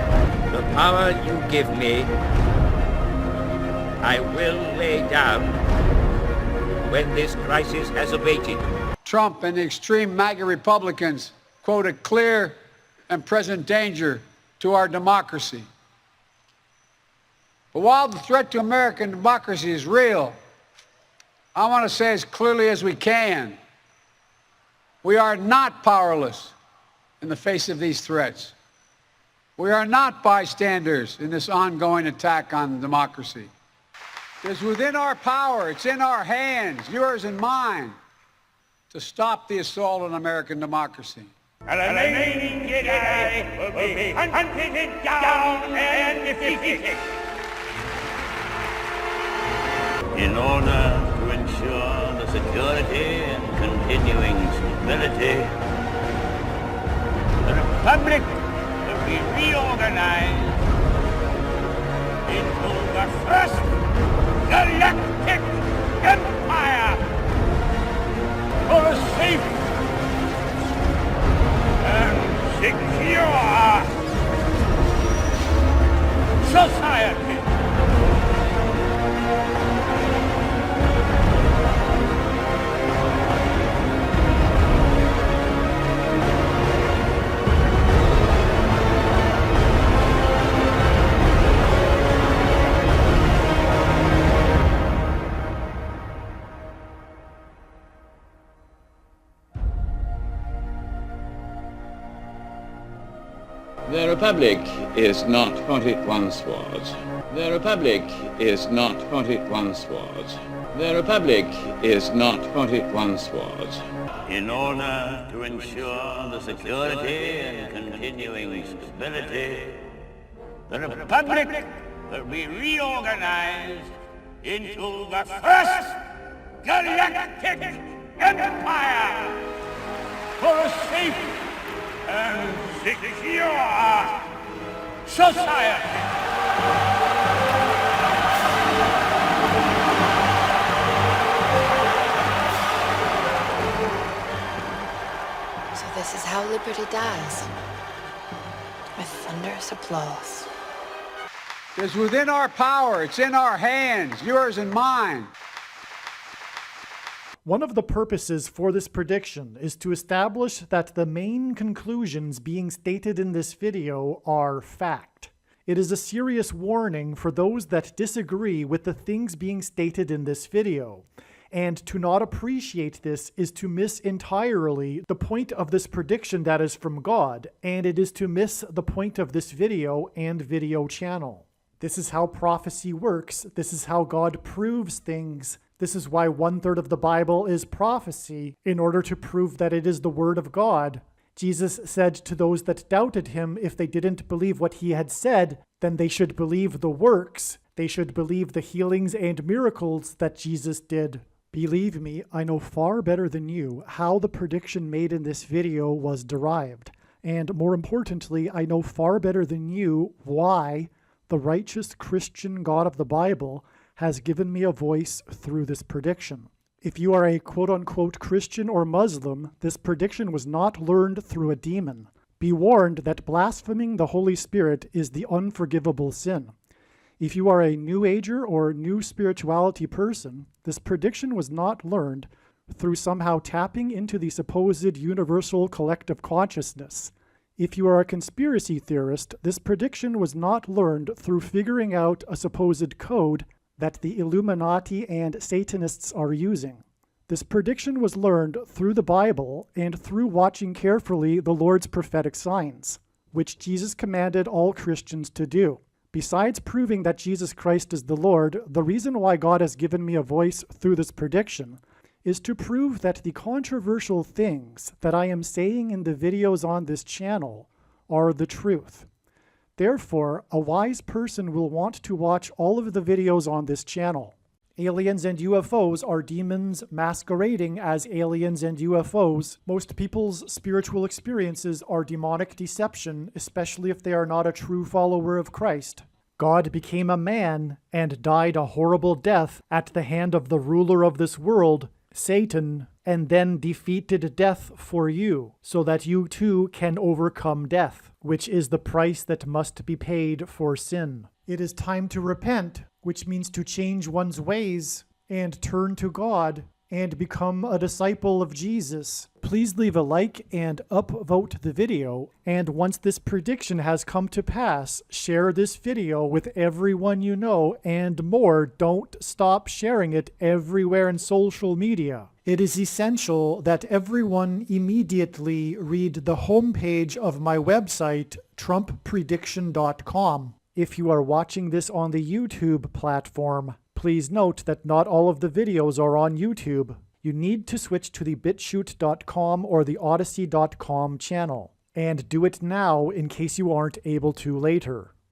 The power you give me, I will lay down when this crisis has abated. Trump and the extreme MAGA Republicans quote a clear and present danger to our democracy. But while the threat to American democracy is real, I want to say as clearly as we can, we are not powerless in the face of these threats. We are not bystanders in this ongoing attack on democracy. It's within our power, it's in our hands, yours and mine, to stop the assault on American democracy. And the remaining Jedi will be hunted down and defeated. In order to ensure the security and continuing stability, the Republic will be reorganized into the first galactic empire for a safe and secure society. The Republic is not what it once was. The Republic is not what it once was. The Republic is not what it once was. In order to ensure the security and continuing stability, the Republic will be reorganized into the first galactic empire for a safe and secure society. So this is how liberty dies. With thunderous applause. It's within our power, it's in our hands, yours and mine. One of the purposes for this prediction is to establish that the main conclusions being stated in this video are fact. It is a serious warning for those that disagree with the things being stated in this video. And to not appreciate this is to miss entirely the point of this prediction that is from God, and it is to miss the point of this video and video channel. This is how prophecy works. This is how God proves things. This is why 1/3 of the Bible is prophecy, in order to prove that it is the Word of God. Jesus said to those that doubted him, if they didn't believe what he had said, then they should believe the works. They should believe the healings and miracles that Jesus did. Believe me, I know far better than you how the prediction made in this video was derived. And more importantly, I know far better than you why the righteous Christian God of the Bible has given me a voice through this prediction. If you are a quote-unquote Christian or Muslim, this prediction was not learned through a demon. Be warned that blaspheming the Holy Spirit is the unforgivable sin. If you are a New Ager or New Spirituality person, this prediction was not learned through somehow tapping into the supposed universal collective consciousness. If you are a conspiracy theorist, this prediction was not learned through figuring out a supposed code that the Illuminati and Satanists are using. This prediction was learned through the Bible and through watching carefully the Lord's prophetic signs, which Jesus commanded all Christians to do. Besides proving that Jesus Christ is the Lord, the reason why God has given me a voice through this prediction is to prove that the controversial things that I am saying in the videos on this channel are the truth. Therefore, a wise person will want to watch all of the videos on this channel. Aliens and UFOs are demons masquerading as aliens and UFOs. Most people's spiritual experiences are demonic deception, especially if they are not a true follower of Christ. God became a man and died a horrible death at the hand of the ruler of this world, Satan, and then defeated death for you, so that you too can overcome death, which is the price that must be paid for sin. It is time to repent, which means to change one's ways and turn to God and become a disciple of Jesus. Please leave a like and upvote the video, and once this prediction has come to pass, share this video with everyone you know, and more, don't stop sharing it everywhere in social media. It is essential that everyone immediately read the homepage of my website, TrumpPrediction.com. If you are watching this on the YouTube platform, please note that not all of the videos are on YouTube. You need to switch to the BitChute.com or the Odyssey.com channel. And do it now in case you aren't able to later.